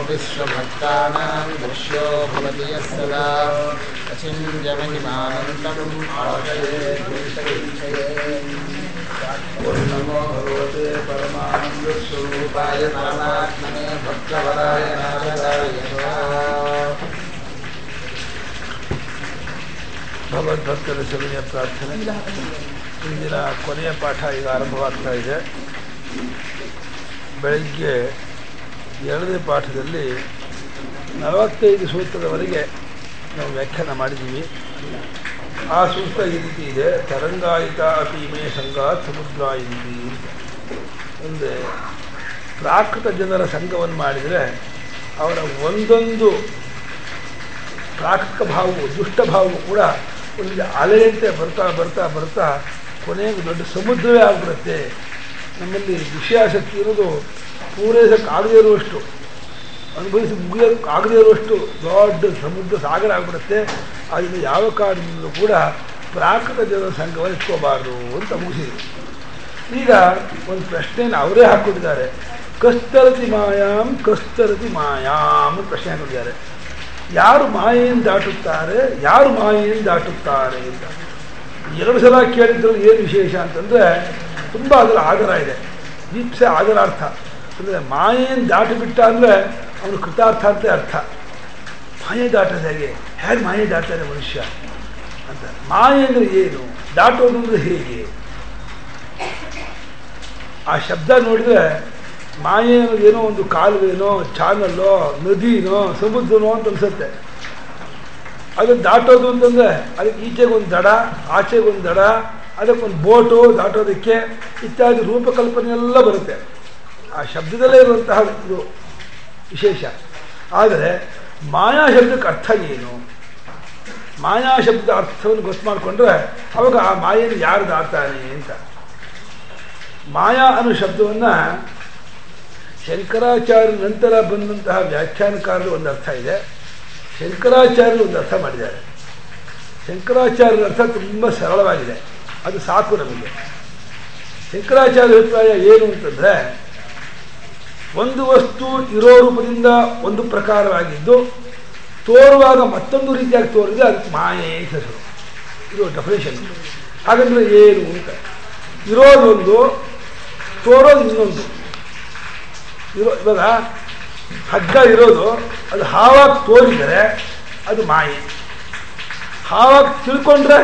विश्वभक्तानां दृश्यो भवति यस्सदा अचिन्त्यमहिमानन्दम् नमो भगवते परमानन्दस्वरूपाय परमात्मने भक्तवराय नारदाय ಭಗವದ್ಭಕ್ತರ ಸಭೆಯ ಪ್ರಾರ್ಥನೆ. ಇಂದಿನ ಕೊನೆಯ ಪಾಠ ಈಗ ಆರಂಭವಾಗ್ತಾ ಇದೆ. ಬೆಳಗ್ಗೆ 2ನೇ ಪಾಠದಲ್ಲಿ 45 ಸೂತ್ರದವರೆಗೆ ನಾವು ವ್ಯಾಖ್ಯಾನ ಮಾಡಿದ್ದೀವಿ. ಆ ಸೂತ್ರ ಈ ರೀತಿ ಇದೆ: ತರಂಗಾಯಿತ ಅಪೀಮೆ ಸಂಗಾತ್ ಸಮುದ್ರಾಯಿತಿ. ಅಂದರೆ ಪ್ರಾಕೃತ ಜನರ ಸಂಘವನ್ನು ಮಾಡಿದರೆ ಅವರ ಒಂದೊಂದು ಪ್ರಾಕೃತಿಕ ಭಾವವು ದುಷ್ಟ ಭಾವವು ಕೂಡ ಒಂದು ಅಲೆಯಂತೆ ಬರ್ತಾ ಬರ್ತಾ ಬರ್ತಾ ಕೊನೆಗೆ ದೊಡ್ಡ ಸಮುದ್ರವೇ ಆಗಿಬಿಡುತ್ತೆ. ನಮ್ಮಲ್ಲಿ ವಿಷಯಾಸಕ್ತಿ ಇರೋದು ಪೂರೈಸೋಕ್ಕಾಗದೇ ಇರುವಷ್ಟು, ಅನುಭವಿಸಿ ಮುಗಿಯೋಕ್ಕಾಗದೇ ಇರುವಷ್ಟು ದೊಡ್ಡ ಸಮುದ್ರ ಸಾಗರ ಆಗಿಬಿಡುತ್ತೆ. ಅದನ್ನು ಯಾವ ಕಾರಣದಿಂದಲೂ ಕೂಡ ಪ್ರಾಕೃತ ಜನರ ಸಂಘವನ್ನು ಇಟ್ಕೋಬಾರ್ದು ಅಂತ ಮುಗಿಸಿದ್ರು. ಈಗ ಒಂದು ಪ್ರಶ್ನೆಯನ್ನು ಅವರೇ ಹಾಕ್ಕೊಂಡಿದ್ದಾರೆ. ಕಸ್ತರತಿ ಮಾಯಾಮ್ ಕಸ್ತರತಿ ಮಾಯಾಮ್ ಅಂತ ಪ್ರಶ್ನೆ ಹಾಕೊಂಡಿದ್ದಾರೆ. ಯಾರು ಮಾಯೆಯನ್ನು ದಾಟುತ್ತಾರೆ, ಯಾರು ಮಾಯೆಯನ್ನು ದಾಟುತ್ತಾರೆ ಅಂತ 2 ಸಲ ಕೇಳಿದ್ರಲ್ಲಿ ಏನು ವಿಶೇಷ ಅಂತಂದರೆ ತುಂಬ ಅದರ ಆಗರ ಇದೆ. ದೀಪ್ಸೆ ಆಗರಾರ್ಥ ಅಂದರೆ ಮಾಯೆಯನ್ನು ದಾಟಿಬಿಟ್ಟ ಅಂದರೆ ಅವನು ಕೃತಾರ್ಥ ಅಂತ ಅರ್ಥ. ಮಾಯೆ ದಾಟೋದು ಹೇಗೆ ಮಾಯೆ ದಾಟ್ತಾನೆ ಮನುಷ್ಯ ಅಂತ. ಮಾಯೆ ಅಂದರೆ ಏನು, ದಾಟೋದು ಅಂದರೆ ಹೇಗೆ? ಆ ಶಬ್ದ ನೋಡಿದರೆ ಮಾಯೆ ಅನ್ನೋದು ಏನೋ ಒಂದು ಕಾಲುವೆನೋ ಚಾನಲ್ಲೋ ನದಿನೋ ಸಮುದ್ರನೋ ಅಂತ ಅನಿಸುತ್ತೆ. ಅದನ್ನು ದಾಟೋದು ಅಂತಂದರೆ ಅದಕ್ಕೆ ಈಚೆಗೊಂದು ದಡ, ಆಚೆಗೊಂದು ದಡ, ಅದಕ್ಕೊಂದು ಬೋಟು ದಾಟೋದಕ್ಕೆ ಇತ್ಯಾದಿ ರೂಪಕಲ್ಪನೆ ಎಲ್ಲ ಬರುತ್ತೆ. ಆ ಶಬ್ದದಲ್ಲೇ ಇರುವಂತಹ ಇದು ವಿಶೇಷ. ಆದರೆ ಮಾಯಾ ಶಬ್ದಕ್ಕೆ ಅರ್ಥ ಏನು? ಮಾಯಾ ಶಬ್ದದ ಅರ್ಥವನ್ನು ಗೊತ್ತು ಮಾಡಿಕೊಂಡ್ರೆ ಅವಾಗ ಆ ಮಾಯೆಯನ್ನು ಯಾರು ದಾಟ್ತಾನೆ ಅಂತ. ಮಾಯಾ ಅನ್ನೋ ಶಬ್ದವನ್ನು ಶಂಕರಾಚಾರ್ಯ ನಂತರ ಬಂದಂತಹ ವ್ಯಾಖ್ಯಾನಕಾರರು ಒಂದು ಅರ್ಥ ಇದೆ, ಶಂಕರಾಚಾರ್ಯರು ಒಂದು ಅರ್ಥ ಮಾಡಿದ್ದಾರೆ. ಶಂಕರಾಚಾರ್ಯರ ಅರ್ಥ ತುಂಬ ಸರಳವಾಗಿದೆ, ಅದು ಸಾಕು ನಮಗೆ. ಶಂಕರಾಚಾರ್ಯ ಅಭಿಪ್ರಾಯ ಏನು ಅಂತಂದರೆ, ಒಂದು ವಸ್ತು ಇರೋ ರೂಪದಿಂದ ಒಂದು ಪ್ರಕಾರವಾಗಿದ್ದು ತೋರುವಾಗ ಮತ್ತೊಂದು ರೀತಿಯಾಗಿ ತೋರಿದೆ, ಅದಕ್ಕೆ ಮಾಯೆ ಅಂತ ಹೆಸರು. ಇದು ಡೆಫಿನೇಷನ್. ಹಾಗಂದರೆ ಏನು ಅಂತ, ಇರೋದೊಂದು ತೋರೋದು ಇನ್ನೊಂದು. ಇವಾಗ ಹಗ್ಗ ಇರೋದು ಅದು ಹಾವಾಗಿ ತೋರಿದರೆ ಅದು ಮಾಯೆ, ಹಾವಾಗಿ ತಿಳ್ಕೊಂಡ್ರೆ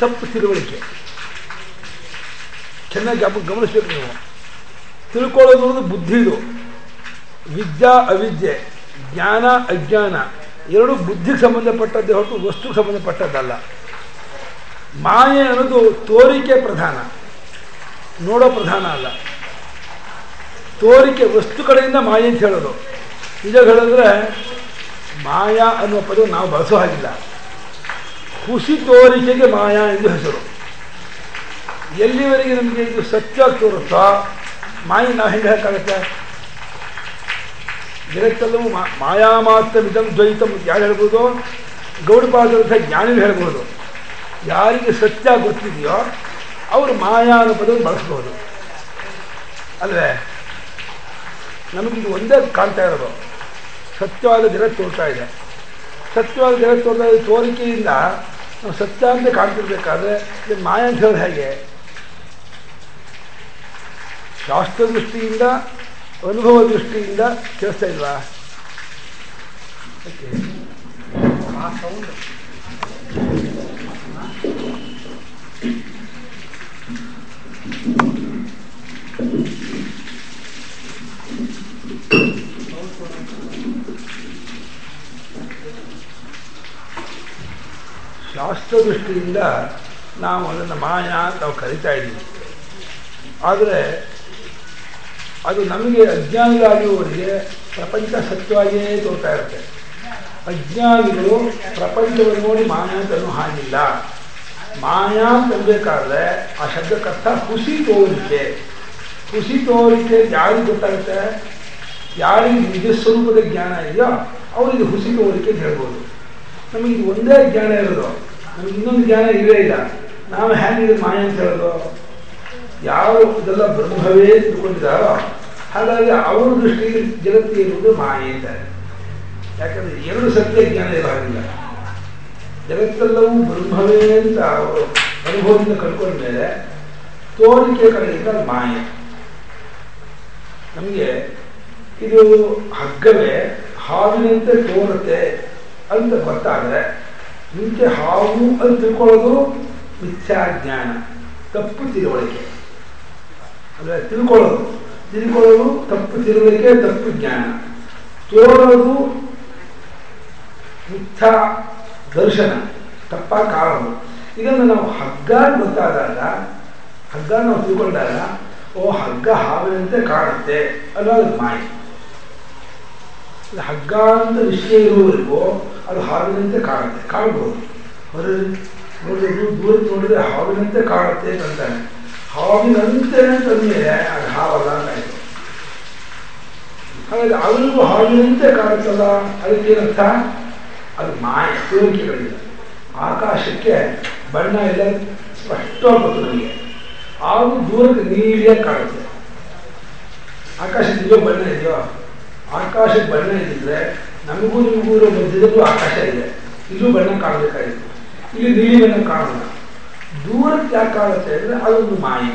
ತಪ್ಪು ತಿಳುವಳಿಕೆ. ಚೆನ್ನಾಗಿ ಗಮನಿಸ್ಬೇಕು ನೀವು. ತಿಳ್ಕೊಳ್ಳೋದು ಅನ್ನೋದು ಬುದ್ಧಿದು. ವಿದ್ಯಾ ಅವಿದ್ಯೆ, ಜ್ಞಾನ ಅಜ್ಞಾನ ಎರಡೂ ಬುದ್ಧಿಗೆ ಸಂಬಂಧಪಟ್ಟದ್ದೇ ಹೊರತು ವಸ್ತುಗೆ ಸಂಬಂಧಪಟ್ಟದ್ದಲ್ಲ. ಮಾಯೆ ಅನ್ನೋದು ತೋರಿಕೆ ಪ್ರಧಾನ, ನೋಡೋ ಪ್ರಧಾನ ಅಲ್ಲ. ತೋರಿಕೆ ವಸ್ತು ಕಡೆಯಿಂದ ಮಾಯೆ ಅಂತ ಹೇಳೋದು. ನಿಜ ಹೇಳಿದ್ರೆ ಮಾಯಾ ಅನ್ನುವ ಪದವು ನಾವು ಬಳಸೋ ಹಾಗಿಲ್ಲ. ಹುಸಿ ತೋರಿಕೆಗೆ ಮಾಯಾ ಎಂದು ಹೆಸರು. ಎಲ್ಲಿವರೆಗೆ ನಮಗೆ ಇದು ಸತ್ಯವಾಗಿ ತೋರುತ್ತೋ ಮಾಯೆ ನಾವು ಹೆಂಗೆ ಹೇಳಕ್ಕಾಗತ್ತೆ? ಜಗತ್ತಲ್ಲೂ ಮಾಯಾ ಮಾತ್ರ ಮಿದಂ ದ್ವೈತಂ ಯಾರು ಹೇಳ್ಬೋದು? ಗೌಡಪಾದರಂಥ ಜ್ಞಾನಿಗಳು ಹೇಳ್ಬೋದು. ಯಾರಿಗೆ ಸತ್ಯ ಗೊತ್ತಿದೆಯೋ ಅವರು ಮಾಯಾ ಅನ್ನೋ ಪದವನ್ನು ಬಳಸ್ಬೋದು ಅಲ್ವೇ? ನಮಗಿದು ಒಂದೇ ಕಾಣ್ತಾ ಇರೋದು, ಸತ್ಯವಾದ ಜಗತ್ತು ತೋರ್ತಾ ಇದೆ. ಸತ್ಯವಾದ ಜಗತ್ತು ತೋರ್ತಾ ಇದೆ ತೋರಿಕೆಯಿಂದ ನಾವು ಸತ್ಯ ಅಂತ ಕಾಣ್ತಿರ್ಬೇಕಾದ್ರೆ ಇದು ಮಾಯಾ ಅಂತ ಹೇಳೋದು ಹೇಗೆ? ಶಾಸ್ತ್ರ ದೃಷ್ಟಿಯಿಂದ, ಅನುಭವ ದೃಷ್ಟಿಯಿಂದ ಕೇಳಿಸ್ತಾ ಇಲ್ವಾ? ಓಕೆ, ಆ ಸೌಂಡ್ ಶಾಸ್ತ್ರದೃಷ್ಟಿಯಿಂದ ನಾವು ಅದನ್ನು ಮಾಯಾ ಅಂತ ನಾವು ಕರಿತಾ ಇದ್ದೀವಿ. ಆದರೆ ಅದು ನಮಗೆ ಅಜ್ಞಾನಿಗಳಾಗಿರುವವರಿಗೆ ಪ್ರಪಂಚ ಸತ್ಯವಾಗಿಯೇ ತೋರ್ತಾ ಇರುತ್ತೆ. ಅಜ್ಞಾನಿಗಳು ಪ್ರಪಂಚವನ್ನು ನೋಡಿ ಮಾಯಾ ಅಂತ ಅನ್ನೋ ಹಾಗಿಲ್ಲ. ಮಾಯಾ ಅಂತಬೇಕಾದ್ರೆ ಆ ಶಬ್ದಕ್ಕರ್ಥ ಹುಸಿ ತೋರಿಕೆ. ಹುಸಿ ತೋರಿಕೆ ಯಾರಿಗೆ ಗೊತ್ತಾಗುತ್ತೆ? ಯಾರಿಗೆ ನಿಜ ಸ್ವರೂಪದ ಜ್ಞಾನ ಇದೆಯೋ ಅವರಿಗೆ ಹುಸಿ ತೋರಿಕೆ ಅಂತ ಹೇಳ್ಬೋದು. ನಮಗಿದು ಒಂದೇ ಜ್ಞಾನ ಇರೋದು, ನಮಗೆ ಇನ್ನೊಂದು ಜ್ಞಾನ ಇರೇ ಇಲ್ಲ. ನಾವು ಹೇಗೆ ಮಾಯಾ ಅಂತ ಹೇಳೋದು? ಯಾರು ಇದೆಲ್ಲ ಬ್ರಹ್ಮವೇ ತಿಳ್ಕೊಂಡಿದ್ದಾರೋ ಹಾಗಾಗಿ ಅವರ ದೃಷ್ಟಿಗೆ ಜಗತ್ತು ಇರುವುದು ಮಾಯೆ ಅಂತಾರೆ. ಯಾಕಂದರೆ ಎರಡು ಸತ್ಯ ಜ್ಞಾನ ಇರೋ ಹಾಗಿಲ್ಲ. ಜಗತ್ತೆಲ್ಲವೂ ಬ್ರಹ್ಮವೇ ಅಂತ ಅವರು ಅನುಭವದಿಂದ ಕಳ್ಕೊಂಡ ಮೇಲೆ ತೋರಿಕೆ ಕಡೆಯಿಂದ ಮಾಯೆ. ನಮಗೆ ಇದು ಹಗ್ಗವೇ ಹಾವಿನಂತೆ ತೋರುತ್ತೆ ಅಂತ ಗೊತ್ತಾದರೆ ಮುಂಚೆ ಹಾವು ಅಂತ ತಿಳ್ಕೊಳ್ಳೋದು ಮಿಥ್ಯಾ ಜ್ಞಾನ, ತಪ್ಪು ತಿಳುವಳಿಕೆ. ಅಂದರೆ ತಿಳ್ಕೊಳ್ಳೋದು ತಪ್ಪು ತಿಳುವಳಿಕೆ, ತಪ್ಪು ಜ್ಞಾನ. ತೋರೋದು ಮಿಥ್ಯಾ ದರ್ಶನ, ತಪ್ಪಾಗಿ ಕಾಣೋದು. ಇದನ್ನು ನಾವು ಹಗ್ಗ ಗೊತ್ತಾದಾಗ, ಹಗ್ಗ ನಾವು ತಿಳ್ಕೊಂಡಾಗ ಓ ಹಗ್ಗ ಹಾವಿನಂತೆ ಕಾಣುತ್ತೆ ಅನ್ನೋದು ಮಾಯೆ. ಹಗ್ಗ ಅಂತ ವಿಷಯ ಇರುವವರೆಗೂ ಅದು ಹಾವಿನಂತೆ ಕಾಣ್ಬೋದು. ನೋಡಿದ್ರು ದೂರಕ್ಕೆ ನೋಡಿದ್ರೆ ಹಾವಿನಂತೆ ಕಾಣುತ್ತೆ ಅಂತಾನೆ. ಹಾವಿನಂತೆ ಅಂತಂದ್ಮೇಲೆ ಅದು ಹಾವಲ್ಲ ಅಂತಾಯಿತು. ಹಾಗಾಗಿ ಅವರಿಗೂ ಹಾವಿನಂತೆ ಕಾಣುತ್ತಲ್ಲ, ಅದಕ್ಕೇನರ್ಥ? ಅದು ಮಾಯೆ, ತೋರಿಕೆಗಳಿಲ್ಲ. ಆಕಾಶಕ್ಕೆ ಬಣ್ಣ ಎಲ್ಲ ಸ್ಪಷ್ಟವಾಗಿ ಗೊತ್ತು ನಮಗೆ. ಆಗ ದೂರಕ್ಕೆ ನೀಲಿಯಾಗಿ ಕಾಣುತ್ತೆ. ಆಕಾಶಕ್ಕೆ ಬಣ್ಣ ಇದೆಯೋ? ಆಕಾಶಕ್ಕೆ ಬಣ್ಣ ಇದ್ದಿದ್ರೆ ನಮಗೂ ನಿಮಗೂ ಇರೋ ಮಧ್ಯದಲ್ಲೂ ಆಕಾಶ ಇದೆ, ಇಲ್ಲೂ ಬಣ್ಣ ಕಾಣಬೇಕಾಗಿತ್ತು. ಇಲ್ಲಿ ನೀಲಿ ಬಣ್ಣ ಕಾಣೋಣ. ದೂರಕ್ಕೆ ಯಾಕೆ ಕಾಣುತ್ತೆ ಅಂದರೆ ಅದೊಂದು ಮಾಯೆ.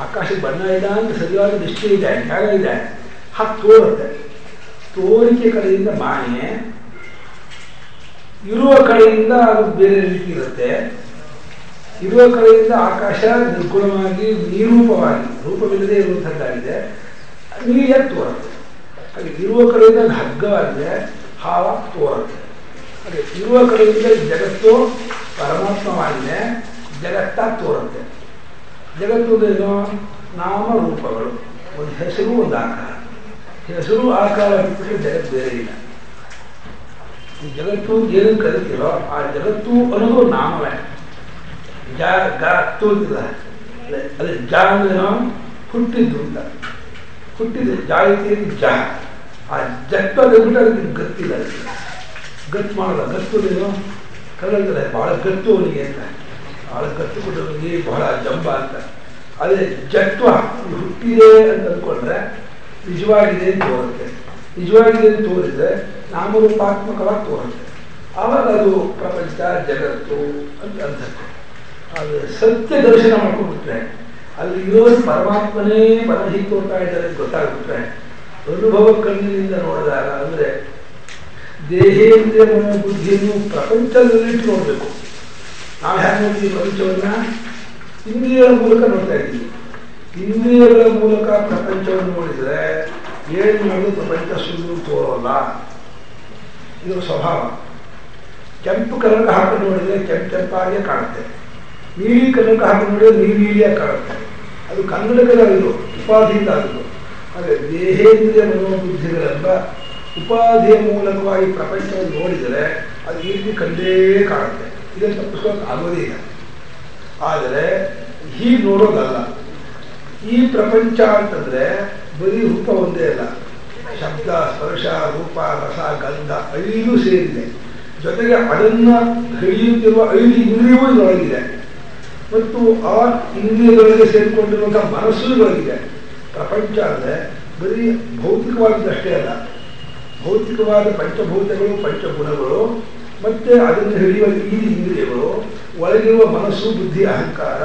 ಆಕಾಶಕ್ಕೆ ಬಣ್ಣ ಇಲ್ಲ ಅಂತ ಸರಿಯಾದ ನಿಶ್ಚಯ ಇದೆ, ಜ್ಞಾನ ಇದೆ, ಹಾಗೆ ತೋರುತ್ತೆ. ತೋರಿಕೆ ಕಡೆಯಿಂದ ಮಾಯೆ, ಇರುವ ಕಡೆಯಿಂದ ಅದು ಬೇರೆ ರೀತಿ ಇರುತ್ತೆ. ಇರುವ ಕಡೆಯಿಂದ ಆಕಾಶ ನಿರ್ಗುಣವಾಗಿ ನಿರೂಪವಾಗಿ ರೂಪವಿಲ್ಲದೆ ಇರುವಂಥದ್ದಾಗಿದೆ, ನೀಲಿಯಾಗಿ ತೋರುತ್ತೆ. ಹಾಗೆ ಇರುವ ಕಡೆಯಿಂದ ಅದು ಹಗ್ಗವಾಗಿದೆ, ಹಾವಾಗಿ ತೋರುತ್ತೆ. ಹಾಗೆ ಇರುವ ಕಡೆಯಿಂದ ಜಗತ್ತು ಪರಮಾತ್ಮವಾಗಿದೆ, ಜಗತ್ತಾಗಿ ತೋರುತ್ತೆ. ಜಗತ್ತು ಏನು? ನಾಮರೂಪಗಳು, ಒಂದು ಹೆಸರು, ಒಂದು ಆಕಾರ. ಹೆಸರು ಆಕಾರ ಬಿಟ್ಟರೆ ಜಗತ್ತು ಬೇರೆ ಇಲ್ಲ. ಈ ಜಗತ್ತು ಏನು ಕರಿತೀರೋ ಆ ಜಗತ್ತು ಅನ್ನೋದು ನಾಮವೇ. ಗತ್ತು ಅಂತಿದ್ದಾರೆ. ಅದೇ ಜ ಅಂದ್ರೇನೋ ಹುಟ್ಟಿದ್ದು ಅಂತ. ಹುಟ್ಟಿದೆ ಜಾಯಿತಿ ಜ. ಆ ಜಟ್ಟು ಅದಕ್ಕೆ ಅದಕ್ಕೆ ಗತ್ತಿಲ್ಲ. ಗತ್ತು ಮಾಡಲ್ಲ. ಗತ್ತುದೇನು ಕಲ್ಲಂತಾರೆ ಭಾಳ ಗತ್ತು ಅವನಿಗೆ ಅಂತ, ಭಾಳ ಗತ್ತು ಕೊಟ್ಟವನಿಗೆ ಬಹಳ ಜಂಬ ಅಂತ. ಅದೇ ಜಟ್ವ ಹುಟ್ಟಿದೆ ಅಂತ ಅಂದ್ಕೊಂಡ್ರೆ ನಿಜವಾಗಿದೆ ಅಂತ ತೋರುತ್ತೆ. ನಿಜವಾಗಿದೆ ಅಂತ ತೋರಿದ್ರೆ ನಾಮರೂಪಾತ್ಮಕವಾಗಿ ತೋರುತ್ತೆ. ಆವಾಗ ಅದು ಪ್ರಪಂಚ ಜಗತ್ತು ಅಂತ ಅನ್ಸುತ್ತೆ. ಅದು ಸತ್ಯ ದರ್ಶನ ಮಾಡ್ಕೊಂಡ್ಬಿಟ್ರೆ, ಅಲ್ಲಿ ಇರೋದು ಪರಮಾತ್ಮನೇ ಪರಮಹಿ ತೋರ್ತಾ ಇದ್ದಾರೆ ಗೊತ್ತಾಗ್ಬಿಟ್ರೆ, ಅನುಭವ ಕಣ್ಣಿನಿಂದ ನೋಡಿದಾಗ ಅಂದರೆ ದೇಹೇಂದ್ರಿಯ ಬುದ್ಧಿಯನ್ನು ಪ್ರಪಂಚದಲ್ಲಿಟ್ಟು ನೋಡಬೇಕು. ನಾವು ಹೇಗೆ ನೋಡ್ತೀವಿ ಪ್ರಪಂಚವನ್ನು? ಇಂದ್ರಿಯಗಳ ಮೂಲಕ ನೋಡ್ತಾ ಇದ್ದೀವಿ. ಇಂದ್ರಿಯಗಳ ಮೂಲಕ ಪ್ರಪಂಚವನ್ನು ನೋಡಿದರೆ ಏನು ಮಾಡೋದು ಪ್ರಪಂಚ ಸುಳ್ಳು ತೋರೋಲ್ಲ. ಇದು ಸ್ವಭಾವ. ಕೆಂಪು ಕನ್ನಡ ಹಾಕಿ ನೋಡಿದರೆ ಕೆಂಪಾಗೆ ಕಾಣುತ್ತೆ, ನೀಲಿ ಕನ್ನಡ ಹಾಕಿ ನೋಡಿದರೆ ನೀಲಿಯಾಗಿ ಕಾಣುತ್ತೆ. ಅದು ಕನ್ನಡಕದ ಇದು ಉಪಾಧಿಯಿಂದ ಆಗೋದು. ಹಾಗೆ ದೇಹೇಂದ್ರಿಯ ಮನೋಬುದ್ಧಿಗಳೆಂಬ ಉಪಾಧಿಯ ಮೂಲಕವಾಗಿ ಪ್ರಪಂಚವನ್ನು ನೋಡಿದರೆ ಅದು ಈ ರೀತಿ ಕಂಡೇ ಕಾಣುತ್ತೆ. ಇದನ್ನು ತಪ್ಪಿಸ್ಕೊಂಡು ಆಗೋದೇ ಇಲ್ಲ. ಆದರೆ ಹೀಗೆ ನೋಡೋದಲ್ಲ. ಈ ಪ್ರಪಂಚ ಅಂತಂದರೆ ಬರೀ ರೂಪ ಒಂದೇ ಅಲ್ಲ, ಶಬ್ದ, ಸ್ಪರ್ಶ, ರೂಪ, ರಸ, ಗಂಧ 5 ಸೇರಿದೆ. ಜೊತೆಗೆ ಅದನ್ನು ಹಿಡಿಯುತ್ತಿರುವ 5 ಇಂದ್ರಿಯವೂ ಇದರೊಳಗಿದೆ. ಮತ್ತು ಆ ಇಂದ್ರಿಯಗಳಿಗೆ ಸೇರಿಕೊಂಡಿರುವಂಥ ಮನಸ್ಸು ಇದರೊಳಗಿದೆ. ಪ್ರಪಂಚ ಅಂದರೆ ಬರೀ ಭೌತಿಕವಾದಷ್ಟೇ ಅಲ್ಲ, ಭೌತಿಕವಾದ ಪಂಚಭೂತಗಳು, ಪಂಚಗುಣಗಳು, ಮತ್ತು ಅದನ್ನು ಹಿಡಿಯುವ ಈ ಇಂದ್ರಿಯಗಳು, ಒಳಗಿರುವ ಮನಸ್ಸು, ಬುದ್ಧಿ, ಅಹಂಕಾರ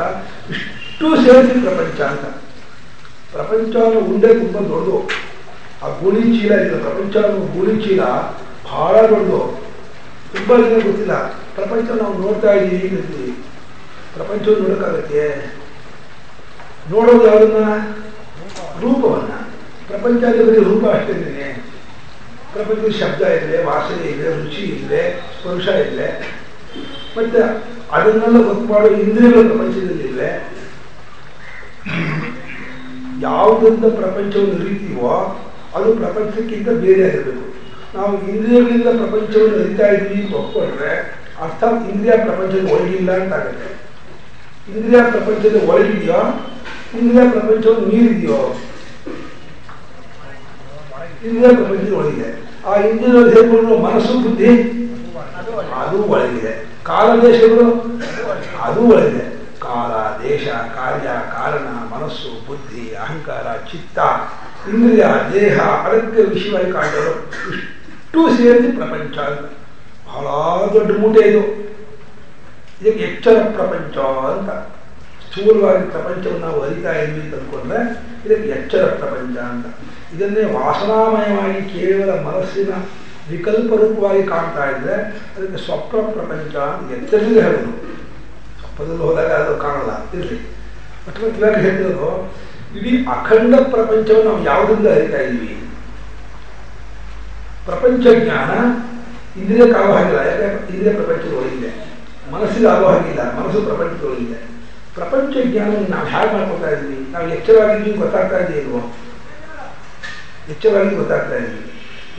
ಇಷ್ಟು ಸೇರಿಸಿ ಪ್ರಪಂಚ ಅಂತ. ಪ್ರಪಂಚ ಅನ್ನೋ ಉಂಡೆ ತುಂಬ ದೊಡ್ಡದು. ಆ ಗೋಣಿ ಚೀಲ ಇದೆ, ಪ್ರಪಂಚ ಅನ್ನೋ ಗೋಣಿ ಚೀಲ ಬಹಳ ದೊಡ್ಡದು. ತುಂಬ ಜನ ಗೊತ್ತಿಲ್ಲ. ಪ್ರಪಂಚ ನಾವು ನೋಡ್ತಾ ಇದ್ದೀವಿ ಅಂತೀವಿ. ಪ್ರಪಂಚವನ್ನು ನೋಡೋಕ್ಕಾಗತ್ತೆ? ನೋಡೋದು ಯಾವುದನ್ನ? ರೂಪವನ್ನು. ಪ್ರಪಂಚಾಧಿಪತಿ ರೂಪ ಅಷ್ಟೇ ಇದೆ. ಪ್ರಪಂಚದ ಶಬ್ದ ಇದೆ, ವಾಸನೆ ಇದೆ, ರುಚಿ ಇದೆ, ಸ್ಪರ್ಶ ಇದೆ, ಮತ್ತೆ ಅದನ್ನೆಲ್ಲ ಗೊತ್ತು ಮಾಡೋ ಇಂದ್ರಿಯಗಳು ಪ್ರಪಂಚದಲ್ಲಿವೆ. ಯಾವುದರಿಂದ ಪ್ರಪಂಚವನ್ನು ಅರಿತೀವೋ ಅದು ಪ್ರಪಂಚಕ್ಕಿಂತ ಬೇರೆ ಆಗಿರಬೇಕು. ನಾವು ಇಂದ್ರಿಯಗಳಿಂದ ಪ್ರಪಂಚವನ್ನು ಅರಿತಾ ಇದ್ವಿ ಒಪ್ಕೊಂಡ್ರೆ ಅರ್ಥಾತ್ ಇಂದ್ರಿಯ ಪ್ರಪಂಚದ ಒಳಗಿಲ್ಲ ಅಂತಾಗುತ್ತೆ. ಇಂದ್ರಿಯ ಪ್ರಪಂಚದ ಒಳಗಿದೆಯೋ, ಇಂದ್ರಿಯ ಪ್ರಪಂಚವನ್ನು ಮೀರಿದೆಯೋ? ಇಂದ್ರಿಯ ಪ್ರಪಂಚದ ಒಳಗಿದೆ. ಆ ಇಂದ್ರಿಯಗಳು ಹೇಗೆ ಮನಸ್ಸು ಬುದ್ಧಿ ಅದು ಒಳಗಿದೆ. ಕಾಲದೇಶಗಳು ಅದು ಒಳಗಿದೆ. ಕಾಲ, ದೇಶ, ಕಾರ್ಯ, ಕಾರಣ, ಮನಸ್ಸು, ಬುದ್ಧಿ, ಅಹಂಕಾರ, ಚಿತ್ತ, ಇಂದ್ರಿಯ, ದೇಹ, ಅದಕ್ಕೆ ವಿಷಯವಾಗಿ ಕಾಣೋದು ಇಷ್ಟು ಸೇರಿಸಿ ಪ್ರಪಂಚ ಅಂತ. ಬಹಳ ದೊಡ್ಡ ಮೂಟೆ ಇದು. ಇದಕ್ಕೆ ಎಚ್ಚರ ಪ್ರಪಂಚ ಅಂತ. ಸ್ಥೂಲವಾಗಿ ಪ್ರಪಂಚವನ್ನು ನಾವು ಅರಿತಾ ಇದ್ವಿ ಅಂತ ಅಂದ್ಕೊಂಡ್ರೆ ಇದಕ್ಕೆ ಎಚ್ಚರ ಪ್ರಪಂಚ ಅಂತ. ಇದನ್ನೇ ವಾಸನಾಮಯವಾಗಿ ಕೇವಲ ಮನಸ್ಸಿನ ವಿಕಲ್ಪ ರೂಪವಾಗಿ ಕಾಣ್ತಾ ಇದ್ರೆ ಅದಕ್ಕೆ ಸ್ವಪ್ನ ಪ್ರಪಂಚ ಅಂತ ಎಚ್ಚರಿಕೆ ಹೇಳೋದು. ಸ್ವಪ್ನದಲ್ಲಿ ಹೋದಾಗ ಅದು ಕಾಣಲ್ಲ ಇರಲಿ. ಅಥವಾ ಇವಾಗ ಹೇಳಿದ್ರು ಇಡೀ ಅಖಂಡ ಪ್ರಪಂಚವನ್ನು ನಾವು ಯಾವುದರಿಂದ ಅರಿತಾ ಇದ್ವಿ? ಪ್ರಪಂಚ ಜ್ಞಾನ ಇಂದ್ರಿಯಕ್ಕೆ ಆಗೋ ಹಾಗಿಲ್ಲ. ಯಾಕಂದ್ರೆ ಇಂದ್ರಿಯ ಪ್ರಪಂಚದ ಒಳಗಿದೆ, ಮನಸ್ಸಿಗೆ ಆಗೋ ಹಾಗಿಲ್ಲ, ಮನಸ್ಸು ಪ್ರಪಂಚದ ಒಳಗಿದೆ. ಪ್ರಪಂಚ ಜ್ಞಾನವನ್ನು ನಾವು ಹೇಗೆ ಮಾಡ್ಕೊತಾ ಇದ್ವಿ? ನಾವು ಎಚ್ಚರವಾಗಿದ್ವಿ ಗೊತ್ತಾಗ್ತಾ ಇದೆಯಲ್ವೋ? ಎಚ್ಚರವಾಗಿ ಗೊತ್ತಾಗ್ತಾ ಇದ್ವಿ.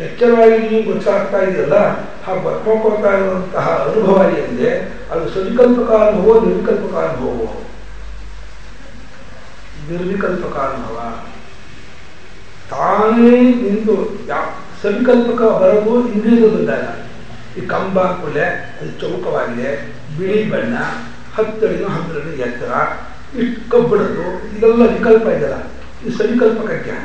ಎಚ್ಚರವಾಗಿ ನೀವು ಗೊತ್ತಾಗ್ತಾ ಇದೆಯಲ್ಲ, ಹಾಗೆ ಬರ್ಕೊಳ್ತಾ ಇರುವಂತಹ ಅನುಭವ ಏನಿದೆ ಅದು ಸವಿಕಲ್ಪಕ ಅನುಭವ, ನಿರ್ವಿಕಲ್ಪಕ ಅನುಭವ. ನಿರ್ವಿಕಲ್ಪಕ ಅನುಭವ ತಾನೇ ನಿಂತು ಸವಿಕಲ್ಪಕ ಬರೋದು ಇಂದ್ರಿಯಗಳು ಬಂದಾಗ. ಈ ಕಂಬ ಕೂಡಲೇ ಅದು ಚೌಕವಾಗಿದೆ, ಬಿಳಿ ಬಣ್ಣ, 10 ಅಡಿ 11 ಅಡಿ ಎತ್ತರ, ಇಷ್ಟು ಕಬ್ಬಿಣದ್ದು, ಇದೆಲ್ಲ ವಿಕಲ್ಪ ಇದೆಯಲ್ಲ, ಇದು ಸವಿಕಲ್ಪಕ ಜ್ಞಾನ.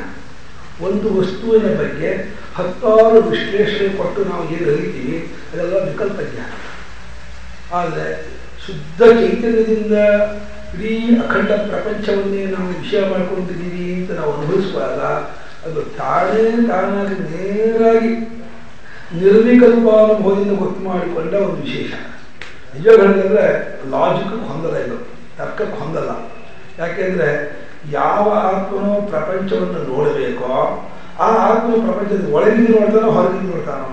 ಒಂದು ವಸ್ತುವಿನ ಬಗ್ಗೆ 10 ವಿಶ್ಲೇಷಣೆ ಕೊಟ್ಟು ನಾವು ಏನು ಅರಿತೀವಿ ಅದೆಲ್ಲ ವಿಕಲ್ಪ ಜ್ಞಾನ. ಆದರೆ ಶುದ್ಧ ಚೈತನ್ಯದಿಂದ ಇಡೀ ಅಖಂಡ ಪ್ರಪಂಚವನ್ನೇ ನಾವು ವಿಷಯ ಮಾಡ್ಕೊಂಡಿದ್ದೀವಿ ಅಂತ ನಾವು ಅನುಭವಿಸುವಾಗ ಅದು ತಾನಾಗಿ ನೇರಾಗಿ ನಿರ್ವಿಕಲ್ಪ ಅನುಭವದಿಂದ ಗೊತ್ತು ಮಾಡಿಕೊಂಡ ಒಂದು ವಿಶೇಷ. ನಿಜಗಳಿದ್ರೆ ಲಾಜಿಕ್ ಹೊಂದಲ್ಲ, ಇದು ತರ್ಕಕ್ಕೆ ಹೊಂದಲ್ಲ. ಯಾಕೆಂದರೆ ಯಾವ ಆತ್ಮನೋ ಪ್ರಪಂಚವನ್ನು ನೋಡಬೇಕೋ ಆ ಆತ್ಮ ಪ್ರಪಂಚದ ಒಳಗಿದ್ದು ನೋಡ್ತಾನೋ ಹೊರಗಿದ್ದು ನೋಡ್ತಾನೋ?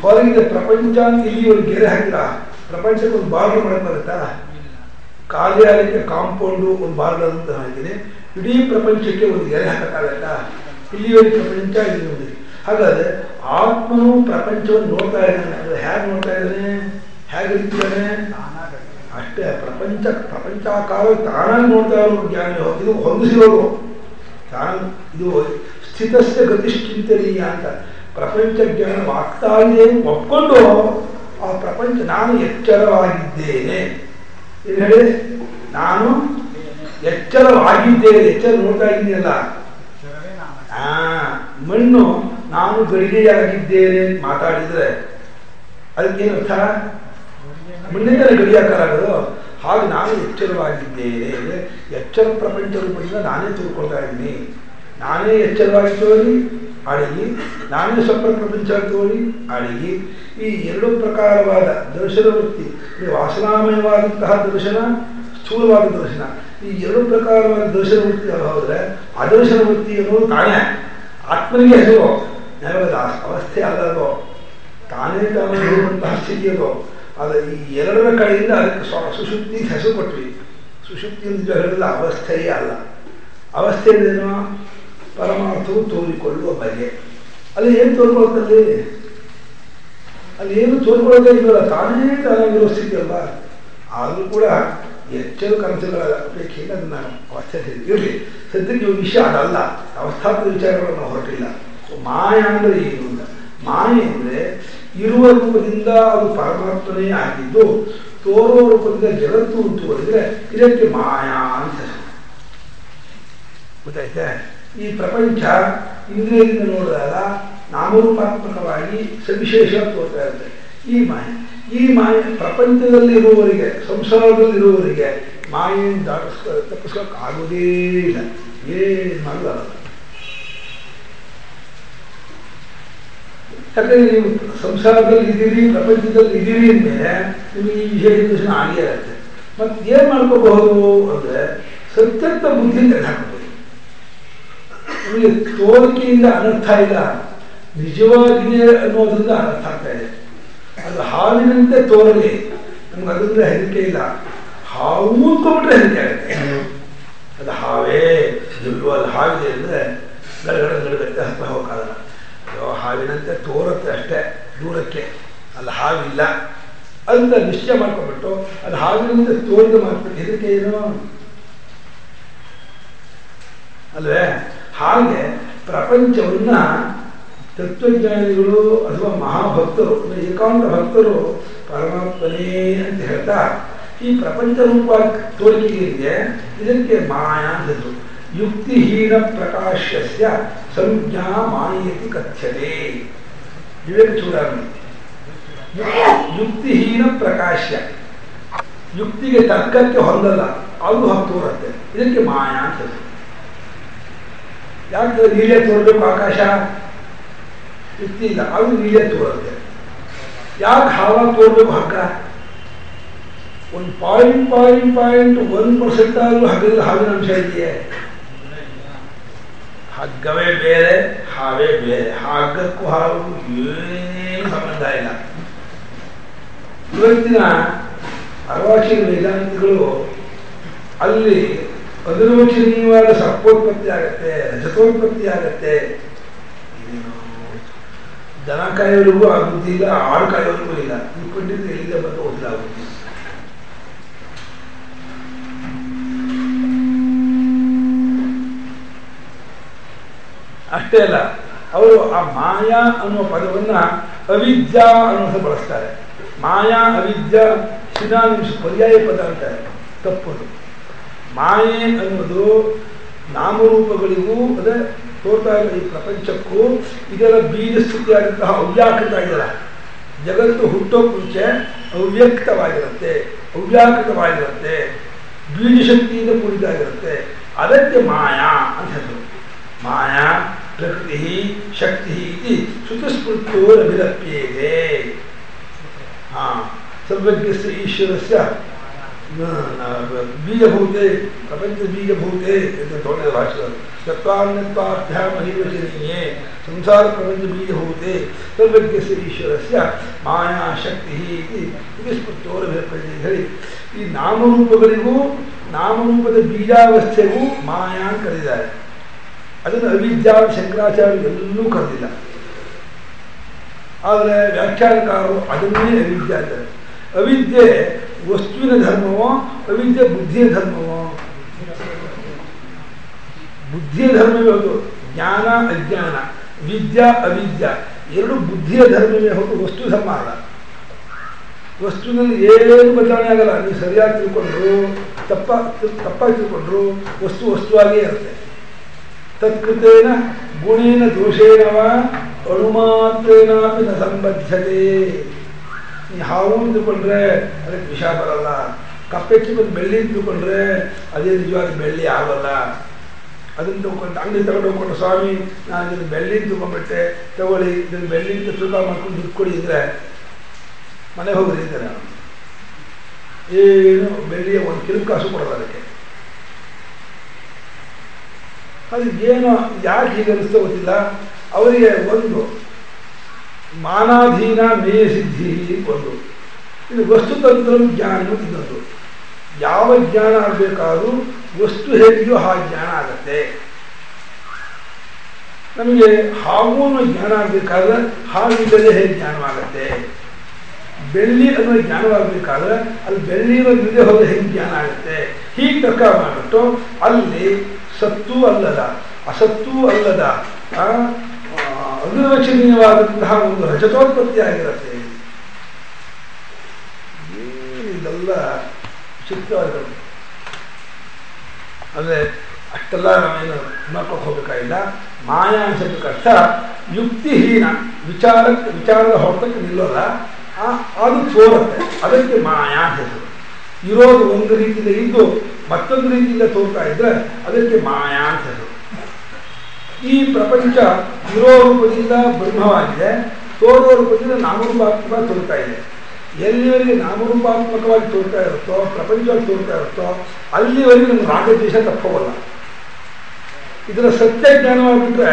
ಹೊರಗಿದೆ ಪ್ರಪಂಚ ಅಂತ ಇಲ್ಲಿ ಒಂದು ಗೆರೆ ಹಾಕಿಲ್ಲ. ಪ್ರಪಂಚಕ್ಕೆ ಒಂದು ಬಾರ್ಡರ್ ಮಾಡಕ್ಕೆ ಬರುತ್ತಾ? ಕಾರ್ಯಾಲಯಕ್ಕೆ ಕಾಂಪೌಂಡು ಒಂದು ಬಾರ್ಡರ್ ಅಂತ ಹಾಕಿದೆ. ಇಡೀ ಪ್ರಪಂಚಕ್ಕೆ ಒಂದು ಗೆರೆ ಹಾಕಕ್ಕಾಗತ್ತಾ? ಇಲ್ಲಿ ಒಂದು ಪ್ರಪಂಚ, ಇಲ್ಲಿ ಒಂದು. ಹಾಗಾದ್ರೆ ಆತ್ಮನು ಪ್ರಪಂಚವನ್ನು ನೋಡ್ತಾ ಇದ್ದಾನೆ. ಹೇಗೆ ನೋಡ್ತಾ ಇದ್ದಾನೆ? ಹೇಗೆ ಇರ್ತಾನೆ? ಅಷ್ಟೇ. ಪ್ರಪಂಚಾಕಾರ ತಾನಾಗಿ ನೋಡ್ತಾ ಇರೋ ಜ್ಞಾನ ಇದು ಹೊಂದಿಸಿರೋದು. ಇದು ಸ್ಥಿತಸ್ಯ ಗತಿಶ್ಚಿಂತನೀಯ ಅಂತ. ಪ್ರಪಂಚ ಜ್ಞಾನವಾಗ್ತಾ ಇದೆ ಒಪ್ಕೊಂಡು ಆ ಪ್ರಪಂಚ ನಾನು ಎಚ್ಚರವಾಗಿದ್ದೇನೆ ಏನು ಹೇಳಿ? ನಾನು ಎಚ್ಚರವಾಗಿದ್ದೇನೆ. ಎಚ್ಚರ ನೋಡ್ತಾ ಇದ್ದೀನಲ್ಲ. ಮಣ್ಣು ನಾನು ಗಡಿಗೆಯಾಗಿದ್ದೇನೆ ಮಾತಾಡಿದ್ರೆ ಅದಕ್ಕೇನರ್ಥ? ಮಣ್ಣಿಂದ ಗಡಿಯಾಕಾರ ಆಗೋದು. ಹಾಗೆ ನಾನು ಎಚ್ಚರವಾಗಿದ್ದೇನೆ. ಎಚ್ಚರ ಪ್ರಪಂಚ ರೂಪದಿಂದ ನಾನೇ ತಿಳ್ಕೊಳ್ತಾ ಇದ್ದೀನಿ. ನಾನೇ ಎಚ್ಚರವಾಗಿ ತೋರಿ ಅಡಗಿ, ನಾನೇ ಸ್ವಪ್ನ ಪ್ರಪಂಚ ತೋರಿ ಅಡಗಿ. ಈ 2 ಪ್ರಕಾರವಾದ ದರ್ಶನ ವೃತ್ತಿ, ವಾಸನಾಮಯವಾದಂತಹ ದರ್ಶನ, ಸ್ಥೂಲವಾದ ದರ್ಶನ, ಈ 2 ಪ್ರಕಾರವಾದ ದರ್ಶನ ವೃತ್ತಿ ಹೋದರೆ ಅದರ್ಶನ ವೃತ್ತಿ ಅನ್ನೋದು ತಾನೇ ಆತ್ಮನಿಗೆ ಹೆಸರು. ನಮಗೆ ಅವಸ್ಥೆ ಅಲ್ಲದೋ, ತಾನೇ ತಾನೇ ಇರುವಂತಹ ಸ್ಥಿತಿ ಅದು. ಆದರೆ ಈ 2ರ ಕಡೆಯಿಂದ ಅದಕ್ಕೆ ಸುಷುಪ್ತಿ ಹೆಸರು ಕೊಟ್ವಿ. ಸುಷುಪ್ತಿ ಅಂತ ಹೇಳಿದ್ರೆ ಅವಸ್ಥೆಯೇ ಅಲ್ಲ. ಅವಸ್ಥೆ ಅಂದ್ರೇನು? ಪರಮಾರ್ಥವು ತೋರಿಕೊಳ್ಳುವ ಬಗೆ. ಅಲ್ಲಿ ಏನು ತೋರ್ಕೊಳ್ತಲ್ಲಿ? ಅಲ್ಲಿ ಏನು ತೋರ್ಕೊಳ್ಳೋದೇ ಇಲ್ಲವಲ್ಲ, ತಾನಾಗಿರೋ ಸ್ಥಿತಿ ಅಲ್ವಾ? ಆದರೂ ಕೂಡ ಎಚ್ಚರ ಕನಸುಗಳ ಅಪೇಕ್ಷೆಯಿಂದ ಅದನ್ನು ಅವಸ್ಥೆ ಇರಲಿ. ಸದ್ಯಕ್ಕೆ ವಿಷಯ ಅದಲ್ಲ, ಅವಸ್ಥಾತ್ಮಕ ವಿಚಾರಗಳನ್ನು ಹೊರಟಿಲ್ಲ. ಮಾಯ ಅಂದರೆ ಏನು ಅಂತ? ಮಾಯೆ ಅಂದರೆ ಇರುವ ರೂಪದಿಂದ ಅದು ಪರಮಾತ್ಮನೇ ಆಗಿದ್ದು ತೋರುವ ರೂಪದಿಂದ ಜಗತ್ತು ಉಂಟು ಅಂದರೆ ಇದಕ್ಕೆ ಮಾಯಾ ಅಂತ ಗೊತ್ತಾಯ್ತೆ. ಈ ಪ್ರಪಂಚ ಇಂದ್ರಿಯದಿಂದ ನೋಡಿದಾಗ ನಾಮರೂಪಾತ್ಮಕವಾಗಿ ಸವಿಶೇಷ ತೋರ್ತಾ ಇರುತ್ತೆ. ಈ ಮಾಯೆ ಪ್ರಪಂಚದಲ್ಲಿರುವವರಿಗೆ, ಸಂಸಾರದಲ್ಲಿರುವವರಿಗೆ ಮಾಯೆಯನ್ನು ತಪ್ಪಿಸ್ಕೋಕ್ಕಾಗೋದೇ ಇಲ್ಲ. ಏನು ಮಾಡಲ್ಲ. ಯಾಕಂದರೆ ನೀವು ಸಂಸಾರದಲ್ಲಿ ಇದ್ದೀರಿ, ಪ್ರಪಂಚದಲ್ಲಿ ಇದ್ದೀರಿ ಅಂದಮೇಲೆ ನಿಮಗೆ ಈ ವಿಷಯ ದರ್ಶನ ಆಗೇ ಇರುತ್ತೆ. ಮತ್ತು ಏನು ಮಾಡ್ಕೋಬಹುದು ಅಂದರೆ ಸತ್ಯತ್ವ ಬುದ್ಧಿ ತೆಗೆದುಹಾಕಬಹುದು. ನಮಗೆ ತೋರಿಕೆಯಿಂದ ಅನರ್ಥ ಇಲ್ಲ, ನಿಜವಾಗಿದೆ ಅನ್ನೋದ್ರಿಂದ ಅನರ್ಥ ಆಗ್ತಾ ಇದೆ. ಅದು ಹಾವಿನಂತೆ ತೋರಲಿ, ನಮ್ಗೆ ಅದರಿಂದ ಹೆದರಿಕೆ ಇಲ್ಲ. ಹಾವು ಅಂದ್ಕೊಂಡ್ಬಿಟ್ರೆ ಹೆದರಿಕೆ ಆಗುತ್ತೆ. ಅದು ಹಾವೇ ಇಲ್ವೋ, ಅದು ಹಾವಿದೆ ಅಂದರೆ ಗಡಗಡಗತ್ತೆ ಹತ್ರ ಹೋಗಕ್ಕಾಗಲ್ಲ. ಹಾವಿನಂತೆ ತೋರುತ್ತೆ ಅಷ್ಟೇ ದೂರಕ್ಕೆ, ಅಲ್ಲಿ ಹಾವಿಲ್ಲ ಅಂತ ನಿಶ್ಚಯ ಮಾಡ್ಕೊಂಡ್ಬಿಟ್ಟು ಅದು ಹಾವಿನಂತೆ ತೋರಿದ ಮಾಡ್ಬಿಟ್ಟು ಹೆದರಿಕೆ ಏನು ಅಲ್ವೇ? ಹಾಗೆ ಪ್ರಪಂಚವನ್ನ ತತ್ವಜ್ಞಾನಿಗಳು ಅಥವಾ ಮಹಾಭಕ್ತರು, ಏಕಾಂತ ಭಕ್ತರು ಪರಮಾತ್ಮನೇ ಅಂತ ಹೇಳ್ತಾ ಈ ಪ್ರಪಂಚ ರೂಪ ತೋರಿಕೆಗೆ ಇದಕ್ಕೆ ಮಾಯಾ ಅಂದರು. ಯುಕ್ತಿಹೀನ ಪ್ರಕಾಶ್ಯಸ್ಯ ಸಂಜ್ಞಾ ಮಾಯೇತಿ ಕಥ್ಯತೆ. ವಿವೇಕ ಚೂಡಾಮಣಿ. ಯುಕ್ತಿಹೀನ ಪ್ರಕಾಶ್ಯ, ಯುಕ್ತಿಗೆ ತರ್ಕಕ್ಕೆ ಹೊಂದಲ್ಲ, ಅದು ತೋರುತ್ತೆ, ಇದಕ್ಕೆ ಮಾಯಾ ಅಂತ. ಯಾಕೆ ನೀಲೇ ತೋರಬೇಕು ಆಕಾಶ? ಯುಕ್ತಿ ಇಲ್ಲ, ಅದು ನೀಲೇ ತೋರುತ್ತೆ. ಯಾಕೆ ಹಾವ ತೋರಬೇಕು ಹಗ್ಗ? 1.1% ಆದರೂ ಹಗ್ಗದಲ್ಲಿ ಹಾವಿನ ಅಂಶ ಇದೆಯೇ? ಹಗ್ಗವೇ ಬೇರೆ, ಹಾವೇ ಬೇರೆ. ಹಗ್ಗಕ್ಕೂ ಹಾವು ಏನೇನು ಸಂಬಂಧ ಇಲ್ಲ. ಇವತ್ತಿನ ಅರ್ವಾಚೀನ ವೇದಾಂತಿಗಳು ಅಲ್ಲಿ ಅನಿರ್ವಚನೀಯವಾದ ಸರ್ಪೋತ್ಪತ್ತಿ ಆಗತ್ತೆ, ರಜತೋತ್ಪತ್ತಿ ಆಗತ್ತೆ. ದನ ಕಾಯೋರಿಗೂ ಆ ಬುದ್ಧಿ ಇಲ್ಲ, ಆಡು ಕಾಯೋರಿಗೂ ಇಲ್ಲ. ಈ ಪಂಡಿತ ಎಲ್ಲಿದೆ ಬಂದು ಓದಿಲ್ಲ ಬುದ್ಧಿ. ಅಷ್ಟೇ ಅಲ್ಲ, ಅವರು ಆ ಮಾಯಾ ಅನ್ನುವ ಪದವನ್ನ ಅವಿದ್ಯಾ ಅನ್ನೋದು ಬಳಸ್ತಾರೆ. ಮಾಯಾ ಅವಿದ್ಯಾ ಸಿನಾನಿಮ್ಸ್, ಪರ್ಯಾಯ ಪದ ಅಂತಾರೆ. ತಪ್ಪದು. ಮಾಯೆ ಅನ್ನೋದು ನಾಮರೂಪಗಳಿಗೂ ಅದೇ ತೋರ್ತಾ ಇಲ್ಲ ಈ ಪ್ರಪಂಚಕ್ಕೂ ಇದರ ಬೀಜ ಸ್ಥಿತಿಯಾದಂತಹ ಅವ್ಯಾಕೃತ ಆಗಿಲ್ಲ. ಜಗತ್ತು ಹುಟ್ಟೋ ಮುಂಚೆ ಅವ್ಯಕ್ತವಾಗಿರುತ್ತೆ, ಅವ್ಯಾಕೃತವಾಗಿರುತ್ತೆ, ಬೀಜಶಕ್ತಿಯಿಂದ ಕೂಡಿದಾಗಿರುತ್ತೆ. ಅದಕ್ಕೆ ಮಾಯಾ ಅಂತ ಹೆಸರು. ಮಾಯಾ ಪ್ರಕೃತಿ ಶಕ್ತಿ ಇತಿ ಶ್ರುತಸ್ಮೃತ್ಯೋರಭಿರಪ್ಯೇತೆ. ಸರ್ವಜ್ಞಸ್ಯ ಈಶ್ವರಸ್ಯ ಬೀಜಭೂತೆ ಪ್ರಪಂಚ ಬೀಜಭೂತೆ ಅಂತ ತೋರಿದ ಭಾಷೆ. ತತ್ವಾನ್ಯತ್ವಾಭ್ಯಾಂ ಅನಿರ್ವಚನೀಯೇ ಸಂಸಾರ ಪ್ರಪಂಚ ಬೀಜಭೂತೆ ಸರ್ವಜ್ಞಸ್ಯ ಈಶ್ವರಸ್ಯ ಮಾಯಾ ಶಕ್ತಿ ಇತಿ ಶ್ರುತಸ್ಮೃತ್ಯೋರಭಿರಪ್ಯೇತೆ ಹೇಳಿ ಈ ನಾಮರೂಪಗಳಿಗೂ ನಾಮರೂಪದ ಬೀಜಾವಸ್ಥೆಗೂ ಮಾಯಾ ಅಂತ ಕರೆದಿದ್ದಾರೆ. ಅದನ್ನು ಅವಿದ್ಯಾ ಶಂಕರಾಚಾರ್ಯ ಎಲ್ಲೂ ಕರೆದಿಲ್ಲ. ಆದರೆ ವ್ಯಾಖ್ಯಾನಕಾರರು ಅದನ್ನೇ ಅವಿದ್ಯೆ ಅಂತಾರೆ. ಅವಿದ್ಯೆ ವಸ್ತುವಿನ ಧರ್ಮವೋ, ಅವಿದ್ಯೆ ಬುದ್ಧಿಯ ಧರ್ಮವೋ? ಬುದ್ಧಿಯ ಧರ್ಮವೇ ಹೊರತು ಜ್ಞಾನ ಅಜ್ಞಾನ, ವಿದ್ಯಾ ಅವಿದ್ಯಾ ಎರಡು ಬುದ್ಧಿಯ ಧರ್ಮವೇ ಹೊರತು ವಸ್ತು ಧರ್ಮ ಅಲ್ಲ. ವಸ್ತುವಿನಲ್ಲಿ ಏನು ಬದಲಾವಣೆ ಆಗಲ್ಲ. ನೀವು ಸರಿಯಾಗಿ ತಿಳ್ಕೊಂಡ್ರು ತಪ್ಪಾಗಿ ತಿಳ್ಕೊಂಡ್ರು ವಸ್ತು ವಸ್ತುವಾಗಿಯೇ ಇರುತ್ತೆ. ತತ್ಕೃತೇನ ಗುಣೇನ ದೋಷೇನವ ಅಣುಮಾತ್ರೇನಾಪಿ ನ ಸಂಬದ್ಧತೆ. ನೀ ಹಾವು ತಿಳ್ಕೊಂಡ್ರೆ ಅದಕ್ಕೆ ವಿಷ ಬರಲ್ಲ. ಕಪ್ಪೆಚ್ಚಿ ಬಂದು ಬೆಳ್ಳಿ ತಿಳ್ಕೊಂಡ್ರೆ ಅದೇ ನಿಜವಾಗಿ ಬೆಳ್ಳಿ ಆಗೋಲ್ಲ. ಅದನ್ನು ತಿಳ್ಕೊಂಡು ಅಂಗಡಿ ತಗೊಂಡು ಹೋಗ್ಕೊಂಡು, ಸ್ವಾಮಿ ನಾನು ಇದನ್ನು ಬೆಳ್ಳಿ ತಿಳ್ಕೊಂಡ್ಬಿಟ್ಟೆ, ತಗೊಳ್ಳಿ ಇದನ್ನು ಬೆಳ್ಳಿಯಿಂದ ತೂಕ ಮಾಡ್ಕೊಂಡು ದುಡ್ಡು ಕೊಡಿ ಇದ್ರೆ ಮನೆಗೆ ಹೋಗ್ರಿ ಇದ್ದಾರೆ. ಏನು ಬೆಳ್ಳಿಯ 1 ಕಿಲೋ ಕಾಸು ಕೊಡೋದು ಅದಕ್ಕೆ. ಅದು ಏನೋ ಯಾಕೆ ಹೀಗೆ ಅನಿಸ್ತೋ ಗೊತ್ತಿಲ್ಲ. ಅವರಿಗೆ ಒಂದು ಮಾನಾಧೀನ ಮೇಯ ಸಿದ್ಧಿ ಒಂದು, ಇದು ವಸ್ತುತಂತ್ರ ಜ್ಞಾನ ಇನ್ನೊಂದು. ಯಾವ ಜ್ಞಾನ ಆಗಬೇಕಾದ್ರೂ ವಸ್ತು ಹೇಗಿದೆಯೋ ಆ ಜ್ಞಾನ ಆಗತ್ತೆ. ನಮಗೆ ಹಾವು ಅನ್ನೋ ಜ್ಞಾನ ಆಗಬೇಕಾದ್ರೆ ಹಾವಿಲ್ಲದೆ ಹೇಗೆ ಜ್ಞಾನವಾಗತ್ತೆ. ಬೆಳ್ಳಿ ಅನ್ನೋ ಜ್ಞಾನವಾಗಬೇಕಾದ್ರೆ ಅಲ್ಲಿ ಬೆಳ್ಳಿರೋ ಇಲ್ಲದೆ ಹೋದರೆ ಹೇಗೆ ಜ್ಞಾನ ಆಗುತ್ತೆ. ಹೀಗೆ ತರ್ಕ ಮಾಡಿಬಿಟ್ಟು ಅಲ್ಲಿ ಸತ್ತೂ ಅಲ್ಲದ ಅಸತ್ತೂ ಅಲ್ಲದ ಅನಿರ್ವಚನೀಯವಾದಂತಹ ಒಂದು ರಜತೋತ್ಪತ್ತಿ ಆಗಿರುತ್ತೆ. ಇದೆಲ್ಲ ಚಿತ್ರವಾದಗಳು. ಅಂದರೆ ಅಷ್ಟೆಲ್ಲ ನಾವೇನು ನೋಡ್ಕೊಂಡು ಹೋಗಬೇಕಾಗಿಲ್ಲ. ಮಾಯಾ ಅನ್ಸೋದಕ್ಕೆ ಅರ್ಥ ಯುಕ್ತಿಹೀನ, ವಿಚಾರದ ಹೊರತಕ್ಕೆ ನಿಲ್ಲೋಲ್ಲ, ಅದು ತೋರುತ್ತೆ. ಅದಕ್ಕೆ ಮಾಯಾ ಹೆಸರು. ಇರೋದು ಒಂದು ರೀತಿಯಿಂದ ಇದ್ದು ಮತ್ತೊಂದು ರೀತಿಯಿಂದ ತೋರ್ತಾ ಇದ್ರೆ ಅದಕ್ಕೆ ಮಾಯಾ ಅಂತ ಹೆಸರು. ಈ ಪ್ರಪಂಚ ಇರೋ ರೂಪದಿಂದ ಬ್ರಹ್ಮವಾಗಿದೆ, ತೋರುವ ರೂಪದಿಂದ ನಾಮರೂಪಾತ್ಮಕವಾಗಿ ತೋರ್ತಾ ಇದೆ. ಎಲ್ಲಿವರೆಗೆ ನಾಮರೂಪಾತ್ಮಕವಾಗಿ ತೋರ್ತಾ ಇರುತ್ತೋ, ಪ್ರಪಂಚವಾಗಿ ತೋರ್ತಾ ಇರುತ್ತೋ, ಅಲ್ಲಿವರೆಗೆ ನಮ್ಗೆ ರಾಗದ್ವೇಷ ತಪ್ಪವಲ್ಲ. ಇದರ ಸತ್ಯ ಜ್ಞಾನವಾಗಿಬಿಟ್ರೆ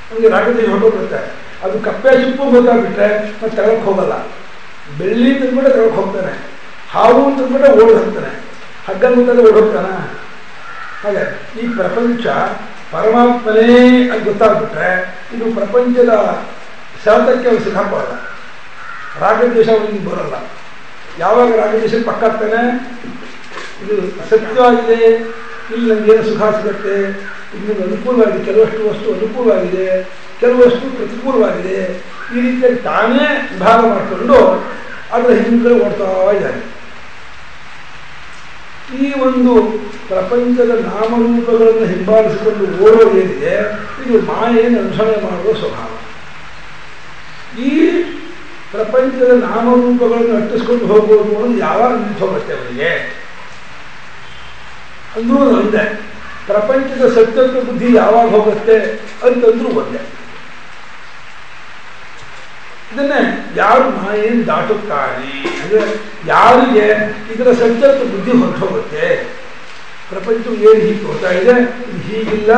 ನಮಗೆ ರಾಗದೇಶ ಹೊರಟೋಗ್ಬಿಡುತ್ತೆ. ಅದು ಕಪ್ಪೆ ಚಿಪ್ಪು ಗೊತ್ತಾಗ್ಬಿಟ್ರೆ ಮತ್ತೆ ತಗೊಳಕ್ಕೆ ಹೋಗಲ್ಲ. ಬೆಳ್ಳಿ ತಂದ್ಬಿಟ್ಟೆ ತಗೊಳಕ್ಕೆ ಹೋಗ್ತಾನೆ, ಹಾವು ತಂದ್ಬಿಟ್ಟೆ ಓಡಿ ಹೋಗ್ತಾನೆ, ಹಗ್ಗ ಮುಂದೆ ಓಡಿ ಹೋಗ್ತಾನ. ಹಾಗೆ ಈ ಪ್ರಪಂಚ ಪರಮಾತ್ಮನೇ ಅಂತ ಗೊತ್ತಾಗ್ಬಿಟ್ರೆ ಇದು ಪ್ರಪಂಚದ ಸೆಳೆತಕ್ಕೆ ಅವನು ಸಿಕ್ಕಾಕೊಳ್ಳಲ್ಲ. ರಾಗದ್ವೇಷ ಅವನಿಗೆ ಬರೋಲ್ಲ. ಯಾವಾಗ ರಾಗದ್ವೇಷ ಪಕ್ಕಾಗ್ತಾನೆ, ಇದು ಸತ್ಯವಾಗಿದೆ, ಇಲ್ಲಿ ನಮಗೇನು ಸುಖ ಸಿಗುತ್ತೆ, ಇದು ಅನುಕೂಲವಾಗಿದೆ, ಕೆಲವಷ್ಟು ವಸ್ತು ಅನುಕೂಲವಾಗಿದೆ, ಕೆಲವಷ್ಟು ಪ್ರತಿಕೂಲವಾಗಿದೆ, ಈ ರೀತಿಯಾಗಿ ತಾನೇ ವಿಭಾಗ ಮಾಡಿಕೊಂಡು ಅದರ ಹಿಂದೆ ಓಡ್ತಾ ಇದ್ದಾನೆ. ಈ ಒಂದು ಪ್ರಪಂಚದ ನಾಮರೂಪಗಳನ್ನು ಹಿಂಬಾಲಿಸಿಕೊಂಡು ಓಡೋದೇನಿದೆ ಇದು ಮಾಯೆಯನ್ನು ಅನುಸರಣೆ ಮಾಡುವ ಸ್ವಭಾವ. ಈ ಪ್ರಪಂಚದ ನಾಮರೂಪಗಳನ್ನು ಅಟ್ಟಿಸ್ಕೊಂಡು ಹೋಗುವುದು ಅನ್ನೋದು ಯಾವಾಗ ನಿಂತು ಹೋಗುತ್ತೆ ಅವರಿಗೆ ಅಂದ್ರೂ ಒಂದೇ. ಪ್ರಪಂಚದ ಸತ್ಯತ್ವ ಬುದ್ಧಿ ಯಾವಾಗ ಹೋಗುತ್ತೆ ಅಂತಂದ್ರೂ ಒಂದೇ. ಇದನ್ನೇ ಯಾರು ಮಾಯೆಯನ್ನು ದಾಟುತ್ತಾನೆ ಅಂದರೆ ಯಾರಿಗೆ ಇದರ ಸತ್ಯತ್ವ ಬುದ್ಧಿ ಹೊರಟು ಹೋಗುತ್ತೆ. ಪ್ರಪಂಚವು ಏನು ಹೀಗೆ ಹೋಗ್ತಾ ಇದೆ, ಇದು ಹೀಗಿಲ್ಲ,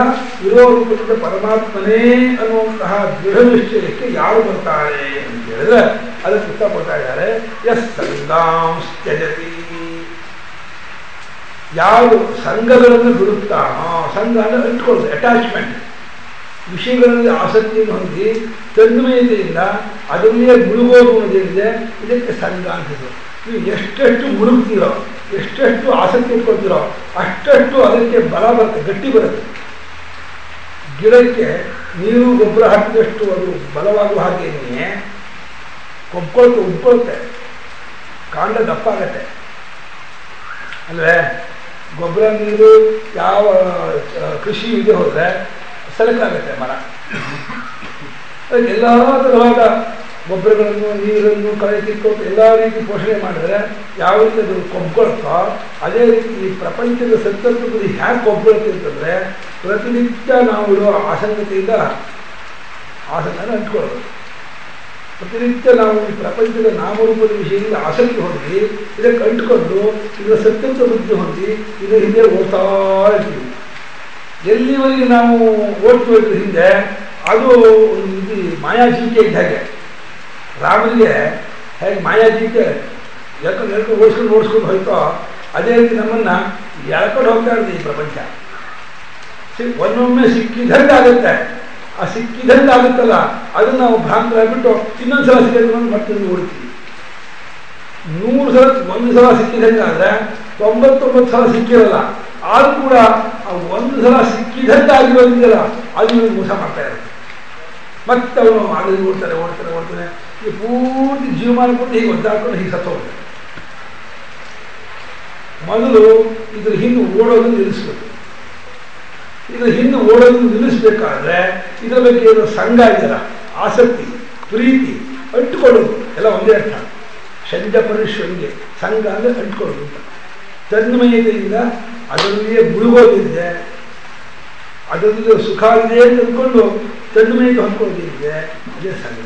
ಇರೋ ರೂಪದಿಂದ ಪರಮಾತ್ಮನೇ ಅನ್ನುವಂತಹ ದೃಢ ನಿಶ್ಚಯಕ್ಕೆ ಯಾರು ಬರ್ತಾರೆ ಅಂತ ಹೇಳಿದ್ರೆ ಅದಕ್ಕೆ ಉತ್ತರ ಕೊಡ್ತಾ ಇದ್ದಾರೆ. ಎಸ್ ಸಂಗಾಂಸ್ತ್ಯಜತಿ, ಯಾರು ಸಂಘಗಳನ್ನು ಬಿಡುತ್ತಾನೋ, ಸಂಘ ಅಂದರೆ ಅಂಟ್ಕೊಳ್ಳೋದು, ಅಟ್ಯಾಚ್ಮೆಂಟ್, ವಿಷಯಗಳಲ್ಲಿ ಆಸಕ್ತಿಯನ್ನು ಹೊಂದಿ ತನ್ಮಯತೆಯಿಂದ ಅದರಲ್ಲಿಯೇ ಮುಳುಗೋದು ಅನ್ನೋದೇನಿದೆ ಇದಕ್ಕೆ ಸಂಘ ಅಂತಿದ್ರು. ನೀವು ಎಷ್ಟೆಷ್ಟು ಮುಳುಗ್ತೀರೋ, ಎಷ್ಟೆಷ್ಟು ಆಸಕ್ತಿ ಇಟ್ಕೊಳ್ತೀರೋ ಅಷ್ಟಷ್ಟು ಅದಕ್ಕೆ ಬಲ ಬರುತ್ತೆ, ಗಟ್ಟಿ ಬರುತ್ತೆ. ಗಿಡಕ್ಕೆ ನೀರು ಗೊಬ್ಬರ ಹಾಕಿದಷ್ಟು ಅದು ಬಲವಾಗುವ ಹಾಗೇನೆ ಉಬ್ಕೊಳುತ್ತೆ, ಕಾಂಡ ದಪ್ಪ ಆಗತ್ತೆ ಅಲ್ವೇ. ಗೊಬ್ಬರ ನೀರು ಯಾವ ಕೃಷಿ ಇದೆ ಹೋದರೆ ಸಲಕಾಗುತ್ತೆ ಮರ. ಅದಕ್ಕೆ ಎಲ್ಲ ತರವಾದ ಗೊಬ್ಬರಗಳನ್ನು, ನೀರನ್ನು, ಕಳೆ ಕಿಕ್ಕೊಟ್ಟು ಎಲ್ಲ ರೀತಿ ಪೋಷಣೆ ಮಾಡಿದ್ರೆ ಯಾವ ರೀತಿ ಅದು ಕೊಬ್ಕೊಳ್ತೋ ಅದೇ ರೀತಿ ಈ ಪ್ರಪಂಚದ ಸತ್ಯತ್ವದಲ್ಲಿ ಹ್ಯಾಗೆ ಕೊಬ್ಕೊಳ್ತೀವಿ ಅಂತಂದರೆ ಪ್ರತಿನಿತ್ಯ ನಾವು ಇರೋ ಆಸಂಗತೆಯಿಂದ ಆಸಂಗನ ಅಂಟ್ಕೊಳ್ಳೋದು. ಪ್ರತಿನಿತ್ಯ ನಾವು ಈ ಪ್ರಪಂಚದ ನಾಮರೂಪದ ವಿಷಯದಿಂದ ಆಸಕ್ತಿ ಹೊಂದಿ ಇದಕ್ಕೆ ಅಂಟ್ಕೊಂಡು ಇದರ ಸತ್ಯತ್ವ ಬುದ್ಧಿ ಹೊಂದಿ ಇದರ ಹಿಂದೆ ಓಡ್ತಾ ಇರ್ತೀವಿ. ಎಲ್ಲಿವರೆಗೆ ನಾವು ಓಡ್ತೀವಿ ಹಿಂದೆ ಅದು ಒಂದು ಮಾಯಾಜಿಕೆ ಇದ್ದ ಹಾಗೆ. ರಾಮನಿಗೆ ಹೇಗೆ ಮಾಯಾಜಿಕೆ ಎಳ್ಕೊಂಡು ಓಡಿಸ್ಕೊಂಡು ಹೋಯ್ತೋ ಅದೇ ರೀತಿ ನಮ್ಮನ್ನು ಎಳ್ಕೊಂಡು ಹೋಗ್ತಾ ಇರ್ತದೆ ಈ ಪ್ರಪಂಚ. ಒಂದೊಮ್ಮೆ ಸಿಕ್ಕಿದಂಗೆ ಆಗುತ್ತೆ, ಆ ಸಿಕ್ಕಿದಂಗೆ ಆಗುತ್ತಲ್ಲ ಅದನ್ನು ನಾವು ಭ್ರಾಂತರಾಗ್ಬಿಟ್ಟು ಇನ್ನೊಂದು ಸಲ ಸಿಕ್ಕಿದ್ರೆ ಮತ್ತೆ ಓಡ್ತೀವಿ. 100 ಸಲ ಒಂದು ಸಲ ಸಿಕ್ಕಿದಂಗೆ ಆದರೆ 99 ಸಲ ಸಿಕ್ಕಿರಲ್ಲ. ಆದರೂ ಕೂಡ ಆ ಒಂದು ಸಲ ಸಿಕ್ಕಿದಂತೆ ಆಗಿರೋದಿದೆಯಲ್ಲ ಅದು ಇವನು ಮೋಸ ಮಾಡ್ತಾ ಇರುತ್ತೆ. ಮತ್ತೆ ಅವನು ಆಗಲಿ ಓಡ್ತಾನೆ ಈ ಪೂರ್ತಿ ಜೀವಮಾನ ಕೊಟ್ಟು ಹೀಗೆ ಒದ್ದಾಡ್ಕೊಂಡು ಹೀಗೆ ಸತ್ತು ಹೋಗ್ತಾನೆ. ಮೊದಲು ಇದ್ರ ಹಿಂದೆ ಓಡೋದನ್ನು ನಿಲ್ಲಿಸ್ಬೇಕು. ಇದರ ಹಿಂದೆ ಓಡೋದನ್ನು ನಿಲ್ಲಿಸ್ಬೇಕಾದ್ರೆ ಇದರ ಬಗ್ಗೆ ಏನೋ ಸಂಘ ಇದೆಯಲ್ಲ, ಆಸಕ್ತಿ, ಪ್ರೀತಿ, ಅಂಟುಕೊಳ್ಳೋದು ಎಲ್ಲ ಒಂದೇ ಅರ್ಥ. ಶಂಜ ಪರಿಶ್ರಮಿಗೆ ಸಂಘ ಅಂದರೆ ಅಂಟ್ಕೊಳ್ಳೋದು ಅಂತ. ತನ್ಮಯತೆಯಿಂದ ಅದರಲ್ಲಿಯೇ ಮುಳುಗೋದಿದೆ, ಅದರಲ್ಲಿ ಸುಖ ಇದೆ ಅಂತ ಅಂದ್ಕೊಂಡು ತನ್ಮಯತೆ ಹೊಂದ್ಕೊಳ್ಳೋದಿದೆ, ಅದೇ ಸಂಘ.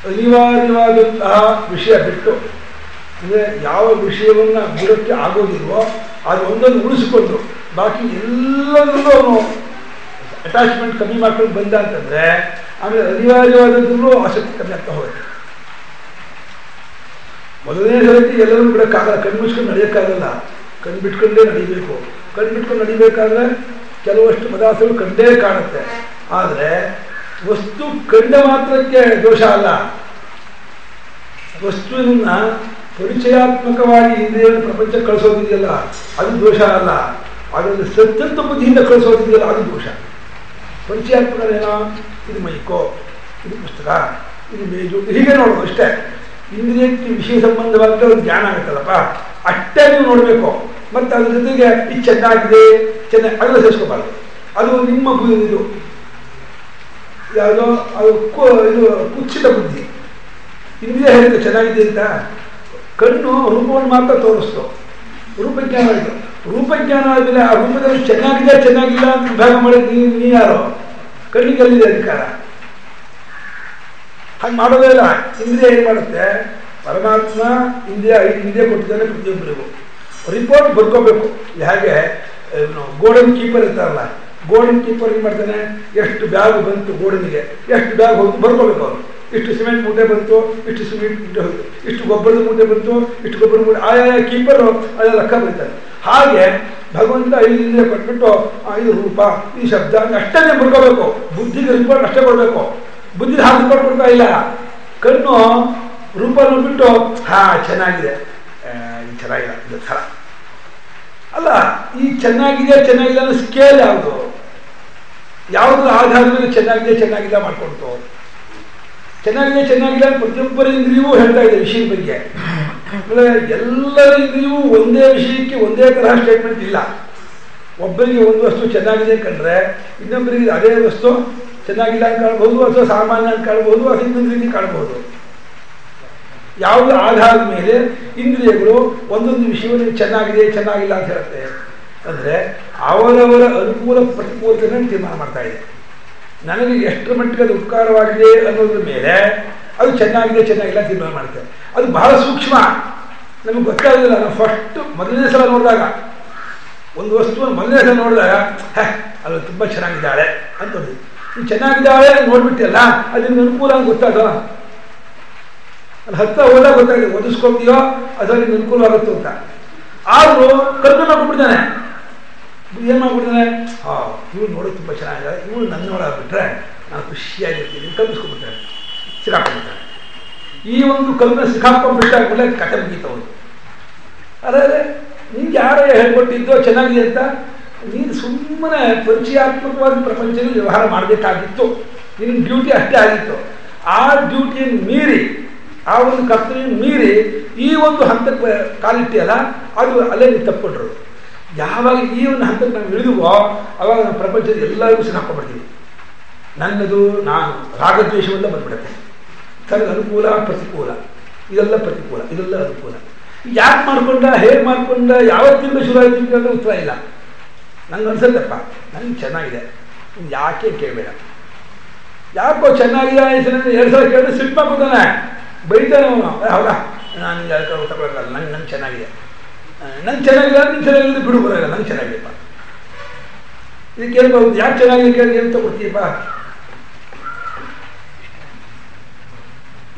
ಅನಿವಾರ್ಯವಾದಂತಹ ವಿಷಯ ಬಿಟ್ಟು ಅಂದರೆ ಯಾವ ವಿಷಯವನ್ನು ಬಿಡೋಕ್ಕೆ ಆಗೋದಿಲ್ವೋ ಅದು ಒಂದೊಂದು ಉಳಿಸಿಕೊಂಡು ಬಾಕಿ ಎಲ್ಲದರಲ್ಲೂ ಅವನು ಅಟ್ಯಾಚ್ಮೆಂಟ್ ಕಮ್ಮಿ ಮಾಡ್ಕೊಂಡು ಬಂದ ಅಂತಂದರೆ ಆಮೇಲೆ ಅನಿವಾರ್ಯವಾದದ್ರಲ್ಲೂ ಆಸಕ್ತಿ ಕಮ್ಮಿ ಆಗ್ತಾ ಹೋಗುತ್ತೆ. ಮೊದಲನೇ ಸಲಕ್ಕೆ ಎಲ್ಲರೂ ಬಿಡೋಕ್ಕಾಗಲ್ಲ, ಕಣ್ಣು ಮುಚ್ಕೊಂಡು ನಡೆಯೋಕ್ಕಾಗಲ್ಲ, ಕಣ್ಣು ಬಿಟ್ಕೊಂಡೇ ನಡಿಬೇಕು. ಕಣ್ಣು ಬಿಟ್ಕೊಂಡು ನಡಿಬೇಕಾದ್ರೆ ಕೆಲವಷ್ಟು ಪದಾರ್ಥಗಳು ಕಂಡೇ ಕಾಣುತ್ತೆ. ಆದರೆ ವಸ್ತು ಕಂಡ ಮಾತ್ರಕ್ಕೆ ದೋಷ ಅಲ್ಲ, ವಸ್ತುವಿನ ಪರಿಚಯಾತ್ಮಕವಾಗಿ ಇಂದ್ರಿಯವನ್ನು ಪ್ರಪಂಚಕ್ಕೆ ಕಳಿಸೋದಿದೆಯಲ್ಲ ಅದು ದೋಷ ಅಲ್ಲ, ಅದನ್ನು ಸತ್ಯತ್ವ ಬುದ್ಧಿಯಿಂದ ಕಳಿಸೋದಿದೆಯಲ್ಲ ಅದು ದೋಷ. ಪರಿಚಯಾತ್ಮಕ ಏನೋ ಇದು ಮೈಕೋ, ಇದು ಪುಸ್ತಕ, ಇದು ಮೇಜು, ಹೀಗೆ ನೋಡೋದು ಅಷ್ಟೇ. ಇಂದ್ರಿಯಕ್ಕೆ ವಿಷಯ ಸಂಬಂಧವಾದ ಒಂದು ಜ್ಞಾನ ಆಗುತ್ತಲ್ಲಪ್ಪ, ಅಷ್ಟೇ ನೀವು ನೋಡಬೇಕು. ಮತ್ತು ಅದ್ರ ಜೊತೆಗೆ ಇದು ಚೆನ್ನಾಗಿದೆ ಚೆನ್ನಾಗಿ ಅದನ್ನು ಸೇರಿಸ್ಕೋಬಾರ್ದು. ಅದು ನಿಮ್ಮ ಇದು ಯಾವುದೋ ಅದು ಇದು ಕುಚ್ಚಿತ ಬುದ್ಧಿ. ಇಂದ್ರಿಯ ಹೇಳಿದ್ರೆ ಚೆನ್ನಾಗಿದೆ ಅಂತ ಕಣ್ಣು ರೂಪವನ್ನು ಮಾತ್ರ ತೋರಿಸ್ತು, ರೂಪಜ್ಞಾನ ಆಯಿತು. ರೂಪಜ್ಞಾನ ಆದಮೇಲೆ ಆ ರೂಪದಲ್ಲಿ ಚೆನ್ನಾಗಿದೆ ಚೆನ್ನಾಗಿಲ್ಲ ಅಂತ ವಿಭಾಗ ಮಾಡಿದ್ರೆ ನೀ ಯಾರೋ? ಕಣ್ಣಿಗೆ ಎಲ್ಲಿದೆ ಅಧಿಕಾರ? ಹಾಗೆ ಮಾಡೋದೇ ಇಲ್ಲ. ಇಂದ್ರಿಯ ಏನು ಮಾಡುತ್ತೆ? ಪರಮಾತ್ಮ ಇಂದ್ರಿಯ ಕೊಟ್ಟಿದ್ದಾನೆ ಪ್ರತಿಯೊಬ್ಬರಿಗೂ. ರಿಪೋರ್ಟ್ ಬರ್ಕೋಬೇಕು. ಹೇಗೆ ಗೋಡನ್ ಕೀಪರ್ ಇರ್ತಾರಲ್ಲ, ಗೋಡನ್ ಕೀಪರ್ ಏನು ಮಾಡ್ತಾನೆ, ಎಷ್ಟು ಬ್ಯಾಗ್ ಬಂತು ಗೋಡನಿಗೆ, ಎಷ್ಟು ಬ್ಯಾಗ್ ಹೋಗಿ ಬರ್ಕೋಬೇಕು ಅವರು, ಇಷ್ಟು ಸಿಮೆಂಟ್ ಮೂಟೆ ಬಂತು, ಇಷ್ಟು ಸಿಮೆಂಟ್ ಮೂಟೆ ಹೋಯ್ತು, ಇಷ್ಟು ಗೊಬ್ಬರದ ಮೂಟೆ ಬಂತು, ಇಷ್ಟು ಗೊಬ್ಬರದ ಮೂಟೆ, ಆಯಾ ಕೀಪರು ಅದೆಲ್ಲ ಲೆಕ್ಕ ಬರೀತಾರೆ. ಹಾಗೆ ಭಗವಂತ 5 ಇಂದ್ರಿಯ ಕೊಟ್ಬಿಟ್ಟು 5 ರೂಪ ಈ ಶಬ್ದ ಅಷ್ಟೇ ಬರ್ಕೋಬೇಕು, ಬುದ್ಧಿಗೆ ರಿಪೋರ್ಟ್ ಅಷ್ಟೇ ಕೊಡಬೇಕು. ಬುದ್ಧಿಗೆ ಹಾಗೆ ರಿಪೋರ್ಟ್ ಕೊಡ್ತಾ ಇಲ್ಲ. ಕಣ್ಣು ರೂಪ ನೋಡ್ಬಿಟ್ಟು ಚೆನ್ನಾಗಿದೆ, ಇದು ಚೆನ್ನಾಗಿಲ್ಲ, ಇದು ಥರ ಅಲ್ಲ. ಈ ಚೆನ್ನಾಗಿದೆ ಚೆನ್ನಾಗಿಲ್ಲ ಅನ್ನೋ ಸ್ಕೇಲ್ ಯಾವುದು, ಯಾವುದ್ರ ಆಧಾರದ ಮೇಲೆ ಚೆನ್ನಾಗಿಲ್ಲ ಮಾಡ್ಕೊಡ್ತು. ಚೆನ್ನಾಗಿಲ್ಲ ಪ್ರತಿಯೊಬ್ಬರ ಇಂದ್ರಿಯವೂ ಹೇಳ್ತಾ ಇದೆ ವಿಷಯದ ಬಗ್ಗೆ. ಆಮೇಲೆ ಎಲ್ಲರ ಇಂದ್ರಿಯವೂ ಒಂದೇ ವಿಷಯಕ್ಕೆ ಒಂದೇ ತರಹ ಸ್ಟೇಟ್ಮೆಂಟ್ ಇಲ್ಲ. ಒಬ್ಬರಿಗೆ ಒಂದು ವಸ್ತು ಚೆನ್ನಾಗಿದೆ ಕಂಡ್ರೆ ಇನ್ನೊಬ್ಬರಿಗೆ ಅದೇ ವಸ್ತು ಚೆನ್ನಾಗಿಲ್ಲ ಅಂತ ಕಾಣ್ಬೋದು, ಅಥವಾ ಸಾಮಾನ್ಯ ಅಂತ ಕಾಣ್ಬೋದು, ಅಥವಾ ಇನ್ನೊಂದು ರೀತಿ ಕಾಣ್ಬೋದು. ಯಾವುದೇ ಆಧಾರದ ಮೇಲೆ ಇಂದ್ರಿಯಗಳು ಒಂದೊಂದು ವಿಷಯವನ್ನು ಚೆನ್ನಾಗಿಲ್ಲ ಅಂತ ಹೇಳುತ್ತೆ. ಅಂದರೆ ಅವರವರ ಅನುಕೂಲ ಪ್ರತಿಕೂಲತೆಯನ್ನು ತೀರ್ಮಾನ ಮಾಡ್ತಾ ಇದೆ. ನನಗೆ ಎಷ್ಟರ ಮಟ್ಟಿಗೆ ಅದು ಉಪಕಾರವಾಗಿದೆ ಅನ್ನೋದ್ರ ಮೇಲೆ ಅದು ಚೆನ್ನಾಗಿಲ್ಲ ತೀರ್ಮಾನ ಮಾಡುತ್ತೆ. ಅದು ಬಹಳ ಸೂಕ್ಷ್ಮ, ನಮಗೆ ಗೊತ್ತಾಗೋದಿಲ್ಲ. ನಾವು ಫಸ್ಟ್ ಮೊದಲನೇ ಸಲ ನೋಡಿದಾಗ ಒಂದು ವಸ್ತುವನ್ನು ಮೊದಲನೇ ಸಲ ನೋಡಿದಾಗ ಅದು ತುಂಬ ಚೆನ್ನಾಗಿದ್ದಾಳೆ ಅಂತ ನೋಡಿ. ನೀವು ಚೆನ್ನಾಗಿದ್ದಾಳೆ ನೋಡ್ಬಿಟ್ಟಿಲ್ಲ, ಅದರಿಂದ ಅನುಕೂಲ ಅಂತ ಗೊತ್ತಾಗ ಅದು ಹತ್ತ ಹೋದಾಗ ಗೊತ್ತಾಗಿದೆ, ಒದಿಸ್ಕೊಳ್ತೀಯೋ ಅಥವಾ ನಿಮ್ಗೆ ಅನುಕೂಲವಾಗುತ್ತೋ ಅಂತ. ಆದರೂ ಕಡಿಮೆ ಮಾಡ್ಬಿಡ್ತಾನೆ. ಏನು ಮಾಡ್ಬಿಡ್ತಾನೆ, ಇವಳು ನೋಡೋದು ತುಂಬ ಚೆನ್ನಾಗಿದ್ದಾರೆ, ಇವಳು ನನ್ನ ನೋಡಾಗ್ಬಿಟ್ರೆ ನಾನು ಖುಷಿಯಾಗಿರ್ತೀನಿ ಕಲ್ಪಿಸ್ಕೊಂಡ್ಬಿಡ್ತಾನೆ, ಸಿಕ್ಕಾಕೊಂಡ್ಬಿಡ್ತಾನೆ. ಈ ಒಂದು ಕಲ್ಪನೆ ಸಿಕ್ಕಾಕೊಂಡ್ಬಿಟ್ಟಾಗಲೇ ಕತೆ ಮುಗೀತವನು. ಅದೇ ನಿಂಗೆ ಯಾರೇ ಹೇಳ್ಕೊಟ್ಟಿದ್ದೋ ಚೆನ್ನಾಗಿದೆ ಅಂತ, ನೀನು ಸುಮ್ಮನೆ ಪರಿಚಯಾತ್ಮಕವಾಗಿ ಪ್ರಪಂಚದಲ್ಲಿ ವ್ಯವಹಾರ ಮಾಡಬೇಕಾಗಿತ್ತು. ನಿನ್ನ ಡ್ಯೂಟಿ ಅಷ್ಟೇ ಆಗಿತ್ತು. ಆ ಡ್ಯೂಟಿಯನ್ನು ಮೀರಿ, ಆ ಒಂದು ಕರ್ತವ್ಯವನ್ನು ಮೀರಿ ಈ ಒಂದು ಹಂತಕ್ಕೆ ಕಾಲಿಟ್ಟಿಯಲ್ಲ, ಅದು ಅಲ್ಲೇ ನೀವು ತಪ್ಪಿಕೊಂಡ್ರು. ಯಾವಾಗ ಈ ಒಂದು ಹಂತಕ್ಕೆ ನಾವು ಇಳಿದುವೋ ಆವಾಗ ನಾವು ಪ್ರಪಂಚದ ಎಲ್ಲರಿಗೂ ಸಿಕ್ಕಾಕೊಂಡ್ಬಿಡ್ತೀವಿ. ನನ್ನದು ನಾನು ರಾಗದ್ವೇಷವೆಲ್ಲ ಬಂದ್ಬಿಡುತ್ತೆ. ತನಗೆ ಅನುಕೂಲ ಪ್ರತಿಕೂಲ, ಇದೆಲ್ಲ ಪ್ರತಿಕೂಲ, ಇದೆಲ್ಲ ಅನುಕೂಲ. ಯಾಕೆ ಮಾಡ್ಕೊಂಡ, ಹೇಗೆ ಮಾಡ್ಕೊಂಡ, ಯಾವತ್ತಿಂದ ಶುರು ಆಯ್ತು ಅಂದರೆ ಉತ್ತರ ಇಲ್ಲ. ನಂಗೆ ಅನ್ಸತ್ತಪ್ಪ, ನಂಗೆ ಚೆನ್ನಾಗಿದೆ, ಯಾಕೆ ಕೇಳಬೇಡ. ಯಾಕೋ ಚೆನ್ನಾಗಿದೆ ಆಯ್ತು 2 ಸಲ ಕೇಳಿದ್ರೆ ಸಿಟ್ಟು ಮಾಡ್ಕೊತಾನೆ, ಬೈತಾನೆ ಅವನು. ಹೌದಾ, ನಾನು ತಗೊಳ್ಳಲ್ಲ, ನಂಗೆ ಚೆನ್ನಾಗಿದೆ, ನಂಗೆ ಚೆನ್ನಾಗಿಲ್ಲ, ನಿಂಗೆ ಚೆನ್ನಾಗಿದೆ ಬಿಡು, ಬರೋಲ್ಲ, ನಂಗೆ ಚೆನ್ನಾಗಿದೆಪ್ಪ. ಇದಕ್ಕೆ ಹೇಳ್ಬೋದು, ಯಾಕೆ ಚೆನ್ನಾಗಿದೆ ಕೇಳಿ ಏನು ತಗೊಡ್ತೀಯಪ್ಪ.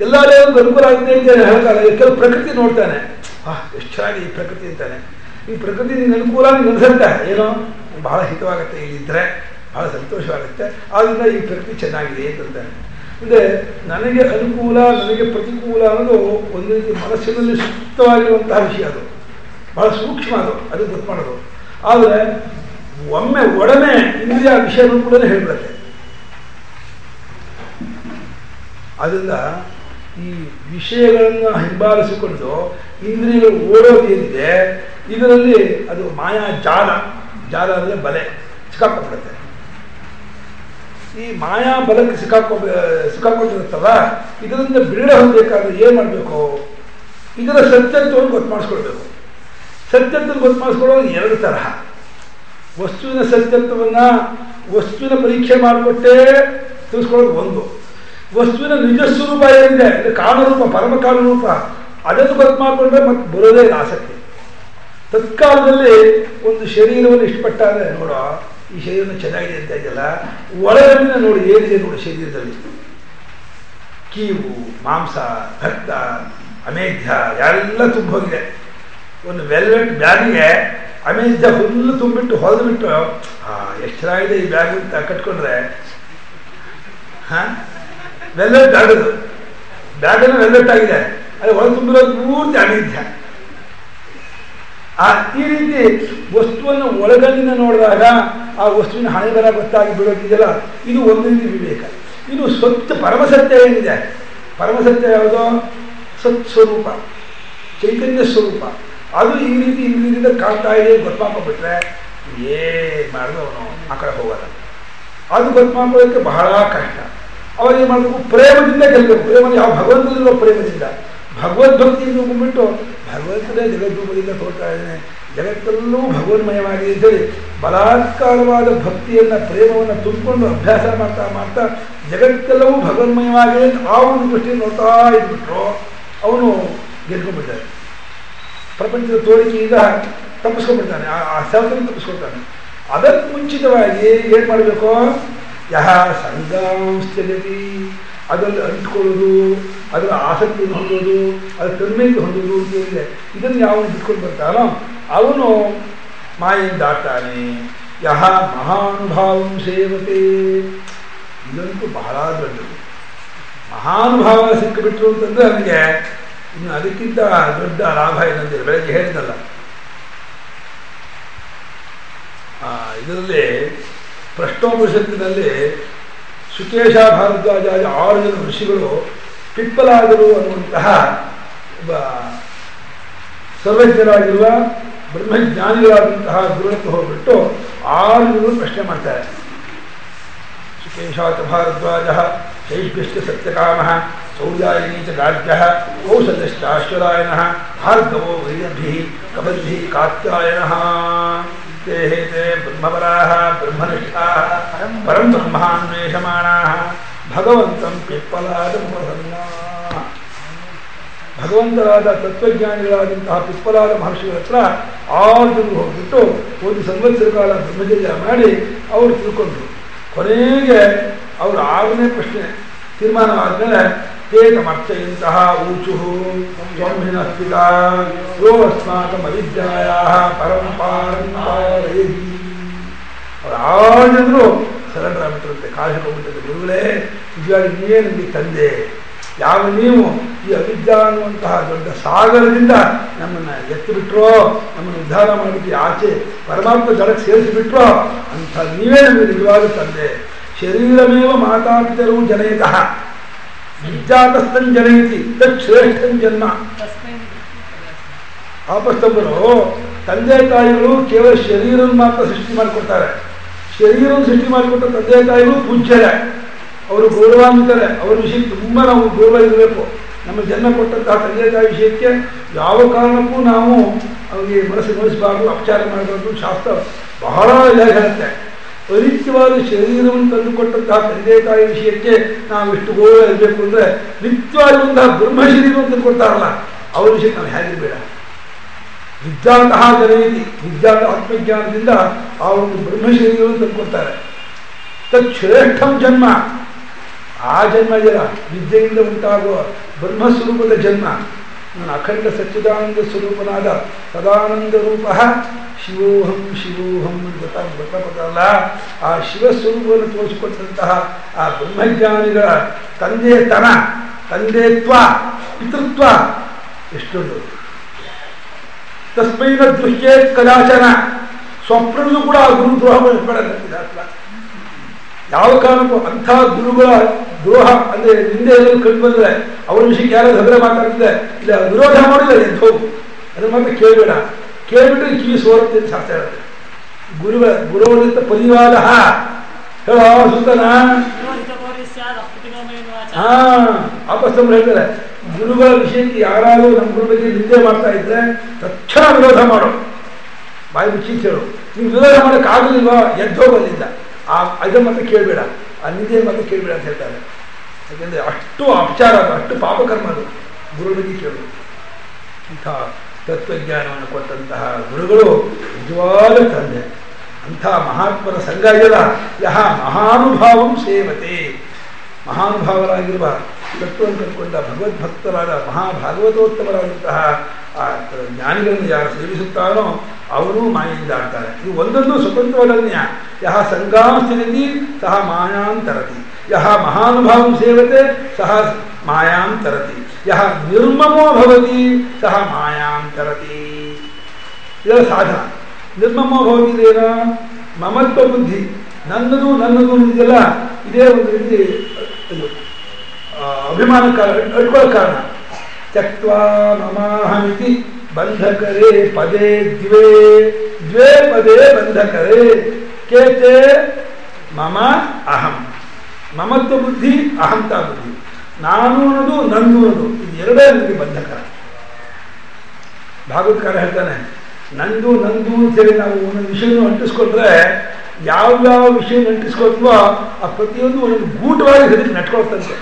ಎಲ್ಲರೇ ಒಂದು ಅನುಕೂಲ ಆಗುತ್ತೆ ಅಂತ ಹೇಳ್ತಾರೆ. ಕೆಲವು ಪ್ರಕೃತಿ ನೋಡ್ತಾನೆ, ಎಷ್ಟು ಚೆನ್ನಾಗಿದೆ ಈ ಪ್ರಕೃತಿ ಅಂತಾನೆ. ಈ ಪ್ರಕೃತಿ ನಿಂಗೆ ಅನುಕೂಲ ನಿಂಗೆ ಅನ್ಸುತ್ತೆ, ಏನೋ ಬಹಳ ಹಿತವಾಗುತ್ತೆ, ಇಲ್ಲಿದ್ದರೆ ಬಹಳ ಸಂತೋಷವಾಗುತ್ತೆ, ಆದ್ದರಿಂದ ಈ ಪ್ರಕೃತಿ ಚೆನ್ನಾಗಿದೆ ಅಂತಂತಾನೆ. ಅಂದರೆ ನನಗೆ ಅನುಕೂಲ ನನಗೆ ಪ್ರತಿಕೂಲ ಅನ್ನೋದು ಒಂದು ರೀತಿ ಮನಸ್ಸಿನಲ್ಲಿ ಸುಪ್ತವಾಗಿರುವಂತಹ ವಿಷಯ. ಅದು ಬಹಳ ಸೂಕ್ಷ್ಮ, ಅದು ಗೊತ್ತು ಮಾಡೋದು. ಆದರೆ ಒಡನೆ ಇಂದ್ರಿಯ ವಿಷಯನೂ ಕೂಡ ಹೇಳ್ಬಿಡುತ್ತೆ. ಅದರಿಂದ ಈ ವಿಷಯಗಳನ್ನು ಹಿಂಬಾಲಿಸಿಕೊಂಡು ಇಂದ್ರಿಯಗಳು ಓಡೋದು ಏನಿದೆ, ಇದರಲ್ಲಿ ಅದು ಮಾಯಾ ಜಾಲ ಅಂದರೆ ಬಲೆ ಸಿಕ್ಕಾಕೊಂಡ್ಬಿಡುತ್ತೆ. ಈ ಮಾಯಾ ಬಲಕ್ಕೆ ಸಿಕ್ಕಾಕೊಂಡಿರುತ್ತಲ್ಲ, ಇದರಿಂದ ಬಿಡುಗಡೆ ಹೊಂದಬೇಕಾದ್ರೆ ಏನು ಮಾಡಬೇಕು, ಇದರ ಸತ್ಯತ್ವವನ್ನು ಗೊತ್ತು ಮಾಡಿಸ್ಕೊಳ್ಬೇಕು. ಸತ್ಯತ್ವವನ್ನು ಗೊತ್ತು ಮಾಡಿಸ್ಕೊಳ್ಳೋದು 2 ತರಹ. ವಸ್ತುವಿನ ಸತ್ಯತ್ವವನ್ನು ವಸ್ತುವಿನ ಪರೀಕ್ಷೆ ಮಾಡಿಕೊಟ್ಟೇ ತಿಳಿಸ್ಕೊಳ್ಳೋದು ಒಂದು. ವಸ್ತುವಿನ ನಿಜ ಸ್ವರೂಪ ಏನಿದೆ, ಅಂದರೆ ಕಾರಣರೂಪ, ಪರಮ ಕಾರಣರೂಪ, ಅದನ್ನು ಗೊತ್ತು ಮಾಡಿಕೊಂಡ್ರೆ ಮತ್ತೆ ಬರೋದೇ ಇಲ್ಲ ಆಸಕ್ತಿ. ತತ್ಕಾಲದಲ್ಲಿ ಒಂದು ಶರೀರವನ್ನು ಇಷ್ಟಪಟ್ಟಾದರೆ, ನೋಡೋ ಈ ಶರೀರನ ಚೆನ್ನಾಗಿದೆ ಅಂತ ಇದೆಯಲ್ಲ, ಒಳಗಡೆ ನೋಡಿ ಏನಿದೆ ನೋಡಿ ಶರೀರದಲ್ಲಿ, ಕೀವು, ಮಾಂಸ, ರಕ್ತ, ಅಮೇಧ್ಯ ಎಲ್ಲ ತುಂಬ ಹೋಗಿದೆ. ಒಂದು ವೆಲ್ವೆಟ್ ಬ್ಯಾಗಿಗೆ ಅಮೇಧ್ಯ ಫುಲ್ಲು ತುಂಬಿಟ್ಟು ಹೊಡೆದ್ಬಿಟ್ಟು ಎಷ್ಟು ಚೆನ್ನಾಗಿದೆ ಈ ಬ್ಯಾಗ್ ಅಂತ ಕಟ್ಕೊಂಡ್ರೆ, ವೆಲ್ವೆಟ್ ಆಗೋದು, ಬ್ಯಾಗನ್ನು ವೆಲ್ವೆಟ್ ಆಗಿದೆ, ಅದು ಒಳಗೆ ತುಂಬಿರೋದು ಪೂರ್ತಿ ಅಮೇಧ್ಯ. ಈ ರೀತಿ ವಸ್ತುವನ್ನು ಒಳಗಣ್ಣಿನ ನೋಡಿದಾಗ ಆ ವಸ್ತುವಿನ ಹಣೆ ಬರ ಗೊತ್ತಾಗಿ ಬಿಡೋದಿದೆಯಲ್ಲ, ಇದು ಒಂದು ರೀತಿ ವಿವೇಕ. ಇದು ಪರಮಸತ್ಯ ಏನಿದೆ, ಪರಮಸತ್ಯ ಯಾವುದೋ ಸತ್ಸ್ವರೂಪ, ಚೈತನ್ಯ ಸ್ವರೂಪ, ಅದು ಈ ರೀತಿ ಇಂದ್ರಿಯದಿಂದ ಕಾಣ್ತಾ ಇದೆ ಗೊತ್ತು ಮಾಡ್ಕೊಂಡ್ಬಿಟ್ರೆ ಏನು ಮಾಡಿದ್ರು ಅವನು ಆ ಕಡೆ ಹೋಗಲ್ಲ. ಅದು ಗೊತ್ತು ಮಾಡ್ಕೊಳ್ಳೋದಕ್ಕೆ ಬಹಳ ಕಷ್ಟ. ಅವಾಗ ಏನು ಮಾಡಬೇಕು, ಪ್ರೇಮದಿಂದ ಗೆಲ್ಲಬೇಕು. ಪ್ರೇಮ ಯಾವ ಭಗವಂತನಿರುವ ಪ್ರೇಮದಿಂದ, ಭಗವದ್ಭಕ್ತಿಯಿಂದ ಹೋಗ್ಬಿಟ್ಟು ಭಗವಂತನೇ ಜಗದ್ರೂಪದಿಂದ ತೋರ್ತಾ ಇದ್ದಾನೆ, ಜಗತ್ತೆಲ್ಲವೂ ಭಗವನ್ಮಯವಾಗಿದೆ ಅಂತೇಳಿ ಬಲಾತ್ಕಾರವಾದ ಭಕ್ತಿಯನ್ನು ಪ್ರೇಮವನ್ನು ತುಂಬಿಕೊಂಡು ಅಭ್ಯಾಸ ಮಾಡ್ತಾ ಮಾಡ್ತಾ ಜಗತ್ತೆಲ್ಲವೂ ಭಗವನ್ಮಯವಾಗಿದೆ ಅಂತ ಆ ಒಂದು ದೃಷ್ಟಿಯನ್ನು ನೋಡ್ತಾ ಇದ್ಬಿಟ್ರು ಅವನು ಗೆದ್ಕೊಂಡ್ಬಿಡ್ತಾರೆ. ಪ್ರಪಂಚದ ತೋರಿಕೆಯಿಂದ ತಪ್ಪಿಸ್ಕೊಂಡ್ಬಿಡ್ತಾನೆ, ಆ ಸೆಲ್ಫನ್ನು ತಪ್ಪಿಸ್ಕೊಳ್ತಾನೆ. ಅದಕ್ಕೆ ಮುಂಚಿತವಾಗಿ ಏನು ಮಾಡಬೇಕು? ಯಹ ಸಂಗಾಂಸ್ಥಿತಿ, ಅದರಲ್ಲಿ ಅಂಟ್ಕೊಳ್ಳೋದು, ಅದರ ಆಸಕ್ತಿಯನ್ನು ಹೊಂದೋದು, ಅದರ ತನ್ಮೆಯನ್ನು ಹೊಂದೋದು ಅಂತೇಳಿದೆ. ಇದನ್ನು ಯಾವನು ಬಿಟ್ಕೊಂಡು ಬರ್ತಾನೋ ಅವನು ಮಾಯನ್ನು ದಾಟ್ತಾನೆ. ಯಹ ಮಹಾನುಭಾವಂ ಸೇವತೆ, ಇದಂತೂ ಬಹಳ ದೊಡ್ಡದು. ಮಹಾನುಭಾವ ಸಿಕ್ಕಿಬಿಟ್ರು ಅಂತಂದರೆ ನನಗೆ ಇನ್ನು ಅದಕ್ಕಿಂತ ದೊಡ್ಡ ಲಾಭ ಏನಂದರೆ ಬೆಳಗ್ಗೆ ಹೇಳಿದಲ್ಲ, ಇದರಲ್ಲಿ ಪ್ರಶ್ನೋಪನಿಷತ್ತಿನಲ್ಲಿ ಸುಕೇಶ ಭಾರದ್ವಾಜಾರ್ಯ 6 ಜನ ಋಷಿಗಳು ಪಿಪ್ಪಲಾದರು ಅನ್ನುವಂತಹ ಒಬ್ಬ ಸರ್ವಜ್ಞರಾಗಿರುವ ಬ್ರಹ್ಮಜ್ಞಾನಿಗಳಾದಂತಹ ಗುರುಳಕ್ಕೆ ಹೋಗ್ಬಿಟ್ಟು 6 ಜನರು ಪ್ರಶ್ನೆ ಮಾಡ್ತಾರೆ. ಸುಕೇಶಾಚ ಭಾರದ್ವಾಜ ಶೈಷ್ಠ್ಯಶ್ಚ ಸತ್ಯಕಾಮ ಸೌರ್ಯಾಯಿನಿ ಚ ಗಾರ್ಗ್ಯ ಕೌಸಲ್ಯಶ್ಚಾಶ್ವರಾಯಣ ಭಾರ್ಗವೋ ವೈರಭಿ ಕಬಂಧಿ ಕಾತ್ಯಾಯನ ते ಬ್ರಹ್ಮಪರಾಃ ಬ್ರಹ್ಮನಿಷ್ಠಾಃ ಪರಂ ಬ್ರಹ್ಮಾನ್ವೇಷಮಾಣಾಃ ಭಗವಂತಂ ಪಿಪ್ಪಲಾದಮುಪಸನ್ನಾಃ. ಭಗವಂತರಾದ ತತ್ವಜ್ಞಾನಿಗಳಾದಂತಹ ಪಿಪ್ಪಲಾದ ಮಹರ್ಷಿಗಳ ಹತ್ರ 6 ಜನರು ಹೋಗ್ಬಿಟ್ಟು 1 ಸಂವತ್ಸರ ಕಾಲ ಬ್ರಹ್ಮಚರ್ಯ ಮಾಡಿ ಅವರು ತಿಳ್ಕೊಂಡ್ರು. ಕೊನೆಗೆ ಅವರು 6ನೇ ಪ್ರಶ್ನೆ ತೀರ್ಮಾನವಾದ್ಮೇಲೆ ತೇತಮರ್ಚಯಂತಹ ಊಚುಃ ತ್ವಂ ಹಿನಸ್ಪಿತಾ ಯೋ ಅಸ್ಮಾಕಂ ಅವಿದ್ಯಾಯಾಃ ಪರಂಪಾರಂ ಪಾರಯೇಹಿ. ಅವರು 6 ಜನರು ಸರೆಂಡರ್ ಆಗ್ಬಿಟ್ಟಿರುತ್ತೆ, ಕಾಶಿಕೊಂಡ್ಬಿಟ್ಟಿರುತ್ತೆ. ಗುರುಗಳೇ, ನಿಜವಾಗಿ ನೀವೇ ನಮಗೆ ತಂದೆ, ಯಾವ ನೀವು ಈ ಅವಿದ್ಯಾ ಅನ್ನುವಂತಹ ದೊಡ್ಡ ಸಾಗರದಿಂದ ನಮ್ಮನ್ನು ಎತ್ತಿಬಿಟ್ರೋ, ನಮ್ಮನ್ನು ಉದ್ಧಾರ ಮಾಡಿಬಿಟ್ಟು ಆಚೆ ಪರಮಾತ್ಮ ಜಲಕ್ಕೆ ಸೇರಿಸಿಬಿಟ್ರೋ ಅಂಥ ನೀವೇ ನಮಗೆ ನಿಜವಾದ ತಂದೆ. ಶರೀರಮೇವ ಮಾತಾಪಿತರು ಜನಯತಃ ವಿದ್ಯಾತಸ್ಥಂ ಜನಯತಿ ತತ್ ಶ್ರೇಷ್ಠಂ ಜನ್ಮ. ಆಪಸ್ತಂಬರು ತಂದೆ ತಾಯಿಗಳು ಕೇವಲ ಶರೀರವನ್ನು ಮಾತ್ರ ಸೃಷ್ಟಿ ಮಾಡಿಕೊಡ್ತಾರೆ. ಶರೀರವನ್ನು ಸೃಷ್ಟಿ ಮಾಡಿಕೊಟ್ಟ ತಂದೆ ತಾಯಿಗಳು ಪೂಜ್ಯರೇ, ಅವರು ಗೌರವಾನ್ವಿತರೆ. ಅವರ ವಿಷಯಕ್ಕೆ ತುಂಬ ನಾವು ಗೌರವ ಇರಬೇಕು. ನಮ್ಮ ಜನ್ಮ ಕೊಟ್ಟಂತಹ ತಂದೆ ತಾಯಿ ವಿಷಯಕ್ಕೆ ಯಾವ ಕಾರಣಕ್ಕೂ ನಾವು ಅವರಿಗೆ ಮನಸ್ಸು ನೋಯಿಸಬಾರ್ದು, ಅಪಚಾರ ಮಾಡಬಾರ್ದು. ಶಾಸ್ತ್ರ ಬಹಳ ಇದಾಗಿ ಹೇಳುತ್ತೆ. ಅನಿತ್ಯವಾದ ಶರೀರವನ್ನು ತಂದುಕೊಟ್ಟಂತಹ ತಂದೆ ತಾಯಿ ವಿಷಯಕ್ಕೆ ನಾವು ಎಷ್ಟು ಗೌರವ ಇರಬೇಕು ಅಂದರೆ, ನಿತ್ಯವಾಗಿರುವಂತಹ ಬ್ರಹ್ಮ ಶರೀರವನ್ನು ತಂದುಕೊಡ್ತಾರಲ್ಲ ಅವರ ವಿಷಯಕ್ಕೆ ನಾವು ಹೇಗಿರಬೇಡ. ವಿದ್ಯಾತಃ ಜನಯತಿ, ವಿದ್ಯಾತ ಆತ್ಮಜ್ಞಾನದಿಂದ ಆ ಒಂದು ಬ್ರಹ್ಮ ಶರೀರವನ್ನು ತಂದುಕೊಡ್ತಾರೆ. ತತ್ ಶ್ರೇಷ್ಠಂ ಜನ್ಮ, ಆ ಜನ್ಮ ಇದೆಯಲ್ಲ ವಿದ್ಯೆಯಿಂದ ಉಂಟಾಗುವ ಬ್ರಹ್ಮಸ್ವರೂಪದ ಜನ್ಮ. ನಾನು ಅಖಂಡ ಸಚ್ಚಿದಾನಂದ ಸ್ವರೂಪನಾದ ಸದಾನಂದ ರೂಪ ಶಿವೋಹಂ ಶಿವೋಹಂ ಗೊತ್ತಾಗಲ್ಲ. ಆ ಶಿವಸ್ವರೂಪವನ್ನು ತೋರಿಸಿಕೊಟ್ಟಂತಹ ಆ ಬ್ರಹ್ಮಜ್ಞಾನಿಗಳ ತಂದೆತನ, ತಂದೆತ್ವ, ಪಿತೃತ್ವ ಎಷ್ಟೊಂದು. ತಸ್ಮೈನ ದೃಶ್ಯೇ ಕದಾಚನ, ಸ್ವಪ್ನಲ್ಲೂ ಕೂಡ ಆ ಗುರು ದ್ರೋಹ ಮಾಡಲ್ಲ. ಯಾವ ಕಾರಣಕ್ಕೂ ಅಂಥ ಗುರುಗಳ ದ್ರೋಹ ಅಂದರೆ ನಿಂದೆ ಎಲ್ಲರೂ ಕಂಡು ಬಂದರೆ ಅವರ ವಿಷಯಕ್ಕೆ ಯಾರಾದ್ರು ಹಗರ ಮಾತಾಡ್ತಿದೆ ಇಲ್ಲ ವಿರೋಧ ಮಾಡಿಲ್ಲ ಎಂದು ಹೋಗು, ಅದನ್ನು ಮಾತ್ರ ಕೇಳಬೇಡ. ಕೇಳಿಬಿಟ್ರೆ ಕಿವಿ ಸೋರುತ್ತೆ ಅಂತ ಶಾಸ್ತ್ರ ಹೇಳುತ್ತೆ. ಗುರುಗಳಿಂದ ಪರಿವಾದ ಹೇಳ ಸುತ್ತನ ಆಪಸ್ತಂಭರು ಹೇಳ್ತಾರೆ, ಗುರುಗಳ ವಿಷಯಕ್ಕೆ ಯಾರಾದರೂ ನಮ್ಮ ಗುರು ಬಗ್ಗೆ ನಿಂದೆ ಮಾಡ್ತಾ ಇದ್ರೆ ತಕ್ಷಣ ವಿರೋಧ ಮಾಡು, ಬಾಯಿ ಮುಚ್ಚಿ ಹೇಳು. ನೀವು ವಿರೋಧ ಮಾಡೋಕ್ಕಾಗಲಿಲ್ವಾ ಎದ್ದೋಗಲ್ಲಿಂದ ಅದನ್ನು ಮಾತ್ರ ಕೇಳಬೇಡ, ಆ ನಿಂದೆ ಮಾತ್ರ ಕೇಳಬೇಡ ಅಂತ ಹೇಳ್ತಾರೆ. ಯಾಕೆಂದರೆ ಅಷ್ಟು ಅಪಚಾರ ಅದು, ಅಷ್ಟು ಪಾಪಕರ್ಮ ಅದು ಗುರು ಬಗ್ಗೆ ಕೇಳೋದು. ಇಂಥ ತತ್ವಜ್ಞಾನವನ್ನು ಕೊಟ್ಟಂತಹ ಗುರುಗಳು ನಿಜವಾದ ತಂದೆ. ಅಂಥ ಮಹಾತ್ಮರ ಸಂಘ ಇದೆಯಲ್ಲ, ಯಹ ಮಹಾನುಭಾವಂ ಸೇವತೆ, ಮಹಾನುಭಾವರಾಗಿರುವ ತತ್ವವನ್ನು ಕಲ್ಕೊಂಡ ಭಗವದ್ಭಕ್ತರಾದ ಮಹಾಭಾಗವತೋತ್ತಮರಾದಂತಹ ಆ ಜ್ಞಾನಿಗಳನ್ನು ಯಾರು ಸೇವಿಸುತ್ತಾನೋ ಅವರೂ ಮಾಯಿಂದ ಆಡ್ತಾರೆ. ಇವು ಒಂದೊಂದು ಸ್ವತಂತ್ರವಾದ ನ್ಯಾಯ. ಯಹ ಸಂಗಾಂಸ್ಥಿತಿ ಸಹ ಮಾಯಾಂ ತರತಿ, ಯಹ ಮಹಾನುಭಾವಂ ಸೇವತೆ ಸಹ ಮಾಯಾಂ ತರತಿ, ಯಹ ನಿರ್ಮಮೋ ಭವತಿ ಸಹ ಮಾಯಾಂ ತರತಿ. ಇದರ ಸಾಧನ. ನಿರ್ಮಮೋ ಭವತಿ ಇದೇನ ಮಮತ್ವ ಬುದ್ಧಿ, ನನ್ನದು ನನ್ನದು ಇದೆಲ್ಲ ಇದೇ ಒಂದು ರೀತಿ ಇದು ಅಭಿಮಾನ ಅಡ್ಕೊಳ್ಳೋ ಕಾರಣ. ತ್ಯಕ್ವಾ ಮಮಾಹಮಿತಿ ಬಂಧಕರೇ ಪದೇ ದ್ವೇ ದ್ವೇ ಪದೇ ಬಂಧಕರೇ ಕೇತೆ ಮಮ ಅಹಂ. ಮಮತ್ವ ಬುದ್ಧಿ, ಅಹಂತಾ ಬುದ್ಧಿ, ನಾನು ಅನ್ನೋದು ನಂದು ಅನ್ನೋದು ಇದು ಎರಡೇ ನನಗೆ ಬಂಧಕರ. ಭಾಗವತಕಾರ ಹೇಳ್ತಾನೆ, ನಂದು ನಂದು ಅಂತೇಳಿ ನಾವು ಒಂದೊಂದು ವಿಷಯವನ್ನು ಅಂಟಿಸ್ಕೊಂಡ್ರೆ ಯಾವ್ಯಾವ ವಿಷಯ ಅಂಟಿಸ್ಕೊಳ್ತೀವೋ ಆ ಪ್ರತಿಯೊಂದು ಒಂದೊಂದು ಗೂಟವಾಗಿ ಹೃದಯಕ್ಕೆ ನಟ್ಕೊಳ್ತಂತೆ.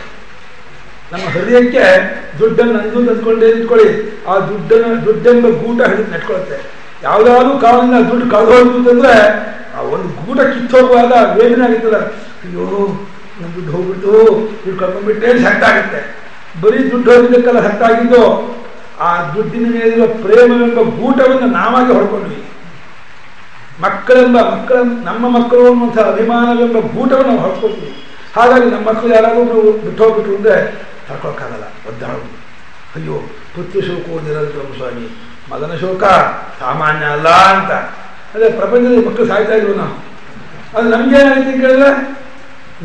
ನಮ್ಮ ಹೃದಯಕ್ಕೆ ದುಡ್ಡನ್ನು ನಂದು ತಂದ್ಕೊಂಡೇ ನಿಂತ್ಕೊಳ್ಳಿ, ಆ ದುಡ್ಡೆಂಬ ಗೂಟ ಹಿಡಿದು ನೆಟ್ಕೊಳುತ್ತೆ. ಯಾವುದಾದ್ರೂ ಕಾರಣದಿಂದ ದುಡ್ಡು ಕಳೆದು ಹೋಯ್ತು ಅಂತಂದರೆ ಆ ಒಂದು ಗೂಟ ಕಿತ್ತೋಗುವಾಗ ವೇದನೆ ಆಗುತ್ತಲ್ಲ, ಅಯ್ಯೋ ನನ್ನ ದುಡ್ಡು ಹೋಗ್ಬಿಟ್ಟು ದುಡ್ಡು ಕಳ್ಕೊಂಡ್ಬಿಟ್ಟೆ ಸೆಟ್ಟಾಗುತ್ತೆ. ಬರೀ ದುಡ್ಡು ಹೋಗಿದ್ದಕ್ಕೆಲ್ಲ ಸೆಟ್ಟಾಗಿದ್ದು ಆ ದುಡ್ಡಿನ ಮೇಲಿರುವ ಪ್ರೇಮವೆಂಬ ಗೂಟವನ್ನು ನಾವಾಗಿ ಹೊಡ್ಕೊಂಡ್ವಿ. ನಮ್ಮ ಮಕ್ಕಳು ಅನ್ನುವಂಥ ಅಭಿಮಾನವೆಂಬ ಗೂಟವನ್ನು ನಾವು ಹೊಡ್ಕೊಳ್ತೀವಿ. ಹಾಗಾಗಿ ನಮ್ಮ ಮಕ್ಕಳು ಯಾರಾದರೂ ಬಿಟ್ಟು ಹೋಗ್ಬಿಟ್ರು ಅಂದರೆ ತಡ್ಕೊಳಕ್ಕಾಗಲ್ಲ, ಒದ್ದಾಡೋದು. ಅಯ್ಯೋ ಪುತ್ರ ಶೋಕ ನಿರಂತರ ಸ್ವಾಮಿ, ಮಗನ ಶೋಕ ಸಾಮಾನ್ಯ ಅಲ್ಲ ಅಂತ. ಅದೇ ಪ್ರಪಂಚದಲ್ಲಿ ಮಕ್ಕಳು ಸಾಯ್ತಾ ಇದ್ವು ನಾವು. ಅದು ನಮಗೇನಾಗುತ್ತೆ ಅಂತ ಕೇಳಿದ್ರೆ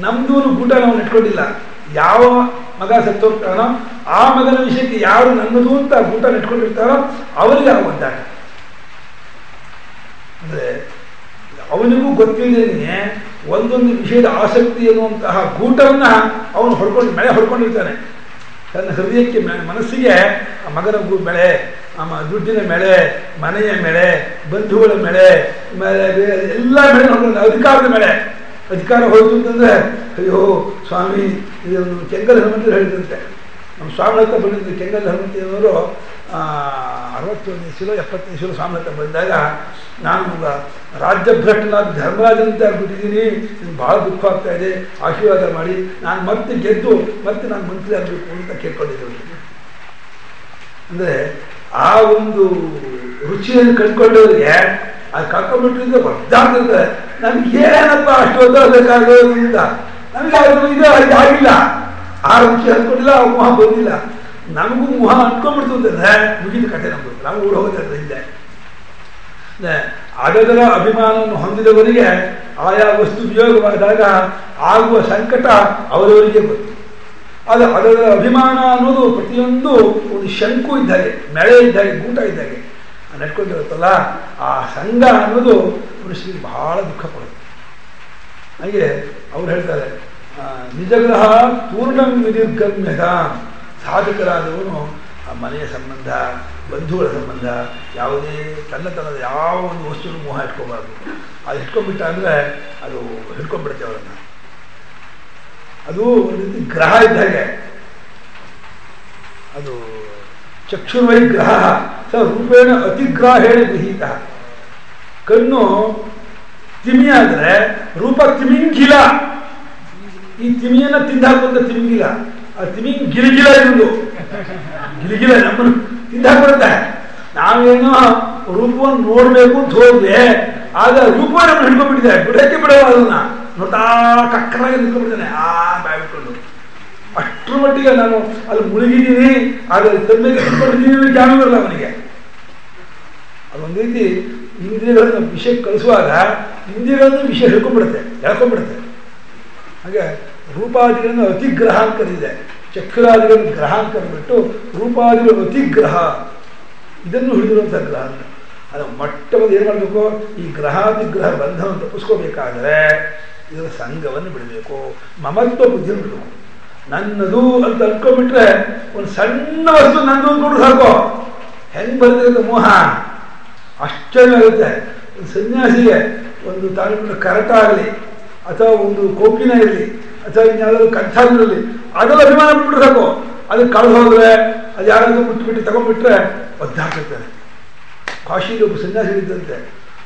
ನಮ್ಮದೂ ಗೂಟ ನಾವು ನೆಟ್ಕೊಂಡಿಲ್ಲ. ಯಾವ ಮಗ ಸತ್ತೋಗ್ತಾನೋ ಆ ಮಗನ ವಿಷಯಕ್ಕೆ ಯಾರು ನನ್ನದು ಅಂತ ಗೂಟ ನೆಟ್ಕೊಂಡಿರ್ತಾರೋ ಅವರಿಗೆ ಆ ಒದ್ದಾಟ. ಅಂದರೆ ಅವನಿಗೂ ಗೊತ್ತಿಲ್ಲದೇನೆ ಒಂದೊಂದು ವಿಷಯದ ಆಸಕ್ತಿ ಎನ್ನುವಂತಹ ಗೂಟವನ್ನು ಅವನು ಹೊಡ್ಕೊಂಡಿರ್ತಾನೆ. ತನ್ನ ಹೃದಯಕ್ಕೆ ಮನಸ್ಸಿಗೆ ಆ ಮಗನ ಬೆಳೆ, ದುಡ್ಡಿನ ಬೆಳೆ, ಮನೆಯ ಬೆಳೆ, ಬಂಧುಗಳ ಬೆಳೆ, ಎಲ್ಲ ಬೆಳೆ ಹೊಡ್ಕೊಂಡು, ಅಧಿಕಾರದ ಬೆಳೆ. ಅಧಿಕಾರ ಹೋಯ್ತು ಅಂತಂದರೆ ಅಯ್ಯೋ ಸ್ವಾಮಿ, ಇದನ್ನು ಕೆಂಗಲ್ ಹನುಮಂತರು ಹೇಳಿದಂತೆ. ನಮ್ಮ ಸ್ವಾಮಿ ಹತ್ರ ಬಂದಿದ್ದು ಕೆಂಗಲ್ ಹನುಮಂತಿಯವರು 61ನೇ ಇಸವಿಯೋ 70ನೇ ಇಸವಿಯೋ ಸ್ವಾಮಿ ಹತ್ರ ಬಂದಾಗ, ನಾನು ರಾಜ್ಯಭ್ರಷ್ಟನಾದ ಧರ್ಮರಾಜನಂತೆ ಆಗ್ಬಿಟ್ಟಿದ್ದೀನಿ, ನಿಮ್ಗೆ ಭಾಳ ದುಃಖ ಆಗ್ತಾ ಇದೆ, ಆಶೀರ್ವಾದ ಮಾಡಿ ನಾನು ಮತ್ತೆ ಗೆದ್ದು ಮತ್ತೆ ನಾನು ಮಂತ್ರಿ ಆಗಬೇಕು ಅಂತ ಕೇಳ್ಕೊಂಡಿದ್ದೆ. ಅಂದರೆ ಆ ಒಂದು ರುಚಿಯನ್ನು ಕಂಡುಕೊಂಡವರಿಗೆ ಅದು ಕಳ್ಕೊಂಡ್ಬಿಟ್ಟಿದ್ರೆ ಒದ್ದಾಡ್ತಿರ್ತಾರೆ. ನಮ್ಗೆ ಏನಪ್ಪ ಅಷ್ಟು ಒದ್ದಾಡಬೇಕಾಗೋದು ಅಂತ. ನಮಗೆ ಇದು ಆಗಿಲ್ಲ, ಆ ರುಚಿ ಅಂದ್ಕೊಂಡಿಲ್ಲ, ಆ ಮೋಹ ಬಂದಿಲ್ಲ. ನಮಗೂ ಮೋಹ ಅಂದ್ಕೊಂಡ್ಬಿಡ್ತು ಅಂತಂದ್ರೆ ಮುಗಿದ ಕಥೆ ನಮ್ಮದು. ನಾವು ಊರು ಹೋಗೋದ್ರ ಹಿಂದೆ ಅದರ ಅಭಿಮಾನವನ್ನು ಹೊಂದಿದವರಿಗೆ ಆಯಾ ವಸ್ತು ವಿಯೋಗವಾದಾಗ ಆಗುವ ಸಂಕಟ ಅವರವರಿಗೆ ಗೊತ್ತು. ಅದರ ಅಭಿಮಾನ ಅನ್ನೋದು ಪ್ರತಿಯೊಂದು ಒಂದು ಶಂಕು ಇದ್ದಾಗೆ, ಮೆಳೆ ಇದ್ದಾಗೆ, ಗೂಟ ಇದ್ದಾಗೆ ನಡ್ಕೊಂಡಿರುತ್ತಲ್ಲ, ಆ ಸಂಘ ಅನ್ನೋದು ಮನುಷ್ಯನಿಗೆ ಬಹಳ ದುಃಖ ಕೊಡುತ್ತೆ. ಹಾಗೆ ಅವ್ರು ಹೇಳ್ತಾರೆ, ನಿಜಗ್ರಹ ಪೂರ್ಣಂ ವಿನಿರ್ಗಮ್ಯದ. ಸಾಧಕರಾದವನು ಆ ಮನೆಯ ಸಂಬಂಧ, ಬಂಧುಗಳ ಸಂಬಂಧ, ಯಾವುದೇ ತನ್ನತನದ ಯಾವ ಒಂದು ವಸ್ತುವನ್ನು ಮೋಹ ಇಟ್ಕೋಬಾರ್ದು. ಅದು ಇಟ್ಕೊಂಡ್ಬಿಟ್ಟ ಅಂದರೆ ಅದು ಹಿಡ್ಕೊಂಡ್ಬಿಡುತ್ತೆ ಅವರನ್ನು. ಅದು ಒಂದು ರೀತಿ ಗ್ರಹ ಇದ್ದಾಗೆ. ಅದು ಚಕ್ಷುರ್ವೈ ಗ್ರಹ ಸ ರೂಪೇಣ ಅತಿಗ್ರಾಹೇಣ ಗೃಹೀತ. ಕಣ್ಣು ತಿಮಿ ಆದರೆ ರೂಪ ತಿಮಿಂಗಿಲ. ಈ ತಿಮಿಯನ್ನು ತಿಂದಾಕುವಂತ ತಿಮಿಂಗಿಲ, ಆ ತಿಮಿಂಗ್ ಗಿಲಿಗಿಲ ಇರುವುದು. ಗಿಲಿಗಿಲ ನಮ್ಮನ್ನು ತಿಂದಾಕ್ಬಿಡುತ್ತೆ. ನಾವೇನೋ ರೂಪವನ್ನು ನೋಡಬೇಕು ಅಂತ ಹೋದ್ರೆ ಆಗ ರೂಪವನ್ನು ನಮ್ಮನ್ನು ಹಿಡ್ಕೊಂಡ್ಬಿಟ್ಟಿದೆ, ಬಿಡಕ್ಕೆ ಬಿಡೋದು. ಅದನ್ನ ನೋಡ್ತಾ ಕಕ್ಕರಾಗಿ ನಿಂತ್ಕೊಂಡ್ಬಿಡ್ತಾನೆ ಆ ಬಾಯ್ಬಿಟ್ಕೊಂಡು. ಅಷ್ಟರ ಮಟ್ಟಿಗೆ ನಾನು ಅಲ್ಲಿ ಮುಳುಗಿದ್ದೀನಿ, ಆದರೆ ತನ್ಮೇಲೆ ಹಿಡ್ಕೊಂಡಿದ್ದೀನಿ ಜ್ಞಾನ ಬರಲ್ಲ ಅವನಿಗೆ. ಅದೊಂದು ರೀತಿ ಇಂದ್ರಿಯಗಳನ್ನು ವಿಷಯಕ್ಕೆ ಕಳಿಸುವಾಗ ಇಂದ್ರಿಯಗಳನ್ನು ವಿಷಯ ಹೇಳ್ಕೊಂಡ್ಬಿಡುತ್ತೆ, ಎಳ್ಕೊಂಡ್ಬಿಡುತ್ತೆ. ಹಾಗೆ ರೂಪಾದಿಗಳನ್ನು ಅತಿಗ್ರಹ ಅಂತ ಕರೀದೆ, ಚಕ್ರಾದಿಗಳನ್ನು ಗ್ರಹ ಅಂತ ಕರೆದ್ಬಿಟ್ಟು ರೂಪಾದಿಗಳು ಅತಿಗ್ರಹ, ಇದನ್ನು ಹಿಡಿದಿರುವಂಥ ಗ್ರಹ ಅಂತ. ಅದು ಮೊಟ್ಟಮೊದಲು ಏನು ಮಾಡಬೇಕು, ಈ ಗ್ರಹಾದಿಗ್ರಹ ಬಂಧವನ್ನು ತಪ್ಪಿಸ್ಕೋಬೇಕಾದರೆ ಇದರ ಸಂಘವನ್ನು ಬಿಡಬೇಕು, ಮಮತ್ವ ಬುದ್ಧಿಯನ್ನು ಬಿಡಬೇಕು. ನನ್ನದು ಅಂತ ಅನ್ಕೊಂಡ್ಬಿಟ್ರೆ ಒಂದು ಸಣ್ಣ ವಸ್ತು ನನ್ನದು ಅಂದ್ಕೊಂಡು ಸಾಕು, ಹೆಂಗೆ ಬರ್ತಿರುತ್ತೆ ಮೋಹ, ಆಶ್ಚರ್ಯ ಆಗುತ್ತೆ. ಒಂದು ಸನ್ಯಾಸಿಗೆ ಒಂದು ತಾಲೂಕಿನ ಕರಟ ಆಗಲಿ ಅಥವಾ ಒಂದು ಕೋಪಿನ ಇರಲಿ ಅಥವಾ ಇನ್ಯಾವುದಾದ್ರು ಕಂಠಾಗಿರಲಿ, ಅದೆಲ್ಲ ಅಭಿಮಾನ ಬಿಟ್ಬಿಟ್ಟು ಸಾಕು. ಅದಕ್ಕೆ ಕಳೆದು ಹೋದರೆ ಅದು ಯಾರಾದರೂ ಬಿಟ್ಟುಬಿಟ್ಟು ತಗೊಂಡ್ಬಿಟ್ರೆ ಒದ್ದಾಡ್ತಿರ್ತಾರೆ. ಕಾಶಿಲಿ ಒಬ್ಬ ಸನ್ಯಾಸಿ ಇದ್ದಂತೆ,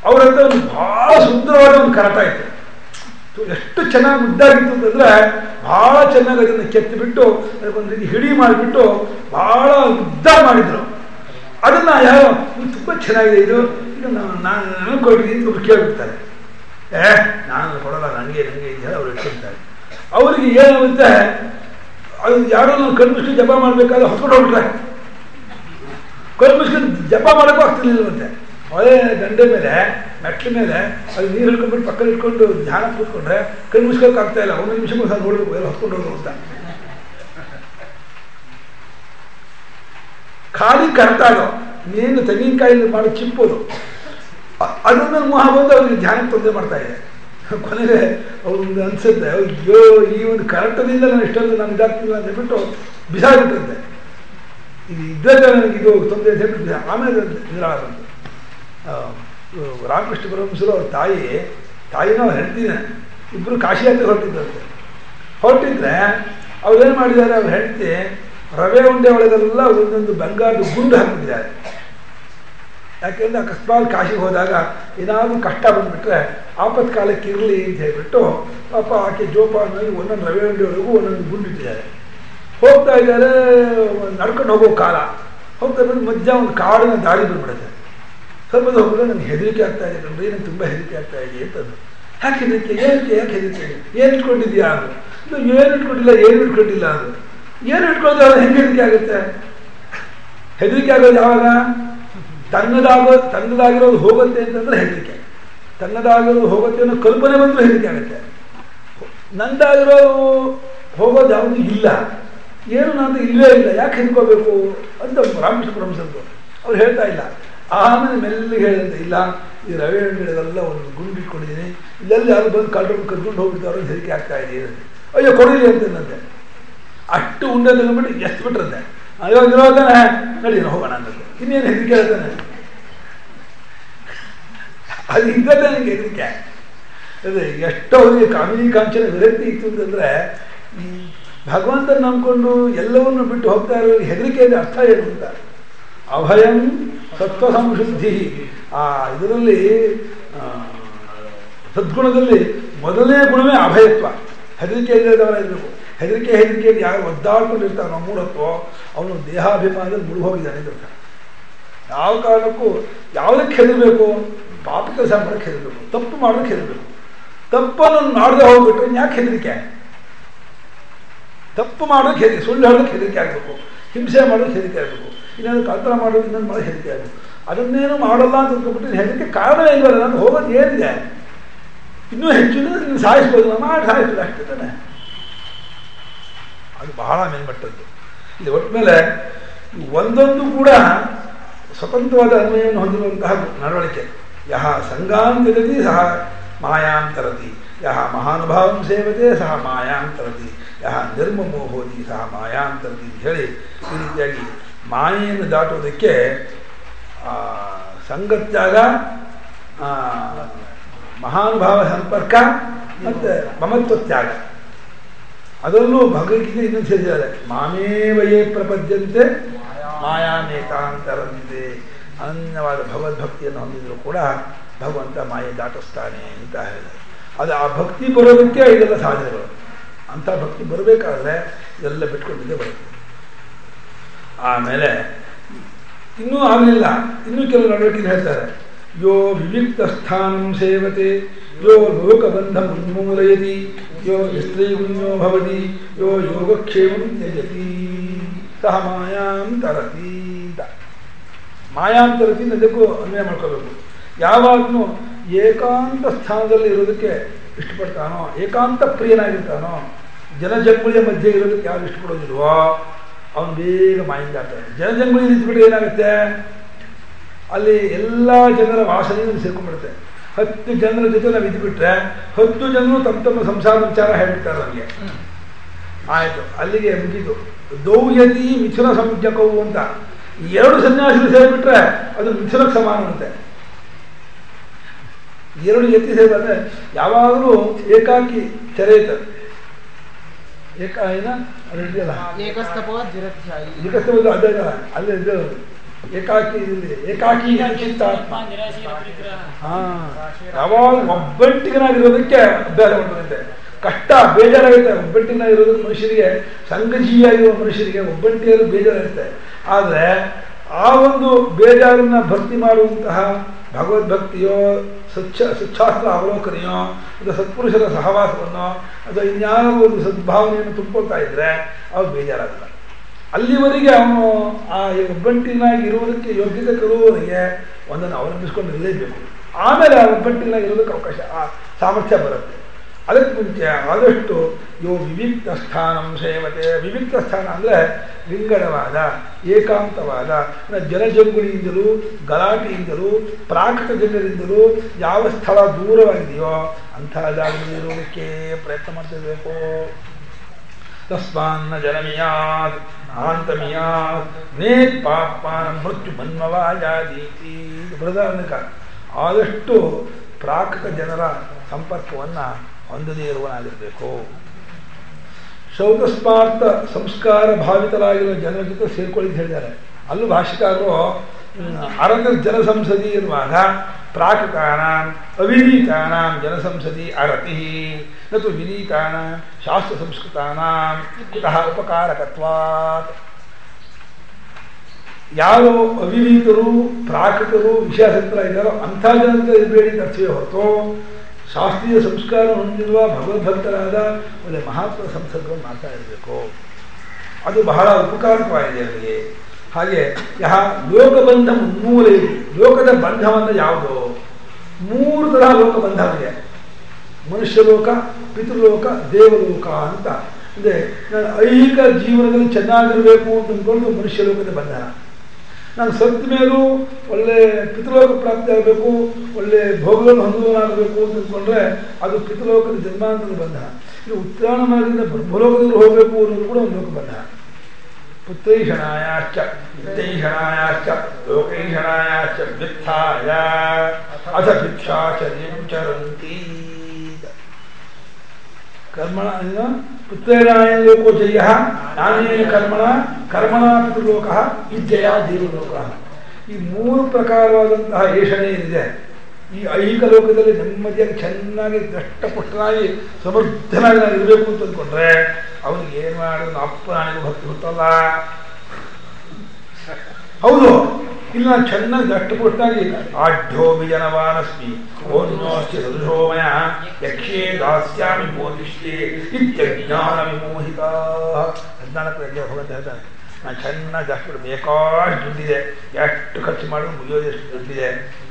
ಅವರಂತ ಒಂದು ಭಾಳ ಸುಂದರವಾದ ಒಂದು ಕರಟ ಇತ್ತು. ಎಷ್ಟು ಚೆನ್ನಾಗಿ ಮುದ್ದಾಗಿತ್ತು ಅಂತಂದರೆ ಭಾಳ ಚೆನ್ನಾಗಿ ಅದನ್ನು ಕೆತ್ತಿಬಿಟ್ಟು ಅದಕ್ಕೊಂದು ರೀತಿ ಹಿಡಿ ಮಾಡಿಬಿಟ್ಟು ಭಾಳ ಉದ್ದ ಮಾಡಿದ್ರು. ಅದನ್ನು ಯಾರೋ ತುಂಬ ಚೆನ್ನಾಗಿದೆ, ಇದು ನಾನು ಕೊಟ್ಟಿದ್ದೀನಿ ಅಂತ ಒಬ್ರು ಕೇಳಿಬಿಡ್ತಾರೆ. ನಾನು ಕೊಡಲ್ಲ, ನನಗೆ ಇದೆಯಲ್ಲ ಅವ್ರು ಇಟ್ಕೊಳ್ತಾರೆ. ಅವರಿಗೆ ಏನಾಗುತ್ತೆ, ಅದು ಯಾರೋ ನಾನು ಕಣ್ಮುಚ್ಕೊಂಡು ಜಪ ಮಾಡಬೇಕಾದ್ರೆ ಹೊತ್ಕೊಂಡು ಹೋಗ್ಬಿಟ್ರೆ, ಕಣ್ಮುಚ್ಕೊಂಡು ಜಪ ಮಾಡೋಕ್ಕೂ ಆಗ್ತಿರ್ಲಿಲ್ಲವಂತೆ. ಒಳ್ಳೆ ದಂಡೆ ಮೇಲೆ ಮೆಟ್ಲ ಮೇಲೆ ಅದು ನೀರು ಹಿಡ್ಕೊಂಡ್ಬಿಟ್ಟು ಪಕ್ಕದಲ್ಲಿ ಇಟ್ಕೊಂಡು ಧ್ಯಾನ ಕೂತ್ಕೊಂಡ್ರೆ ಕಣ್ಮುಚ್ಕೋಕೆ ಆಗ್ತಾ ಇಲ್ಲ. ಒಂದೊಂದು ನಿಮಿಷಕ್ಕೂ ಸಹ ನೋಡಬೇಕು ಎಲ್ಲ ಹೊತ್ಕೊಂಡು ಹೋಗೋದು ಅಂತ. ಖಾಲಿ ಕರ್ತಾಗೋ ನೀನು ತೆಂಗಿನಕಾಯಿಂದ ಮಾಡೋ ಚಿಪ್ಪೋದು, ಅದನ್ನ ಮೋಹ ಬಂದು ಅವ್ರಿಗೆ ಧ್ಯಾನಕ್ಕೆ ತೊಂದರೆ ಮಾಡ್ತಾ ಇದೆ. ಕೊನೆಗೆ ಅವ್ರಿಗೆ ಅನ್ಸುತ್ತೆ, ಅಯ್ಯೋ ಈ ಒಂದು ಕರೆಕ್ಟದಿಂದ ನಾನು ಇಷ್ಟೊಂದು ನಾನು ಇದಾಗ್ತಿಲ್ಲ ಅಂತ ಹೇಳ್ಬಿಟ್ಟು ಬಿಸಾಡ್ಬಿಟ್ಟಿರುತ್ತೆ. ಇದು ಇದ್ದರೆ ನನಗೆ ಇದು ತೊಂದರೆ ಅಂತ ಹೇಳ್ಬಿಟ್ಟು ಆಮೇಲೆ ನಿರಾಳ ಬಂತು. ರಾಮಕೃಷ್ಣ ಪರಮಹಂಸರು ಅವ್ರ ತಾಯಿನೂ ಅವ್ರು ಹೇಳ್ತೀನಿ, ಇಬ್ಬರು ಕಾಶಿ ಹತ್ರ ಹೊರಟಿದ್ರಂತೆ. ಹೊರಟಿದ್ರೆ ಅವ್ರೇನು ಮಾಡಿದ್ದಾರೆ, ಅವ್ರು ಹೇಳ್ತಿ ರವೆ ಉಂಡೆ ಒಳಗೆಲ್ಲ ಒಂದೊಂದು ಬಂಗಾರದ ಗುಂಡು ಹಾಕಿದ್ದಾರೆ. ಯಾಕೆಂದರೆ ಅಕಸ್ಮಾತ್ ಕಾಶಿಗೆ ಹೋದಾಗ ಏನಾದರೂ ಕಷ್ಟ ಬಂದುಬಿಟ್ರೆ ಆಪತ್ಕಾಲಕ್ಕೆ ಇರಲಿ ಅಂತ ಹೇಳಿಬಿಟ್ಟು ಪಾಪ ಆಕೆ ಜೋಪಾನವಾಗಿ ಒಂದೊಂದು ರವೆ ಉಂಡೆ ಒಳಗೂ ಒಂದೊಂದು ಗುಂಡು ಇಟ್ಟಿದ್ದಾರೆ. ಹೋಗ್ತಾ ಇದ್ದಾರೆ, ನಡ್ಕೊಂಡು ಹೋಗೋ ಕಾಲ ಹೋಗ್ತಾ ಇದ್ದರೆ ಮಧ್ಯ ಒಂದು ಕಾಡಿನ ದಾರಿ ಬಂದ್ಬಿಡುತ್ತೆ. ಸ್ವಲ್ಪ ಹೋಗಿದ್ರೆ ನನಗೆ ಹೆದರಿಕೆ ಆಗ್ತಾ ಇದೆ ಕಣ್ರಿ, ನನಗೆ ತುಂಬ ಹೆದರಿಕೆ ಆಗ್ತಾ ಇದೆ ಅಂತಂದು. ಯಾಕೆ ಹೆದರಿಕೆ, ಯಾಕೆ ಹೆದರಿಕೆ, ಏನು ಇಟ್ಕೊಂಡಿದ್ಯಾ ಅದು? ಏನು ಇಟ್ಕೊಂಡಿಲ್ಲ, ಏನು ಇಟ್ಕೊಂಡಿಲ್ಲ ಅದು. ಏನು ಇಟ್ಕೊಂಡ್ರೆ ಅದು ಹೆಂಗೆ ಹೆದರಿಕೆ ಆಗುತ್ತೆ? ಹೆದರಿಕೆ ಆಗೋದು ಯಾವಾಗ? ತನ್ನದಾಗಿರೋದು ಹೋಗುತ್ತೆ ಅಂತಂದ್ರೆ ಹೆದರಿಕೆ. ತನ್ನದಾಗಿರೋದು ಹೋಗುತ್ತೆ ಅನ್ನೋ ಕಲ್ಪನೆ ಬಂದರೂ ಹೆದರಿಕೆ ಆಗುತ್ತೆ. ನಂದಾಗಿರೋದು ಹೋಗೋದು ಯಾವುದೂ ಇಲ್ಲ, ಏನು ನಂದು ಇಲ್ಲವೇ ಇಲ್ಲ, ಯಾಕೆ ಹೆದ್ಕೋಬೇಕು ಅಂತ ರಾಮಕೃಷ್ಣ ಪರಮಹಂಸರು ಅವ್ರು ಹೇಳ್ತಾ ಇಲ್ಲ. ಆಮೇಲೆ ಮೆಲ್ಲಿಗೆ ಹೇಳಿದಂತೆ, ಇಲ್ಲ ಈ ರವೆ ಹಣ್ಣಿಗೆಲ್ಲ ಒಂದು ಗುಂಡು ಇಟ್ಕೊಂಡಿದ್ದೀನಿ, ಇಲ್ಲೆಲ್ಲ ಯಾರು ಬಂದು ಕದ್ಕೊಂಡು ಹೋಗ್ಬಿಡ್ತಾರೋ ಹೆದರಿಕೆ ಆಗ್ತಾ ಇದೆ. ಅಯ್ಯೋ ಕೊಡಿಲಿ ಅಂತಂದಂತೆ. ಅಷ್ಟು ಉಂಡೆ ತಗೊಂಡ್ಬಿಟ್ಟು ಎಷ್ಟು ಬಿಟ್ರಂತೆ. ಅಯ್ಯೋ ಇರೋದಾನೆ ನಡಿ ಹೋಗೋಣ ಅಂತ. ಇನ್ನೇನು ಹೆದರಿಕೆ ಹೇಳ್ತಾನೆ, ಅದು ಇದ್ದದ್ದೇ ನನಗೆ ಹೆದರಿಕೆ. ಅದೇ ಎಷ್ಟೋ ಅವರಿಗೆ ಕಾಮಿನಿ ಕಾಂಚನ ವಿರಕ್ತಿ ಇತ್ತು ಅಂತಂದರೆ, ಈ ಭಗವಂತನ ನಂಬ್ಕೊಂಡು ಎಲ್ಲವನ್ನು ಬಿಟ್ಟು ಹೋಗ್ತಾ ಇರೋ ಹೆದರಿಕೆಯಲ್ಲಿ ಅರ್ಥ ಏನು ಅಂತ. ಅಭಯಂ ಸತ್ವ ಸಂಶುದ್ಧಿ. ಇದರಲ್ಲಿ ಸದ್ಗುಣದಲ್ಲಿ ಮೊದಲನೇ ಗುಣವೇ ಅಭಯತ್ವ. ಹೆದರಿಕೆ ಇಲ್ಲದವರ ಇರಬೇಕು. ಹೆದರಿಕೆಯಲ್ಲಿ ಯಾರು ಒದ್ದಾಡ್ಕೊಂಡಿರ್ತಾನೋ ಮೂಢತ್ವ, ಅವನು ದೇಹಾಭಿಮಾನದಲ್ಲಿ ಮುಳುಗೋಗಿದ್ದಾನೆ ಅಂತ. ಯಾವ ಕಾರಣಕ್ಕೂ ಯಾವುದಕ್ಕೆ ಹೆದರಬೇಕು? ಪಾಪ ಕೆಲಸ ಮಾಡೋಕ್ಕೆ ಹೆದರಬೇಕು, ತಪ್ಪು ಮಾಡೋಕ್ಕೆ ಹೆದರಬೇಕು. ತಪ್ಪನ್ನು ಮಾಡದೆ ಹೋಗ್ಬಿಟ್ರೆ ಯಾಕೆ ಹೆದರಿಕೆ? ತಪ್ಪು ಮಾಡೋಕ್ಕೆ ಹೆದರಿಕೆ, ಸುಳ್ಳು ಹೇಳೋಕ್ಕೆ ಹೆದರಿಕೆ ಆಗಬೇಕು, ಹಿಂಸೆ ಮಾಡೋಕ್ಕೆ ಹೆದರಿಕೆ ಆಗಬೇಕು, ಇನ್ನೊಂದು ಕಳ್ತನ ಮಾಡೋದು, ಇನ್ನೊಂದು ಮಾಡೋಕ್ಕೆ ಹೆದರಿಕೆ ಆಗಬೇಕು. ಅದನ್ನೇನು ಮಾಡಲ್ಲ ಅಂತ ತಿಳ್ಕೊಂಡ್ಬಿಟ್ಟು ಹೆದರಿಕೆ ಕಾರಣವೇ ಇಲ್ವಲ್ಲ. ನಾನು ಹೋಗೋದು ಏನಿದೆ? ಇನ್ನೂ ಹೆಚ್ಚು ನೀನು ಸಾಯಿಸ್ಬೋದು, ಮಾಡಿ ಸಾಯಿಸ್ಬೋದು, ಅಷ್ಟೇ ತಾನೆ. ಅದು ಬಹಳ ಮೇಲ್ಮಟ್ಟದ್ದು. ಇಲ್ಲಿ ಒಟ್ಟ ಮೇಲೆ ಒಂದೊಂದು ಕೂಡ ಸ್ವತಂತ್ರವಾದ ಅನ್ವಯವನ್ನು ಹೊಂದಿರುವಂತಹ ನಡವಳಿಕೆ. ಯಹ ಸಂಗಾಂತರತಿ ಸಹ ಮಾಯಾಂ ತರತಿ, ಯಹ ಮಹಾನುಭಾವಂ ಸೇವತೆ ಸಹ ಮಾಯಾಂ ತರತಿ, ಯಹ ನಿರ್ಮಮೋ ಹೋತಿ ಸಹ ಮಾಯಾಂ ತರತಿ ಅಂತ ಹೇಳಿ ಈ ರೀತಿಯಾಗಿ ಮಾಯೆಯನ್ನು ದಾಟುವುದಕ್ಕೆ ಸಂಗತ್ಯಾಗ, ಮಹಾನುಭಾವ ಸಂಪರ್ಕ ಮತ್ತು ಮಮತ್ವ ತ್ಯಾಗ. ಅದರಲ್ಲೂ ಭಗವದ್ಗೀತೆ ಇನ್ನೊಂದು ಸೇರಿದ್ದಾರೆ, ಮಾಮೇವಯೇ ಪ್ರಪದ್ಯಂತೆ ಮಾಯಾಮೇಕಾಂತರಂತೆ. ಅನನ್ಯವಾದ ಭಗವದ್ಭಕ್ತಿಯನ್ನು ಹೊಂದಿದ್ರು ಕೂಡ ಭಗವಂತ ಮಾಯೆ ದಾಟಿಸ್ತಾನೆ ಅಂತ ಹೇಳಿದ್ದಾರೆ. ಅದು ಆ ಭಕ್ತಿ ಬರೋದಕ್ಕೆ ಇದೆಲ್ಲ ಸಾಧನೆಗಳು. ಅಂಥ ಭಕ್ತಿ ಬರಬೇಕಾದ್ರೆ ಇದೆಲ್ಲ ಬಿಟ್ಕೊಂಡಿದ್ದೇ ಬರುತ್ತೆ. ಆಮೇಲೆ ಇನ್ನೂ ಆಗಲಿಲ್ಲ, ಇನ್ನೂ ಕೆಲವು ನಡವಳಿಕೆ ಹೇಳ್ತಾರೆ. ಯೋ ವಿವಿಕ್ತ ಸ್ಥಾನಂ ಸೇವತೆ, ಯೋ ಲೋಕಬಂಧಂ ಉನ್ಮೂಲಯತಿ, ಯೋ ಸ್ತ್ರೀಗುಣ್ಯೋ ಭವತಿ, ಯೋ ಯೋಗಕ್ಷೇಮಂ ತ್ಯಜತಿ ಸಹ ಮಾಯಾಂ ತರತಿ. ಮಾಯಾಂ ತರತಿ ಅದಕ್ಕೂ ಅನ್ವಯ ಮಾಡ್ಕೋಬೇಕು. ಯಾವಾಗಲೂ ಏಕಾಂತ ಸ್ಥಾನದಲ್ಲಿ ಇರೋದಕ್ಕೆ ಇಷ್ಟಪಡ್ತಾನೋ, ಏಕಾಂತ ಪ್ರಿಯನಾಗಿರ್ತಾನೋ, ಜನಜಂಗುಳಿಯ ಮಧ್ಯೆ ಇರೋದಕ್ಕೆ ಯಾರು ಇಷ್ಟಪಡೋದಿಲ್ವೋ ಅವನು ಬೇಗ ಮಾಯಿಂದ ಆಗ್ತಾನೆ. ಜನಜಂಗುಳಿ ನಿಂತ್ಬಿಟ್ರೆ ಏನಾಗುತ್ತೆ? ಅಲ್ಲಿ ಎಲ್ಲ ಜನರ ವಾಸನೆಯನ್ನು ಸೇರ್ಕೊಂಡ್ಬಿಡುತ್ತೆ. 10 ಜನರ ಜೊತೆ ನಾವು ಇದ್ಬಿಟ್ರೆ 10 ಜನರು ತಮ್ಮ ಸಂಸಾರ ವಿಚಾರ ಹೇಳ್ಬಿಡ್ತಾರೆ ನಮಗೆ. ಆಯಿತು, ಅಲ್ಲಿಗೆ ಮುಗಿದು. ದೌಯತಿ ಮಿಥುನ ಸಂಜ್ಞಕವು ಅಂತ 2 ಸನ್ಯಾಸಿಗಳು ಸೇರಿಬಿಟ್ರೆ ಅದು ಮಿಥುನಕ್ಕೆ ಸಮಾನವಂತೆ. 2 ಯತಿ ಸೇರಿದ್ರೆ ಯಾವಾಗಲೂ ಏಕಾಕಿ ಚರೇತ, ಏಕಸ್ತಪೋದು ಅದೇ ಅಲ್ಲೇ ಏಕಾಕಿ ಏಕಾಕಿ ಚಿತ್ತಾತ್ಮ. ಯಾವಾಗ ಒಬ್ಬಂಟಿಗನಾಗಿರೋದಕ್ಕೆ ಅಭ್ಯಾಸ ಮಾಡ್ತದಂತೆ. ಕಷ್ಟ ಬೇಜಾರಾಗುತ್ತೆ ಒಬ್ಬಂಟಿಗನಾಗಿರೋದಕ್ಕೆ ಮನುಷ್ಯರಿಗೆ, ಸಂಘಜೀವಿಯಾಗಿರುವ ಮನುಷ್ಯರಿಗೆ ಒಬ್ಬಂಟಿಯಾಗಿ ಬೇಜಾರಾಗುತ್ತೆ. ಆದರೆ ಆ ಒಂದು ಬೇಜಾರನ್ನು ಭಕ್ತಿ ಮಾಡುವಂತಹ ಭಗವದ್ಭಕ್ತಿಯೋ ಸುಚ್ಛಾಸ್ತ್ರ ಅವಲೋಕನೆಯೋ ಅಥವಾ ಸತ್ಪುರುಷರ ಸಹವಾಸವನ್ನೋ ಅಥವಾ ಇನ್ಯಾವ ಒಂದು ಸದ್ಭಾವನೆಯನ್ನು ತುಂಬ್ಕೊಳ್ತಾ ಇದ್ದರೆ ಅವು ಬೇಜಾರಾಗಲ್ಲ. ಅಲ್ಲಿವರೆಗೆ ಅವನು ಆ ಒಬ್ಬಂಟಿನಾಗಿ ಇರುವುದಕ್ಕೆ ಯೋಗ್ಯತೆ ಕೊಡುವವರಿಗೆ ಒಂದನ್ನು ಅವಲಂಬಿಸ್ಕೊಂಡಿರಲೇಬೇಕು. ಆಮೇಲೆ ಆ ಒಬ್ಬಂಟಿನಾಗಿ ಇರೋದಕ್ಕೆ ಅವಕಾಶ, ಆ ಸಾಮರ್ಥ್ಯ ಬರುತ್ತೆ. ಅದಕ್ಕೆ ಮುಂಚೆ ಆದಷ್ಟು ಯೋ ವಿವಿಕ್ತ ಸ್ಥಾನಂ ಸೇವತೆ. ವಿವಿಕ್ತ ಸ್ಥಾನ ಅಂದರೆ ವಿಂಗಡವಾದ, ಏಕಾಂತವಾದ, ಜನಜಂಗುಳಿಯಿಂದಲೂ ಗಲಾಟೆಯಿಂದಲೂ ಪ್ರಾಕೃತ ಜನರಿಂದಲೂ ಯಾವ ಸ್ಥಳ ದೂರವಾಗಿದೆಯೋ ಅಂಥ ಜಾಗದಲ್ಲಿ ಇರೋದಕ್ಕೆ ಪ್ರಯತ್ನ ಮಾಡ್ತಿರಬೇಕು. ತಸ್ಮಾನ್ನ ಜನಮಿಯಾತ್ ಆಂತಮಿಯಾತ್ ನೇತ್ ಪಾಪಾನ ಮೃತ್ಯು ಮನ್ಮವಾಯಾದೀತಿ. ಬೃಹದಾರಣ್ಯಕ ಆದಷ್ಟು ಪ್ರಾಕೃತ ಜನರ ಸಂಪರ್ಕವನ್ನು ಹೊಂದದೇ ಇರುವನಾಗಿರಬೇಕು. ಶೌತಸ್ಮಾರ್ಥ ಸಂಸ್ಕಾರ ಭಾವಿತರಾಗಿರುವ ಜನರ ಜೊತೆ ಸೇರ್ಕೊಳ್ಳಿ ಅಂತ ಹೇಳಿದ್ದಾರೆ. ಅಲ್ಲೂ ಭಾಷಿಕಾರರು ಅರಣ್ಯ ಜನಸಂಸದಿ ಇರುವಾಗ ಪ್ರಾಕೃತಾನಾಂ ಅವಿನೀತಾನಾಂ ಜನಸಂಸದಿ ಅರತಿ ನತು ವಿನೀತಾನಾಂ ಶಾಸ್ತ್ರ ಸಂಸ್ಕೃತಾನಾಂ ಕುತಃ ಉಪಕಾರಕತ್ವಾತ್. ಯಾರು ಅವಿನೀತರು ಪ್ರಾಕೃತರು ವಿಷಯಾಸಕ್ತರಾಗಿದ್ದಾರೋ ಅಂಥ ಜನತೆ ಇರಬೇಡಿ ಅಂತ ಅರ್ಥವೇ ಹೊರತು ಶಾಸ್ತ್ರೀಯ ಸಂಸ್ಕಾರ ಹೊಂದಿರುವ ಭಗವದ್ಭಕ್ತರಾದ ಒಳ್ಳೆ ಮಹಾತ್ಮ ಸಂಸರ್ಗವನ್ನು ಮಾಡ್ತಾ ಇರಬೇಕು. ಅದು ಬಹಳ ಉಪಕಾರಕವಾಗಿದೆ ಅವರಿಗೆ. ಹಾಗೆ ಯಹ ಲೋಕಬಂಧ ಉನ್ಮೂಲ, ಲೋಕದ ಬಂಧವನ್ನು ಯಾವುದು? 3 ತರಹ ಲೋಕಬಂಧವಿದೆ. ಮನುಷ್ಯಲೋಕ, ಪಿತೃಲೋಕ, ದೇವಲೋಕ ಅಂತ. ಅಂದರೆ ನಾನು ಐಹಿಕ ಜೀವನದಲ್ಲಿ ಚೆನ್ನಾಗಿರಬೇಕು ಅಂತ ಅಂದ್ಕೊಂಡು ಮನುಷ್ಯಲೋಕದ ಬಂಧನ. ನಾನು ಸತ್ತ ಮೇಲೂ ಒಳ್ಳೆ ಪಿತೃಲೋಕ ಪ್ರಾಪ್ತಿ ಆಗಬೇಕು, ಒಳ್ಳೆ ಭೋಗಗಳನ್ನು ಹೊಂದುವನಾಗಬೇಕು ಅಂತ ಅಂದ್ಕೊಂಡ್ರೆ ಅದು ಪಿತೃಲೋಕದ ಜನ್ಮಾಂತರದ ಬಂಧನ. ಇದು ಉತ್ರಾಣ ಮಾರ್ಗದಿಂದ ಬ್ರಹ್ಮಲೋಕದಲ್ಲಿ ಹೋಗಬೇಕು ಅನ್ನೋದು ಕೂಡ ಒಂದು ಲೋಕಬಂಧನ. ಪುತ್ರೈಷಣಾಯಾಶ್ಚ ವಿತ್ತೈಷಣಾಯಾಶ್ಚ ಲೋಕೈಷಣಾಯಾಶ್ಚ ವ್ಯುತ್ಥಾಯ ಅಥ ಭಿಕ್ಷಾಚರ್ಯಂ ಚರಂತಿ. ಕರ್ಮಣ ಪುತ್ರೇಣಾಯ ಲೋಕೋ ಜಯ ನಾನೇನ ಕರ್ಮಣ ಕರ್ಮಣ ಪಿತೃಲೋಕ ವಿದ್ಯೆಯ ದೇವಲೋಕ. ಈ 3 ಪ್ರಕಾರವಾದಂತಹ ಏಷಣೆ ಏನಿದೆ, ಈ ಐಹಿಕ ಲೋಕದಲ್ಲಿ ನೆಮ್ಮದಿಯಾಗಿ ಚೆನ್ನಾಗಿ ದಷ್ಟಪುಷ್ಟನಾಗಿ ಸಮೃದ್ಧನಾಗಿ ನಾನು ಇರಬೇಕು ಅಂತ ಅಂದ್ಕೊಂಡ್ರೆ ಅವನಿಗೆ ಏನು ಮಾಡೋದು? ಅಪ್ಪ ನನಗೆ ಭಕ್ತಿ ಹುಟ್ಟಲ್ಲ. ಹೌದು, ಇಲ್ಲಿ ನಾನು ಚೆನ್ನಾಗಿ ದಷ್ಟಪುಷ್ಟನಾಗಿ ಆಢ್ಯೋ ವಿಜನವಾನಸ್ಮಿ ಓನ್ಯೋಸ್ತಿ ಸದೃಶೋಮಯ ಯಕ್ಷೇ ದಾಸ್ಯಾಮಿ ಬೋಧಿಷ್ಯೆ ಇತ್ಯಜ್ಞಾನ ವಿಮೋಹಿತ. 14 ಭಗವಂತ ಹೇಳ್ತಾನೆ, ನಾನು ಚೆನ್ನಾಗಿ ದಷ್ಟ ಬೇಕಾಷ್ಟು ದುಡ್ಡಿದೆ, ಎಷ್ಟು ಖರ್ಚು ಮಾಡಿದ್ರು ಮುಗಿಯೋದೆಷ್ಟು ದುಡ್ಡಿದೆ,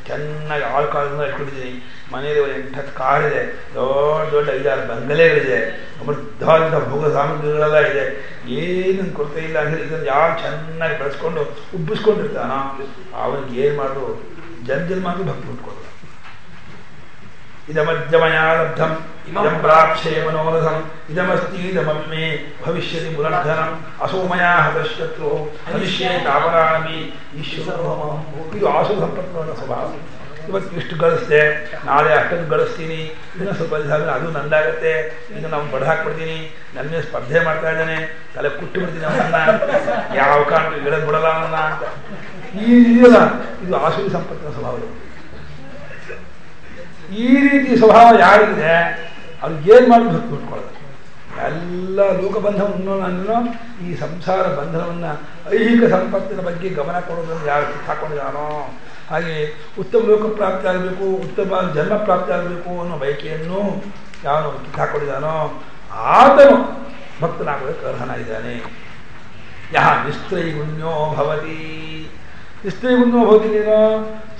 ಚೆನ್ನಾಗಿ ಆಳ್ಕಾಲದಿಂದ ಇಟ್ಕೊಂಡಿದ್ದೀನಿ, ಮನೆಯಲ್ಲಿ 8-10 ಕಾರಿದೆ, ದೊಡ್ಡ ದೊಡ್ಡ 5-6 ಬಂಗಲೆಗಳಿದೆ, ಸಮೃದ್ಧವಾದಂಥ ಭೋಗ ಸಾಮಗ್ರಿಗಳೆಲ್ಲ ಇದೆ, ಏನನ್ನು ಕೊರತೆ ಇಲ್ಲ ಅಂದರೆ ಇದನ್ನು ಯಾರು ಚೆನ್ನಾಗಿ ಬೆಳೆಸ್ಕೊಂಡು ಉಬ್ಬಿಸ್ಕೊಂಡಿರ್ತಾನೋ ಅವನಿಗೆ ಏನು ಮಾಡೋದು? ಜನ್ಮಾಗಿ ಭಕ್ತಿ ಹುಟ್ಕೊಡೋದು. ಇದಮದ್ಯಮಯ ಲಬ್ಧಂ ಇದಂ ಪ್ರಾಪ್ಸೇ ಮನೋರಥಂ ಇದಮಸ್ತಿ ಇದಮೇ ಭವಿಷ್ಯತಿ ಪುನರ್ಧನಂ ಅಸೋಮಯ ಹತಶತ್ರು ಹರಿಷ್ಯೇ ತಾಪರಾಮಿ ಈಶ್ವರ. ಇದು ಆಸು ಸಂಪತ್ತಿನ ಸ್ವಭಾವ. ಇವತ್ತು ಇಷ್ಟು ಗಳಿಸ್ದೆ, ನಾಳೆ ಅಷ್ಟೊಂದು ಗಳಿಸ್ತೀನಿ, ಇನ್ನೂ ಸ್ವಲ್ಪ ದಿವಸ ಅದು ನಂದಾಗತ್ತೆ, ಇನ್ನು ನಾವು ಬಡ ಹಾಕ್ಬಿಡ್ತೀನಿ, ನನ್ನ ಮೇಲೆ ಸ್ಪರ್ಧೆ ಮಾಡ್ತಾ ಇದ್ದಾನೆ, ತಲೆ ಕುಟ್ಟು ಬಿಡ್ತೀನಿ ಅವನ್ನ, ಯಾವ ಕಾರಣಕ್ಕೂ ಗಿಡದ ಬಿಡಲ್ಲ ಅವನ್ನ ಅಂತ. ಈ ಇದೆಯಲ್ಲ, ಇದು ಆಸುರಿ ಸಂಪತ್ತಿನ ಸ್ವಭಾವ. ಈ ರೀತಿ ಸ್ವಭಾವ ಯಾರಿಗಿದೆ ಅವ್ರಿಗೆ ಏನು ಮಾಡಿ ಭಕ್ತಿ ಬಿಟ್ಕೊಳ್ಳೋದು? ಎಲ್ಲ ಲೋಕಬಂಧವನ್ನು ನಾನು ಈ ಸಂಸಾರ ಬಂಧನವನ್ನು ಐಹಿಕ ಸಂಪತ್ತಿನ ಬಗ್ಗೆ ಗಮನ ಕೊಡೋದನ್ನು ಯಾರು ಕಿತ್ತಾಕೊಂಡಿದ್ದಾನೋ, ಹಾಗೆ ಉತ್ತಮ ಲೋಕ ಪ್ರಾಪ್ತಿ ಆಗಬೇಕು, ಉತ್ತಮ ಜನ್ಮ ಪ್ರಾಪ್ತಿ ಆಗಬೇಕು ಅನ್ನೋ ಬಯಕೆಯನ್ನು ಯಾವನು ಕಿತ್ತಾಕೊಂಡಿದ್ದಾನೋ ಆತನು ಭಕ್ತನಾಗಬೇಕು ಅರ್ಹನಾಗಿದ್ದಾನೆ. ಯಹ ನಿಸ್ತ್ರೈಗುಣ್ಯೋ ಭವತಿ. ನಿಸ್ತ್ರೈಗುಣ್ಯೋ ಭವತಿ ನೀನು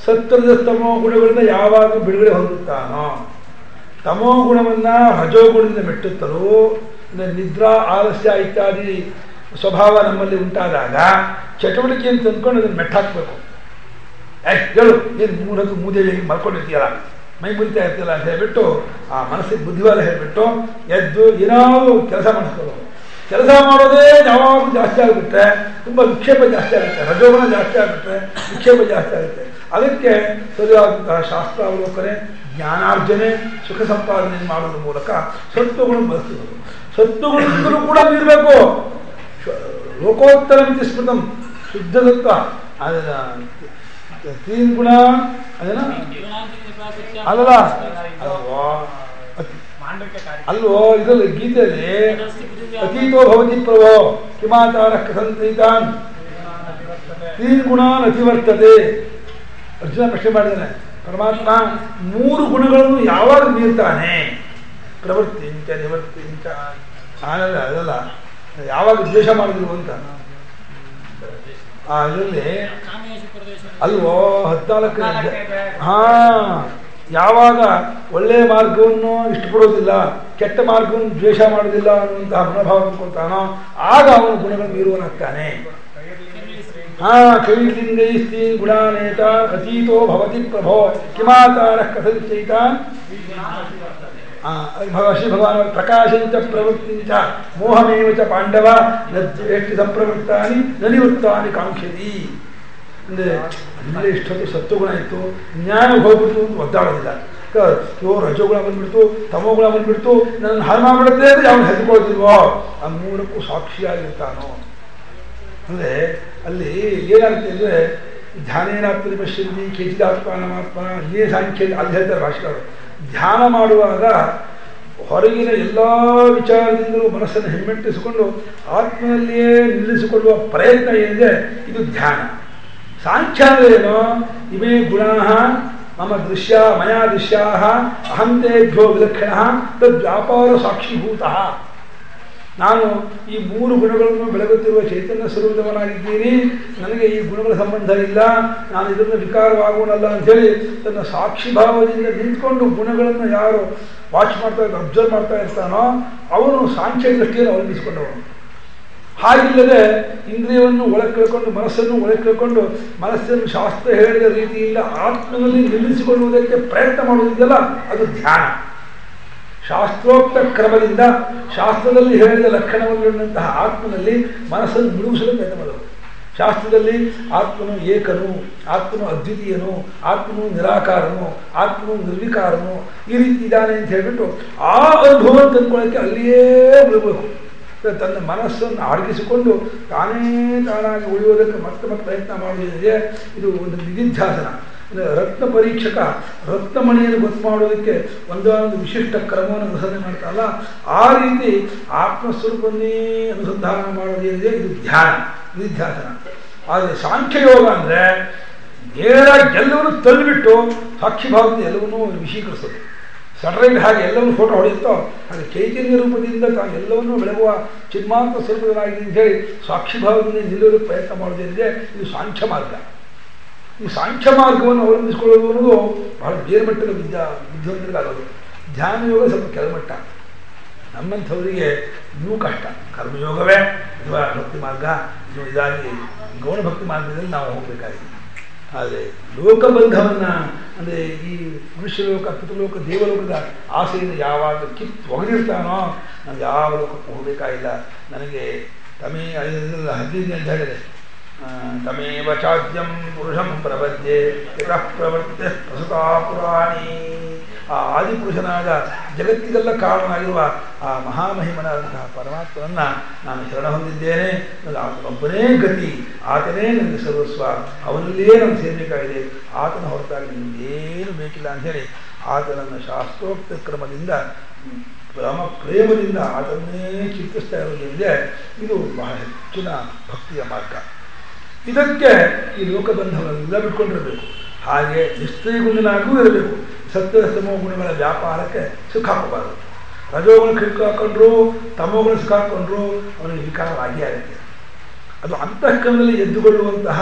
ಸತ್ವದ ತಮೋ ಗುಣಗಳಿಂದ ಯಾವಾಗ ಬಿಡುಗಡೆ ಹೊಂದುತ್ತಾನೋ, ತಮೋ ಗುಣವನ್ನು ರಜೋಗುಣದಿಂದ ಮೆಟ್ಟುತ್ತಲೋ, ನಿದ್ರಾ ಆಲಸ್ಯ ಇತ್ಯಾದಿ ಸ್ವಭಾವ ನಮ್ಮಲ್ಲಿ ಉಂಟಾದಾಗ ಚಟುವಟಿಕೆಯನ್ನು ತಂದ್ಕೊಂಡು ಅದನ್ನು ಮೆಟ್ಟಾಕಬೇಕು. ಹೇಳು, ಏನು 3 ಹೊತ್ತು ಮೂದೇವಿ ಮಲ್ಕೊಂಡಿರ್ತೀಯಲ್ಲ, ಮೈ ಮುರಿತಾ ಇರ್ತೀಯಲ್ಲ ಅಂತ ಹೇಳಿಬಿಟ್ಟು ಆ ಮನಸ್ಸಿಗೆ ಬುದ್ಧಿವಾದ ಹೇಳಿಬಿಟ್ಟು ಎದ್ದು ಏನಾದರೂ ಕೆಲಸ ಮಾಡಿಸ್ಕೊಳ್ಳೋದು. ಕೆಲಸ ಮಾಡೋದೇ ಯಾವಾಗಲೂ ಜಾಸ್ತಿ ಆಗಿಬಿಟ್ರೆ ತುಂಬ ವಿಕ್ಷೇಪ ಜಾಸ್ತಿ ಆಗುತ್ತೆ, ರಜೋಗುಣ ಜಾಸ್ತಿ ಆಗುತ್ತೆ, ವಿಕ್ಷೇಪ ಜಾಸ್ತಿ ಆಗುತ್ತೆ. ಅದಕ್ಕೆ ಸರಿಯಾದಂತಹ ಶಾಸ್ತ್ರಾವಲೋಕನೆ, ಜ್ಞಾನಾರ್ಜನೆ, ಸುಖ ಸಂಪಾದನೆ ಮಾಡೋದ್ರ ಮೂಲಕ ಸತ್ವಗುಣ ಬಳಸ್ತಿರೋದು. ಸತ್ವಗುಣದಿಂದಲೂ ಕೂಡ ಮೀರಬೇಕು. ಲೋಕೋತ್ತರ ಮಿತಿ ಸ್ಮೃತಂ ಶುದ್ಧ ಸತ್ವ ಅದನ್ನ 3 ಗುಣ ಅದೇನ ಅಲ್ಲಲ್ಲ ಅಲ್ವೋ ಇದರಲ್ಲಿ ಗೀತೆಯಲ್ಲಿ ಅತೀತೋ ಭವತಿ ಪ್ರಭೋ ಕಿಮಾಚಾರ ಕಥಂತಾನ್ 3 ಗುಣ ಅತಿವರ್ತತೆ. ಅರ್ಜುನ ಪ್ರಶ್ನೆ ಮಾಡಿದ್ದಾನೆ, ಪರಮಾತ್ಮ 3 ಗುಣಗಳನ್ನು ಯಾವಾಗ ಮೀರ್ತಾನೆ? ಪ್ರವೃತ್ತಿಂಚ ನಿವೃತ್ತಿಂಚ ಆನಲ್ಲ ಅದಲ್ಲ, ಯಾವಾಗ ದ್ವೇಷ ಮಾಡಿದ್ರು ಅಂತ. ಇದರಲ್ಲಿ ಅಲ್ವೋ 14 ಯಾವಾಗ ಒಳ್ಳೆಯ ಮಾರ್ಗವನ್ನು ಇಷ್ಟಪಡೋದಿಲ್ಲ, ಕೆಟ್ಟ ಮಾರ್ಗವನ್ನು ದ್ವೇಷ ಮಾಡೋದಿಲ್ಲ ಅನ್ನುವಂತಹ ಮನೋಭಾವ ಕೊಡ್ತಾನೋ ಆಗ ಅವನು ಗುಣಗಳನ್ನು ಮೀರುವನಾಗ್ತಾನೆ. ಕೈಲಿಂಗೈಸ್ತಿ ಗುಣಾನೇತ ಅತೀತೋ ಭವತಿ ಪ್ರಭೋ ಕಿಮಾಚಾರ ಕಥಂಚೈತಾನ್. ಶ್ರೀ ಭಗವಾನ್ ಪ್ರಕಾಶಂಚ ಪ್ರವೃತ್ತಿಂಚ ಮೋಹಮೇವ ಚ ಪಾಂಡವ ಎಷ್ಟು ಸಂಪ್ರವೃತ್ತಾನಿ ನನಿವೃತ್ತಾನಿ ಕಾಂಕ್ಷತಿ. ಅಂದರೆ ಅಲ್ಲೇ ಇಷ್ಟೊಂದು ಸತ್ವಗುಣ ಇತ್ತು, ಜ್ಞಾನ ಹೋಗ್ಬಿಟ್ಟು ಒದ್ದಾಡೋದಿಲ್ಲ. ರಜೋಗುಣ ಬಂದ್ಬಿಡ್ತು, ತಮೋಗುಣ ಬಂದ್ಬಿಡ್ತು, ನನ್ನ ಹಾಳು ಮಾಡಿಬಿಡುತ್ತೆ ಅಂದರೆ ಯಾವನು ಹೆದ್ಕೊಳ್ತಿಲ್ವೋ ಆ ಮೂರಕ್ಕೂ ಸಾಕ್ಷಿಯಾಗಿರ್ತಾನೋ. ಅಂದರೆ ಅಲ್ಲಿ ಏನಾಗುತ್ತೆ ಅಂದರೆ ಧ್ಯಾನೇನಾತ್ಮನಿ ಪಶ್ಯಂತಿ ಕೇಚಿದಾತ್ಮಾನಮಾತ್ಮ ಇದೇ ಸಾಂಖ್ಯ ಅಲ್ಲಿ ಹೇಳ್ತಾರೆ ಭಾಷೆಗಳು. ಧ್ಯಾನ ಮಾಡುವಾಗ ಹೊರಗಿನ ಎಲ್ಲ ವಿಚಾರದಿಂದಲೂ ಮನಸ್ಸನ್ನು ಹಿಮ್ಮೆಟ್ಟಿಸಿಕೊಂಡು ಆತ್ಮನಲ್ಲಿಯೇ ನಿಲ್ಲಿಸಿಕೊಳ್ಳುವ ಪ್ರಯತ್ನ ಏನಿದೆ ಇದು ಧ್ಯಾನ. ಸಾಂಖ್ಯ ಅಂದರೆ ಏನು? ಇಮೇ ಗುಣ ಮಮ ದೃಶ್ಯ ಮಯಾ ದೃಶ್ಯಾ ಅಹಂತೇಭ್ಯೋ ವಿಲಕ್ಷಣ ತದ್ ವ್ಯಾಪಾರ ಸಾಕ್ಷೀಭೂತ. ನಾನು ಈ ಮೂರು ಗುಣಗಳನ್ನು ಬೆಳಗುತ್ತಿರುವ ಚೈತನ್ಯ ಸ್ವರೂಪದವನಾಗಿದ್ದೀನಿ, ನನಗೆ ಈ ಗುಣಗಳ ಸಂಬಂಧ ಇಲ್ಲ, ನಾನು ಇದನ್ನು ವಿಕಾರವಾಗೋಣಲ್ಲ ಅಂಥೇಳಿ ತನ್ನ ಸಾಕ್ಷಿಭಾವದಿಂದ ನಿಂತ್ಕೊಂಡು ಗುಣಗಳನ್ನು ಯಾರು ವಾಚ್ ಮಾಡ್ತಾ ಅಬ್ಸರ್ವ್ ಮಾಡ್ತಾ ಇರ್ತಾನೋ ಅವನು ಸಾಂಖ್ಯ ದೃಷ್ಟಿಯನ್ನು ಅವಲಂಬಿಸಿಕೊಂಡವನು. ಹಾಗಿಲ್ಲದೆ ಇಂದ್ರಿಯವನ್ನು ಒಳಗೆ ಕೇಳ್ಕೊಂಡು ಮನಸ್ಸನ್ನು ಒಳಗೆ ಕೇಳ್ಕೊಂಡು ಮನಸ್ಸನ್ನು ಶಾಸ್ತ್ರ ಹೇಳಿದ ರೀತಿಯಿಂದ ಆತ್ಮನಲ್ಲಿ ನಿಲ್ಲಿಸಿಕೊಳ್ಳುವುದಕ್ಕೆ ಪ್ರಯತ್ನ ಮಾಡುವುದಿದೆಯಲ್ಲ ಅದು ಧ್ಯಾನ. ಶಾಸ್ತ್ರೋಕ್ತ ಕ್ರಮದಿಂದ ಶಾಸ್ತ್ರದಲ್ಲಿ ಹೇಳಿದ ಲಕ್ಷಣವನ್ನುಳ್ಳಂತಹ ಆತ್ಮನಲ್ಲಿ ಮನಸ್ಸನ್ನು ಮುಳುಗಿಸಲು ಪ್ರಯತ್ನ ಮಾಡೋದು. ಶಾಸ್ತ್ರದಲ್ಲಿ ಆತ್ಮನು ಏಕನು, ಆತ್ಮನು ಅದ್ವಿತೀಯನು, ಆತ್ಮನು ನಿರಾಕಾರನು, ಆತ್ಮನು ನಿರ್ವಿಕಾರನು ಈ ರೀತಿ ಇದ್ದಾನೆ ಅಂತ ಹೇಳಿಬಿಟ್ಟು ಆ ಅನುಭವ ತಂದುಕೊಳ್ಳೋಕ್ಕೆ ಅಲ್ಲಿಯೇ ಉಳಿಬೇಕು. ತನ್ನ ಮನಸ್ಸನ್ನು ಅಡಗಿಸಿಕೊಂಡು ತಾನಾಗಿ ಉಳಿಯೋದಕ್ಕೆ ಮತ್ತೆ ಪ್ರಯತ್ನ ಮಾಡುವುದಿದೆ. ಇದು ಒಂದು ನಿಧಿಧ್ಯಾಸನ. ರತ್ನ ಪರೀಕ್ಷಕ ರತ್ನಮಣಿಯನ್ನು ಗೊತ್ತು ಮಾಡೋದಕ್ಕೆ ಒಂದೊಂದು ವಿಶಿಷ್ಟ ಕ್ರಮವನ್ನು ಅನುಸರಣೆ ಮಾಡ್ತಾರಲ್ಲ ಆ ರೀತಿ ಆತ್ಮಸ್ವರೂಪನ್ನೇ ಅನುಸಂಧಾನ ಮಾಡೋದೇನಿದೆ ಇದು ಧ್ಯಾನ, ನಿಧಿಧ್ಯಾಸನ. ಆದರೆ ಸಾಂಖ್ಯಯೋಗ ಅಂದರೆ ನೇರಾಗಿ ಎಲ್ಲವನ್ನೂ ತಳ್ಳಿಬಿಟ್ಟು ಸಾಕ್ಷಿಭಾವದಿಂದ ಎಲ್ಲವನ್ನೂ ವಿಷೀಕರಿಸೋದು. ಸಟರೈಟ್ ಹಾಗೆ ಎಲ್ಲವನ್ನೂ ಫೋಟೋ ಹೊಡೆಯುತ್ತೋ ಹಾಗೆ ಚೈತನ್ಯ ರೂಪದಿಂದ ತಾನು ಎಲ್ಲವನ್ನೂ ಬೆಳಗುವ ಚಿನ್ಮಾತ್ರ ಸ್ವರೂಪದನಾಗಿದೆ ಅಂತ ಹೇಳಿ ಸಾಕ್ಷಿಭಾವದಿಂದ ನಿಲ್ಲೋದಕ್ಕೆ ಪ್ರಯತ್ನ ಮಾಡೋದೇನಿದೆ ಇದು ಸಾಂಖ್ಯ ಮಾರ್ಗ. ಈ ಸಾಂಖ್ಯ ಮಾರ್ಗವನ್ನು ಅವಲಂಬಿಸಿಕೊಳ್ಳೋದು ಅನ್ನೋದು ಬಹಳ ಬೇರೆ ಮಟ್ಟದ ವಿದ್ವಾಂಸರಿಗಾಗೋದು. ಧ್ಯಾನ ಯೋಗ ಸ್ವಲ್ಪ ಕೆಳಮಟ್ಟ, ನಮ್ಮಂಥವರಿಗೆ ಇನ್ನೂ ಕಷ್ಟ. ಕರ್ಮಯೋಗವೇ ಅಥವಾ ಭಕ್ತಿ ಮಾರ್ಗ ಇನ್ನು ಇದಾಗಿ ಗೌಣ ಭಕ್ತಿ ಮಾರ್ಗದಲ್ಲಿ ನಾವು ಹೋಗಬೇಕಾಗಿದೆ. ಆದರೆ ಲೋಕಬಂಧವನ್ನು ಅಂದರೆ ಈ ಮನುಷ್ಯ ಲೋಕ, ಪಿತೃಲೋಕ, ದೇವಲೋಕದ ಆಸೆಯನ್ನು ಯಾವಾಗ ಒಗೆದಿರ್ತಾನೋ ನಾನು ಯಾವ ಲೋಕಕ್ಕೂ ಹೋಗಬೇಕಾಗಿಲ್ಲ. ನನಗೆ ತಮೇ 15 ಅಂತ ಹೇಳಿದೆ, ತಮೇವ ಚಾದ್ಯಂ ಪುರುಷಂ ಪ್ರಪದ್ಯೆ ಯತಃ ಪ್ರವೃತ್ತೆ ಪ್ರಸುತಾ ಪುರಾಣಿ. ಆ ಆದಿಪುರುಷನಾದ ಜಗತ್ತಿಗೆಲ್ಲ ಕಾರಣನಾಗಿರುವ ಆ ಮಹಾಮಹಿಮನಾದಂತಹ ಪರಮಾತ್ಮನನ್ನು ನಾನು ಶರಣ ಹೊಂದಿದ್ದೇನೆ. ಆತನೊಬ್ಬನೇ ಗತಿ, ಆತನೇ ನನಗೆ ಸರ್ವಸ್ವ, ಅವನಲ್ಲಿಯೇ ನಾನು ಸೇರಬೇಕಾಗಿದೆ, ಆತನ ಹೊರತಾಗಿ ನಿಮಗೇನು ಬೇಕಿಲ್ಲ ಅಂಥೇಳಿ ಆತನನ್ನು ಶಾಸ್ತ್ರೋಕ್ತ ಕ್ರಮದಿಂದ ಪ್ರೇಮದಿಂದ ಆತನ್ನೇ ಚಿಂತಿಸ್ತಾ ಇರೋದ್ರಿಂದ ಇದು ಬಹಳ ಹೆಚ್ಚಿನ ಭಕ್ತಿಯ ಮಾರ್ಗ. ಇದಕ್ಕೆ ಈ ಲೋಕಬಂಧವನ್ನೆಲ್ಲ ಬಿಟ್ಕೊಂಡಿರಬೇಕು. ಹಾಗೆ ನಿಷ್ಠೆಗುಣನಾಗೂ ಇರಬೇಕು. ಸತ್ಯ ತಮೋ ಗುಣಗಳ ವ್ಯಾಪಾರಕ್ಕೆ ಸುಖ ಹಾಕಬಾರದು. ರಜೋಗುಣ ಸಿಕ್ಕಾಕೊಂಡ್ರು, ತಮೋಗುಣ ಸಿಕ್ಕಾಕೊಂಡ್ರು ಅವನಿಗೆ ವಿಕಾರವಾಗಿ ಆಗುತ್ತೆ. ಅದು ಅಂತಃಕರಣದಲ್ಲಿ ಎದ್ದುಕೊಳ್ಳುವಂತಹ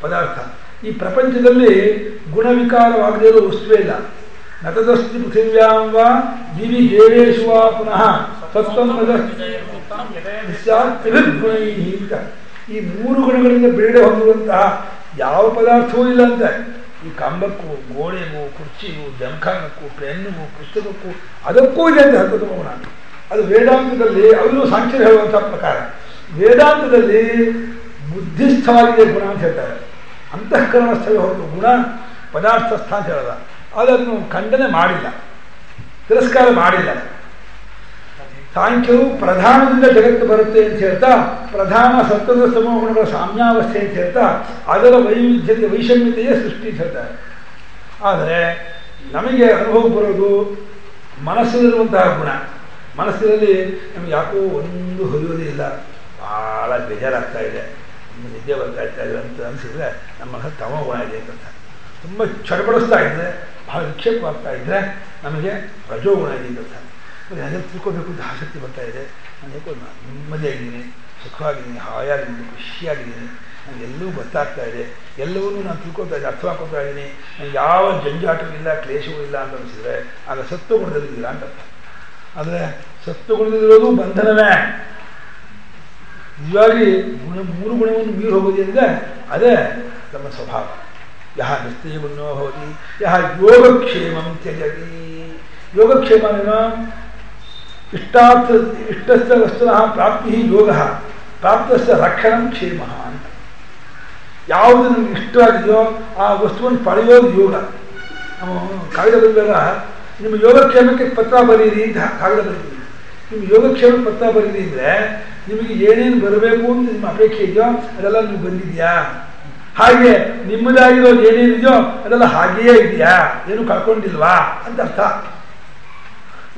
ಪದಾರ್ಥ. ಈ ಪ್ರಪಂಚದಲ್ಲಿ ಗುಣವಿಕಾರವಾಗದೇ ಇರೋ ವಸ್ತುವೇ ಇಲ್ಲ. ನತದಸ್ತಿ ಪೃಥಿವ್ಯಾಂ ವಾ ದಿವಿ ದೇವೇಶು ವಾ ಪುನಃ ಅಂತ ಈ ಮೂರು ಗುಣಗಳಿಂದ ಬೇಡ ಹೊಂದುವಂತಹ ಯಾವ ಪದಾರ್ಥವೂ ಇಲ್ಲ ಅಂತ. ಈ ಕಂಬಕ್ಕೂ, ಗೋಡೆಗೂ, ಕುರ್ಚಿಗೂ, ಜಂಖಾನಕ್ಕೂ, ಪೆನ್ನಿಗೂ, ಪುಸ್ತಕಕ್ಕೂ ಅದಕ್ಕೂ ಇದೆ ಅಂತ ಹೇಳ್ತದೆ ಗುಣ. ಅದು ವೇದಾಂತದಲ್ಲಿ ಅವರು ಸಾಂಖ್ಯರು ಹೇಳುವಂಥ ಪ್ರಕಾರ ವೇದಾಂತದಲ್ಲಿ ಬುದ್ಧಿಸ್ಥವಾಗಿದೆ ಗುಣ ಅಂತ ಹೇಳ್ತಾರೆ. ಅಂತಃಕರಣ ಸ್ಥಳ ಹೊರತು ಗುಣ ಪದಾರ್ಥಸ್ಥ ಅಂತ ಹೇಳಲ್ಲ. ಅದನ್ನು ಖಂಡನೆ ಮಾಡಿಲ್ಲ, ತಿರಸ್ಕಾರ ಮಾಡಿಲ್ಲ. ಸಾಂಖ್ಯವು ಪ್ರಧಾನದಿಂದ ಜಗತ್ತು ಬರುತ್ತೆ ಅಂತ ಹೇಳ್ತಾ ಪ್ರಧಾನ ಸತ್ವದ ಸಮೂಹ ಗುಣಗಳ ಸಾಮ್ಯಾವಸ್ಥೆ ಅಂತ ಹೇಳ್ತಾ ಅದರ ವೈವಿಧ್ಯತೆ ವೈಷಮ್ಯತೆಯೇ ಸೃಷ್ಟಿ ಅಂತ ಹೇಳ್ತಾರೆ. ಆದರೆ ನಮಗೆ ಅನುಭವ ಬರೋದು ಮನಸ್ಸಿನಲ್ಲಿರುವಂತಹ ಗುಣ. ಮನಸ್ಸಿನಲ್ಲಿ ನಮಗೆ ಯಾಕೋ ಒಂದು ಹೊಲಿಯೋದೇ ಇಲ್ಲ, ಭಾಳ ಬೇಜಾರಾಗ್ತಾ ಇದೆ, ನಿದ್ದೆ ಬರ್ತಾ ಇದೆ ಅಂತ ಅನಿಸಿದ್ರೆ ನಮ್ಮ ಮನಸ್ಸು ತಮೋ ಗುಣ ಇದೆ ಅಂತ. ತುಂಬ ಚಡಪಡಿಸ್ತಾ ಇದ್ದರೆ, ಭಾಳ ವಿಕ್ಷೇಪವಾಗ್ತಾ ಇದ್ದರೆ ನಮಗೆ ರಜೋಗುಣ ಇದೆ ಅಂತ. ಅದನ್ನು ತಿಳ್ಕೋಬೇಕು ಅಂತ ಆಸಕ್ತಿ ಬರ್ತಾ ಇದೆ. ನಾನು ಯಾಕೋ ನೆಮ್ಮದಿಯಾಗಿದ್ದೀನಿ, ಸುಖವಾಗಿದ್ದೀನಿ, ಹಾಯಾಗಿದ್ದೀನಿ, ಖುಷಿಯಾಗಿದ್ದೀನಿ, ನನಗೆಲ್ಲವೂ ಗೊತ್ತಾಗ್ತಾ ಇದೆ, ಎಲ್ಲವನ್ನೂ ನಾನು ತಿಳ್ಕೊತಾ ಇದ್ದೀನಿ, ಅರ್ಥ ಮಾಡ್ಕೊತಾ ಇದ್ದೀನಿ, ನನಗೆ ಯಾವ ಜಂಜಾಟವೂ ಇಲ್ಲ, ಕ್ಲೇಶವೂ ಇಲ್ಲ ಅಂತ ಅನಿಸಿದರೆ ಆಗ ಸತ್ವಗುಣದಲ್ಲಿದ್ದೀರಾ ಅಂತ ಅರ್ಥ. ಆದರೆ ಸತ್ವಗುಣದಲ್ಲಿರೋದು ಬಂಧನವೇ. ನಿಜವಾಗಿ ಮೂರು ಗುಣವನ್ನು ಮೀರಿ ಹೋಗೋದ್ರಿಂದ ಅದೇ ನಮ್ಮ ಸ್ವಭಾವ. ಯಹ ನಿಶ್ಚಯಗುಣೋ ಭವತಿ ಯಹ ಯೋಗಕ್ಷೇಮಂ ತ್ಯಜತಿ. ಯೋಗಕ್ಷೇಮ ಇಷ್ಟಸ್ಥ ವಸ್ತುನಃ ಪ್ರಾಪ್ತಿ ಯೋಗ, ಪ್ರಾಪ್ತಸ್ಥ ರಕ್ಷಣಂ ಕ್ಷೇಮ ಅಂತ. ಯಾವುದು ನಮ್ಗೆ ಇಷ್ಟವಾಗಿದೆಯೋ ಆ ವಸ್ತುವನ್ನು ಪಡೆಯೋದು ಯೋಗ. ನಾವು ಕಾಗದ ಬರೆದಾಗ ನಿಮ್ಮ ಯೋಗಕ್ಷೇಮಕ್ಕೆ ಪತ್ರ ಬರೀರಿ ಅಂತ ಕಾಗದ ಬರೀತೀವಿ. ನಿಮ್ಮ ಯೋಗಕ್ಷೇಮಕ್ಕೆ ಪತ್ರ ಬರೀರಿ ಅಂದರೆ ನಿಮಗೆ ಏನೇನು ಬರಬೇಕು ಅಂತ ನಿಮ್ಮ ಅಪೇಕ್ಷೆ ಇದೆಯೋ ಅದೆಲ್ಲ ನಿಮ್ಗೆ ಬಂದಿದೆಯಾ, ಹಾಗೆ ನಿಮ್ಮದಾಗಿರೋದು ಏನೇನಿದೆಯೋ ಅದೆಲ್ಲ ಹಾಗೆಯೇ ಇದೆಯಾ, ಏನು ಕಳ್ಕೊಂಡಿಲ್ವಾ ಅಂತ ಅರ್ಥ.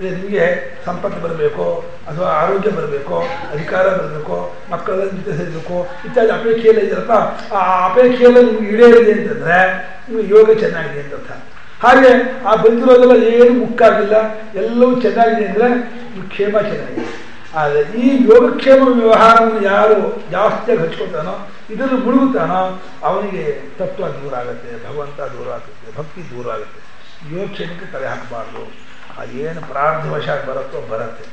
ನಿಮಗೆ ಸಂಪತ್ತು ಬರಬೇಕು ಅಥವಾ ಆರೋಗ್ಯ ಬರಬೇಕು, ಅಧಿಕಾರ ಬರಬೇಕು, ಮಕ್ಕಳೆಲ್ಲ ಜೊತೆ ಸೇರಬೇಕು ಇತ್ಯಾದಿ ಅಪೇಕ್ಷೆಯೆಲ್ಲ ಇದೆಯಲ್ಲಪ್ಪ, ಆ ಅಪೇಕ್ಷೆಯೆಲ್ಲ ನಿಮ್ಗೆ ಈಡೇರಿದೆ ಅಂತಂದರೆ ನಿಮಗೆ ಯೋಗ ಚೆನ್ನಾಗಿದೆ ಅಂತ ಅರ್ಥ. ಹಾಗೆ ಆ ಬಂದಿರೋದೆಲ್ಲ ಏನು ಮುಕ್ಕಾಗಿಲ್ಲ, ಎಲ್ಲವೂ ಚೆನ್ನಾಗಿದೆ ಅಂದರೆ ನಿಮ್ಮ ಕ್ಷೇಮ ಚೆನ್ನಾಗಿದೆ. ಆದರೆ ಈ ಯೋಗಕ್ಷೇಮ ವ್ಯವಹಾರವನ್ನು ಯಾರು ಜಾಸ್ತಿಯಾಗಿ ಹಚ್ಕೊತಾನೋ, ಇದನ್ನು ಮುಳುಗುತ್ತಾನೋ ಅವನಿಗೆ ತತ್ವ ದೂರ ಆಗುತ್ತೆ, ಭಗವಂತ ದೂರ ಆಗುತ್ತೆ, ಭಕ್ತಿ ದೂರ ಆಗುತ್ತೆ. ಯೋಗಕ್ಷೇಮಕ್ಕೆ ತಲೆ ಹಾಕಬಾರ್ದು. ಅದೇನು ಪ್ರಾರಬ್ಧವಶಾಗಿ ಬರುತ್ತೋ ಬರುತ್ತೆ.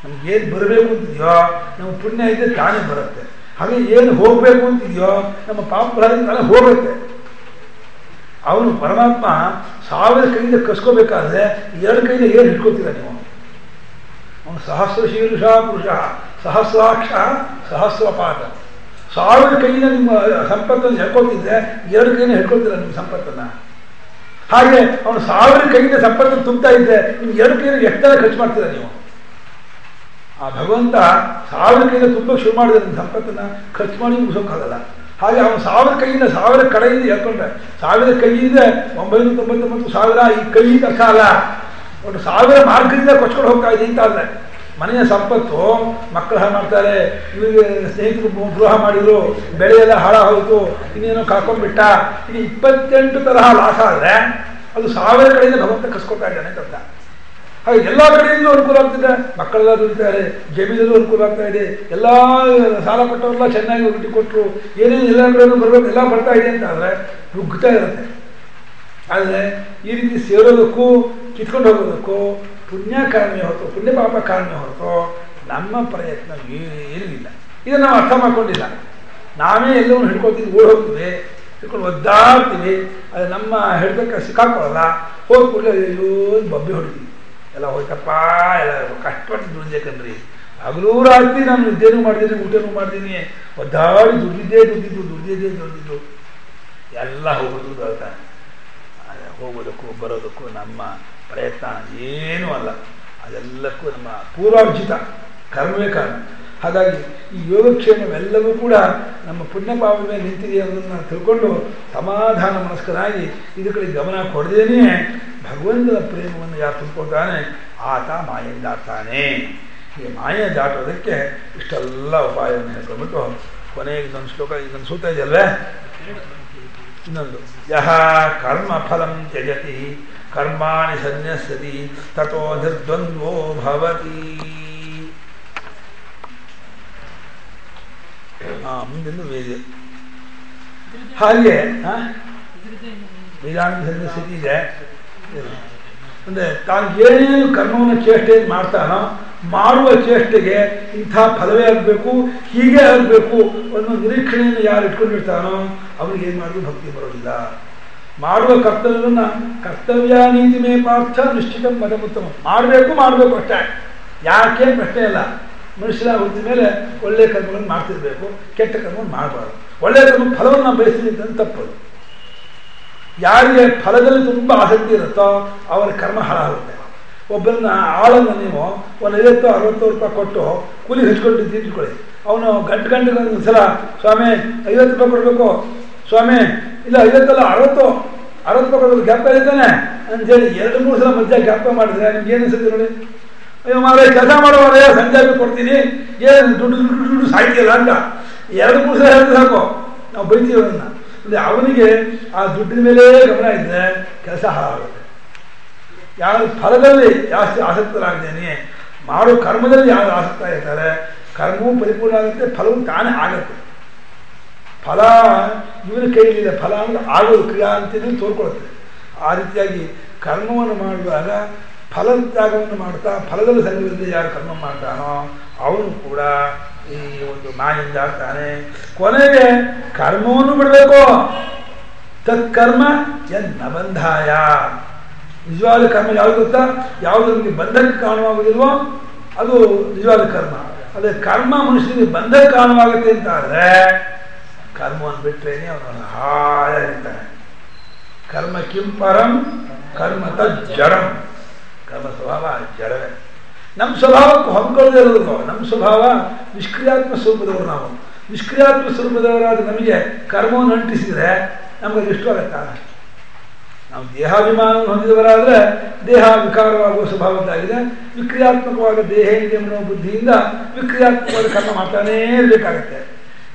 ನಮ್ಗೇನು ಬರಬೇಕು ಅಂತಿದೆಯೋ ನಮ್ಮ ಪುಣ್ಯ ಇದ್ದರೆ ತಾನೇ ಬರುತ್ತೆ. ಹಾಗೆ ಏನು ಹೋಗಬೇಕು ಅಂತಿದೆಯೋ ನಮ್ಮ ಪಾಪ ತಾನೇ ಹೋಗುತ್ತೆ. ಅವನು ಪರಮಾತ್ಮ 1000 ಕೈಯಿಂದ ಕಸ್ಕೋಬೇಕಾದ್ರೆ 2 ಕೈಯಿಂದ ಏನು ಹಿಡ್ಕೊತೀರ ನೀವು? ಅವನು ಸಹಸ್ರ ಶೀರ್ಷ ಪುರುಷ, ಸಹಸ್ರಾಕ್ಷ ಸಹಸ್ರಪಾತ. 1000 ಕೈಯಿಂದ ನಿಮ್ಮ ಸಂಪತ್ತನ್ನು ಹಿಡ್ಕೊತಿದ್ರೆ 2 ಕೈಯಿಂದ ಹಿಡ್ಕೊತೀರ ನಿಮ್ಮ ಸಂಪತ್ತನ್ನು. ಹಾಗೆ ಅವನು 1000 ಕೈಯಿಂದ ಸಂಪತ್ತನ್ನು ತುಂಬ್ತಾ ಇದ್ದರೆ ನಿಮ್ಗೆ 2 ಕೈಯಿಂದ ಎಷ್ಟೆಲ್ಲ ಖರ್ಚು ಮಾಡ್ತೀರ ನೀವು? ಆ ಭಗವಂತ 1000 ಕೈಯಿಂದ ತುಂಬಕ್ಕೆ ಶುರು ಮಾಡಿದ್ರೆ ನಿಮ್ಮ ಸಂಪತ್ತನ್ನು ಖರ್ಚು ಮಾಡಿ ಮುಗಿಸೋಕ್ಕಾಗಲ್ಲ. ಹಾಗೆ ಅವನು 1000 ಕೈಯಿಂದ 1000 ಕಡೆಯಿಂದ ಹೇಳ್ಕೊಂಡ್ರೆ 1000 ಕೈಯಿಂದ 999,000 ಈ ಕೈಯಿಂದ ಅರ್ಥ ಅಲ್ಲ. ಒಟ್ಟು 1000 ಮಾರ್ಗದಿಂದ ಕೊಚ್ಕೊಂಡು ಹೋಗ್ತಾ ಇದೆ ಅಂತ ಆದರೆ ಮನೆಯ ಸಂಪತ್ತು ಮಕ್ಕಳು ಹಾಳು ಮಾಡ್ತಾರೆ, ಇವರಿಗೆ ಸ್ನೇಹಿತರು ದ್ರೋಹ ಮಾಡಿದ್ರು, ಬೆಳೆಯೆಲ್ಲ ಹಾಳಾಗೋಯ್ತು, ಇನ್ನೇನೋ ಕಳ್ಕೊಂಡ್ಬಿಟ್ಟ, ಈಗ 28 ತರಹ ಲಾಸ್ ಆದರೆ ಅದು 1000 ಕಡೆಯಿಂದ ಭಗವಂತ ಕಸ್ಕೊಳ್ತಾ ಇದ್ದಾನೆ ಅಂತ ಅರ್ಥ. ಹಾಗೆ ಎಲ್ಲ ಕಡೆಯಿಂದ ಅನುಕೂಲ ಆಗ್ತಿದೆ, ಮಕ್ಕಳೆಲ್ಲ ದುಡಿತಾರೆ, ಜಮೀನಲ್ಲೂ ಅನುಕೂಲ ಆಗ್ತಾ ಇದೆ, ಎಲ್ಲ ಸಾಲ ಕೊಟ್ಟವರೆಲ್ಲ ಚೆನ್ನಾಗಿ ಬಿಟ್ಟು ಕೊಟ್ಟರು, ಏನೇನು ಎಲ್ಲ ಕಡೆಯೂ ಬರಬೇಕು ಎಲ್ಲ ಬರ್ತಾ ಇದೆ ಅಂತ ಆದರೆ ನುಗ್ಗುತ್ತಾ ಇರುತ್ತೆ. ಆದರೆ ಈ ರೀತಿ ಸೇರೋದಕ್ಕೂ ಕಿತ್ಕೊಂಡು ಹೋಗೋದಕ್ಕೂ ಪುಣ್ಯ ಕಾರಣವೇ ಹೊರತು, ಪುಣ್ಯ ಪಾಪ ಕಾರಣವೇ ಹೊರತು ನಮ್ಮ ಪ್ರಯತ್ನ ಏನೂ ಇಲ್ಲ. ಇದನ್ನು ನಾವು ಅರ್ಥ ಮಾಡ್ಕೊಂಡಿಲ್ಲ. ನಾವೇ ಎಲ್ಲವನ್ನೂ ಹಿಡ್ಕೊಳ್ತೀವಿ, ಓಡಿ ಹೋಗ್ತೀವಿ, ಹಿಡ್ಕೊಂಡು ಒದ್ದಾಡ್ತೀವಿ, ಅದು ನಮ್ಮ ಹಿಡ್ದಕ್ಕೆ ಸಿಕ್ಕಾಕೊಳ್ಳಲ್ಲ. ಹೋದ ಕೂಡಲೇ ಅಯ್ಯೋ ಬಬ್ಬೆ ಹೊಡಿತೀವಿ, ಎಲ್ಲ ಹೋಯ್ತಪ್ಪ, ಎಲ್ಲ ಕಷ್ಟಪಟ್ಟು ದುಡಿಬೇಕಂದ್ರಿ, ಹಗಲೂ ರಾತ್ರಿ ನಾನು ನಿದ್ದೆನೂ ಮಾಡ್ತೀನಿ, ಊಟನೂ ಮಾಡ್ತೀನಿ, ಒದ್ದಾಡಿ ದುಡ್ದಿದ್ದು ಎಲ್ಲ ಹೋಗೋದು ಹೇಳ್ತಾನೆ. ಹೋಗೋದಕ್ಕೂ ಬರೋದಕ್ಕೂ ನಮ್ಮ ಪ್ರಯತ್ನ ಏನೂ ಅಲ್ಲ, ಅದೆಲ್ಲಕ್ಕೂ ನಮ್ಮ ಪೂರ್ವಾರ್ಜಿತ ಕರ್ಮವೇ ಕಾರಣ. ಹಾಗಾಗಿ ಈ ಯೋಗಕ್ಷೇಮವೆಲ್ಲವೂ ಕೂಡ ನಮ್ಮ ಪುಣ್ಯ ಪಾಪವೇ ನಿಂತಿದೆ ಅನ್ನೋದನ್ನು ತಿಳ್ಕೊಂಡು ಸಮಾಧಾನ ಮನಸ್ಕನಾಗಿ ಇದ್ರ ಕಡೆ ಗಮನ ಕೊಡದೇನೆ ಭಗವಂತನ ಪ್ರೇಮವನ್ನು ಯಾರು ತಿಳ್ಕೊಳ್ತಾನೆ ಆತ ಮಾಯೆಯನ್ನು ದಾಟ್ತಾನೆ. ಈ ಮಾಯೆ ದಾಟೋದಕ್ಕೆ ಇಷ್ಟೆಲ್ಲ ಉಪಾಯವನ್ನು ಹೇಳ್ಕೊಂಡ್ಬಿಟ್ಟು ಕೊನೆಗೆ ಇನ್ನೊಂದು ಶ್ಲೋಕ, ಇನ್ನೊಂದು ಸೂತ್ರ ಇದೆಯಲ್ವೇ, ಇನ್ನೊಂದು ಯಹ ಕರ್ಮ ಫಲಂ ತ್ಯಜತಿ ಕರ್ಮಾಣಿ ಸನ್ಯಸ್ಯತಿ ತಥೋ ನಿರ್ದ್ವಂದ್ವೋ ಭವತಿ. ಮುಂದೆಂದು ವೇದ ಹಾಗೆ ವೇದಾಂತ ಸನ್ಯಸ್ಥಿತಿ ಇದೆ. ಅಂದರೆ ತಾನು ಏನೇನು ಕರ್ಮವನ್ನು ಚೇಷ್ಟೆ ಮಾಡ್ತಾನೋ ಮಾಡುವ ಚೇಷ್ಟೆಗೆ ಇಂಥ ಫಲವೇ ಆಗಬೇಕು, ಹೀಗೆ ಆಗಬೇಕು ಅನ್ನೋ ನಿರೀಕ್ಷಣೆಯನ್ನು ಯಾರು ಇಟ್ಕೊಂಡಿರ್ತಾನೋ ಅವನಿಗೆ ಏನು ಮಾಡಿದ್ರು ಭಕ್ತಿ ಬರೋದಿಲ್ಲ. ಮಾಡುವ ಕರ್ತವ್ಯವನ್ನು ಕರ್ತವ್ಯ ನೀತಿ ಮೇ ಪಾರ್ಥ ನಿಶ್ಚಿತ ಮದಮುತ್ತಮ, ಮಾಡಬೇಕು ಅಷ್ಟೇ, ಯಾಕೆ ಪ್ರಶ್ನೆ ಇಲ್ಲ. ಮನುಷ್ಯನ ಹುಟ್ಟಿದ ಮೇಲೆ ಒಳ್ಳೆಯ ಕರ್ಮಗಳನ್ನು ಮಾಡ್ತಿರ್ಬೇಕು, ಕೆಟ್ಟ ಕರ್ಮವನ್ನು ಮಾಡಬಾರ್ದು. ಒಳ್ಳೆಯ ಕರ್ಮ ಫಲವನ್ನು ನಾವು ಬಯಸ್ತೀನಿ ಅಂತ ತಪ್ಪದು. ಯಾರಿಗೆ ಫಲದಲ್ಲಿ ತುಂಬ ಆಸಕ್ತಿ ಇರುತ್ತೋ ಅವರ ಕರ್ಮ ಹಾಳಾಗುತ್ತೆ. ಒಬ್ಬರನ್ನ ಆಳನ್ನು ನೀವು ಒಂದು 50-60 ರೂಪಾಯಿ ಕೊಟ್ಟು ಕೂಲಿ ಹಚ್ಕೊಂಡು ತಿಳ್ಕೊಳ್ಳಿ, ಅವನು ಗಂಟೆಗೆ ಒಂದು ಸಲ ಸ್ವಾಮಿ 50 ರೂಪಾಯಿ ಕೊಡಬೇಕು, ಸ್ವಾಮಿ ಇಲ್ಲ 50 ಅಲ್ಲ 60 ರೂಪಾಯಿ ಕೊಡೋದು ಜ್ಞಾಪಕ ಇದ್ದಾನೆ ಅಂತೇಳಿ 2-3 ಸಲ ಮಧ್ಯ ಜ್ಞಾಪಕ ಮಾಡಿದ್ರೆ ನಿಮ್ಗೆ ಏನು ಅನ್ಸುತ್ತೆ ನೋಡಿ, ಅಯ್ಯೋ ಮಾರೇ ಕೆಲಸ ಮಾಡೋವರೇ ಸಂಜೆ ಕೊಡ್ತೀನಿ, ಏನು ದುಡ್ಡು ಸಾಯ್ತಿಲ್ಲ ಅಂತ 2-3 ಸಲ ಹೇಳಿದ್ರೆ ಸಾಕು, ನಾವು ಬೈತೀವಿ ಅವನ್ನ. ಅಂದರೆ ಅವನಿಗೆ ಆ ದುಡ್ಡಿನ ಮೇಲೆ ಗಮನ ಇದ್ದರೆ ಕೆಲಸ ಹಾಳಾಗುತ್ತೆ. ಯಾರು ಫಲದಲ್ಲಿ ಜಾಸ್ತಿ ಆಸಕ್ತರಾಗಿದ್ದೇನೆ, ಮಾಡೋ ಕರ್ಮದಲ್ಲಿ ಯಾರು ಆಸಕ್ತ ಇರ್ತಾರೆ ಕರ್ಮವೂ ಪರಿಪೂರ್ಣ ಆಗುತ್ತೆ, ಫಲವೂ ತಾನೇ ಆಗುತ್ತೆ. ಫಲ ಇವನ ಕೈಲಿದೆ, ಫಲ ಅಂದರೆ ಆಗೋದು ಕ್ರಿಯಾ ಅಂತೇಳಿ ತೋರ್ಕೊಳುತ್ತೆ. ಆ ರೀತಿಯಾಗಿ ಕರ್ಮವನ್ನು ಮಾಡುವಾಗ ಫಲತ್ಯಾಗವನ್ನು ಮಾಡ್ತಾ ಫಲದಲ್ಲಿ ಸಂಘವಿಲ್ಲದೆ ಯಾರು ಕರ್ಮ ಮಾಡ್ತಾನೋ ಅವನು ಕೂಡ ಈ ಒಂದು ಮಾಯಿಂದ ಆಗ್ತಾನೆ. ಕೊನೆಗೆ ಕರ್ಮವನ್ನು ಬಿಡಬೇಕು, ತತ್ಕರ್ಮ ಎನ್ನ ಬಂಧಾಯ. ನಿಜವಾದ ಕರ್ಮ ಯಾವುದು ಗೊತ್ತಾ, ಯಾವುದು ನಮಗೆ ಬಂಧಕ್ಕೆ ಕಾರಣವಾಗುವುದಿಲ್ವೋ ಅದು ನಿಜವಾದ ಕರ್ಮ. ಅದೇ ಕರ್ಮ ಮನುಷ್ಯನಿಗೆ ಬಂಧಕ್ಕೆ ಕಾರಣವಾಗುತ್ತೆ ಅಂತ ಆದರೆ ಕರ್ಮವನ್ನು ಬಿಟ್ಟರೇನೆ ಅವನು ಹಾಯಾಗಿರ್ತಾನೆ. ಕರ್ಮ ಕಿಂ ಪರಂ ಕರ್ಮ ತಜ್ಜಡಂ. ಕರ್ಮ ಸ್ವಭಾವ ಜಡವೇ. ನಮ್ಮ ಸ್ವಭಾವಕ್ಕೂ ಹೊಂದ್ಕೊಳ್ಳದೆ ಇರೋದು. ನಮ್ಮ ಸ್ವಭಾವ ನಿಷ್ಕ್ರಿಯಾತ್ಮ ಸ್ವರೂಪದವರು. ನಾವು ನಿಷ್ಕ್ರಿಯಾತ್ಮ ಸ್ವರೂಪದವರಾದ ನಮಗೆ ಕರ್ಮವನ್ನು ಅಂಟಿಸಿದರೆ ನಮಗೆ ಅದು ಇಷ್ಟವಾಗತ್ತಾ? ನಾವು ದೇಹಾಭಿಮಾನವನ್ನು ಹೊಂದಿದವರಾದರೆ ದೇಹ ವಿಕಾರವಾಗುವ ಸ್ವಭಾವದ್ದಾಗಿದೆ. ವಿಕ್ರಿಯಾತ್ಮಕವಾದ ದೇಹೇಂದ್ರಿಯ ಮನೋಬುದ್ಧಿಯಿಂದ ವಿಕ್ರಿಯಾತ್ಮಕವಾದ ಕರ್ಮ ಮಾಡ್ತಾನೇ ಇರಬೇಕಾಗತ್ತೆ.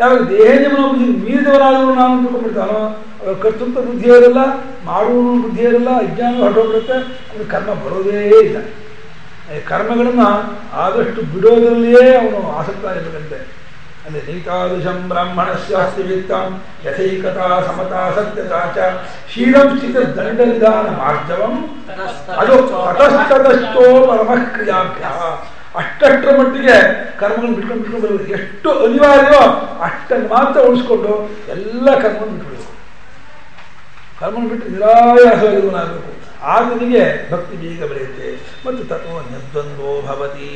ಯಾವಾಗ ದೇಹೇಂದ್ರಿಯ ಮನೋಬುದ್ಧಿ ಮೀರಿದವರಾದವರು ನಾವು ತಿಳ್ಕೊಂಡ್ಬಿಡ್ತಾನೋ ಅವ್ರ ಕರ್ತೃತ್ವ ಬುದ್ಧಿಯೇ ಇರಲ್ಲ, ಮಾಡುವ ಬುದ್ಧಿಯೇ ಇರಲ್ಲ, ಅಜ್ಞಾನ ಹೊರಟೋಗ್ಬಿಡುತ್ತೆ. ಅದು ಕರ್ಮ ಬರೋದೇ ಇಲ್ಲ. ಕರ್ಮಗಳನ್ನು ಆದಷ್ಟು ಬಿಡೋದರಲ್ಲಿಯೇ ಅವನು ಆಸಕ್ತ ಇರಬೇಕಂತೆ. ಅಂದರೆ ನೈತಾದೃಶಂ ಬ್ರಾಹ್ಮಣಸ್ಯಾಸ್ತಿ ವಿತ್ತಂ ಯಥೈಕತಾ ಸಮತಾ ಸತ್ಯತಾ ಚ ಶೀಲಂ ಸ್ಥಿತ ದಂಡ ನಿಧಾನ ಮಾರ್ಜವಂ ಅದು ತತಸ್ತತಸ್ಥೋ ಪರಮಃ ಕ್ರಿಯಾಭ್ಯ. ಅಷ್ಟರ ಮಟ್ಟಿಗೆ ಕರ್ಮಗಳನ್ನು ಬಿಟ್ಕೊಂಡು ಬರಬೇಕು. ಎಷ್ಟು ಅನಿವಾರ್ಯವೋ ಅಷ್ಟನ್ನು ಮಾತ್ರ ಉಳಿಸ್ಕೊಂಡು ಎಲ್ಲ ಕರ್ಮವನ್ನು ಬಿಟ್ಬಿಡಬೇಕು. ಕರ್ಮವನ್ನು ಬಿಟ್ಟು ನಿರಾಯಾಸವಾಗಿರುವನಾಗಬೇಕು. ಆತನಿಗೆ ಭಕ್ತಿ ಬೇಗ ಬೆಳೆಯುತ್ತೆ. ಮತ್ತು ತತ್ವ ನಿರ್ದ್ವಂದ್ವೋ ಭವತಿ.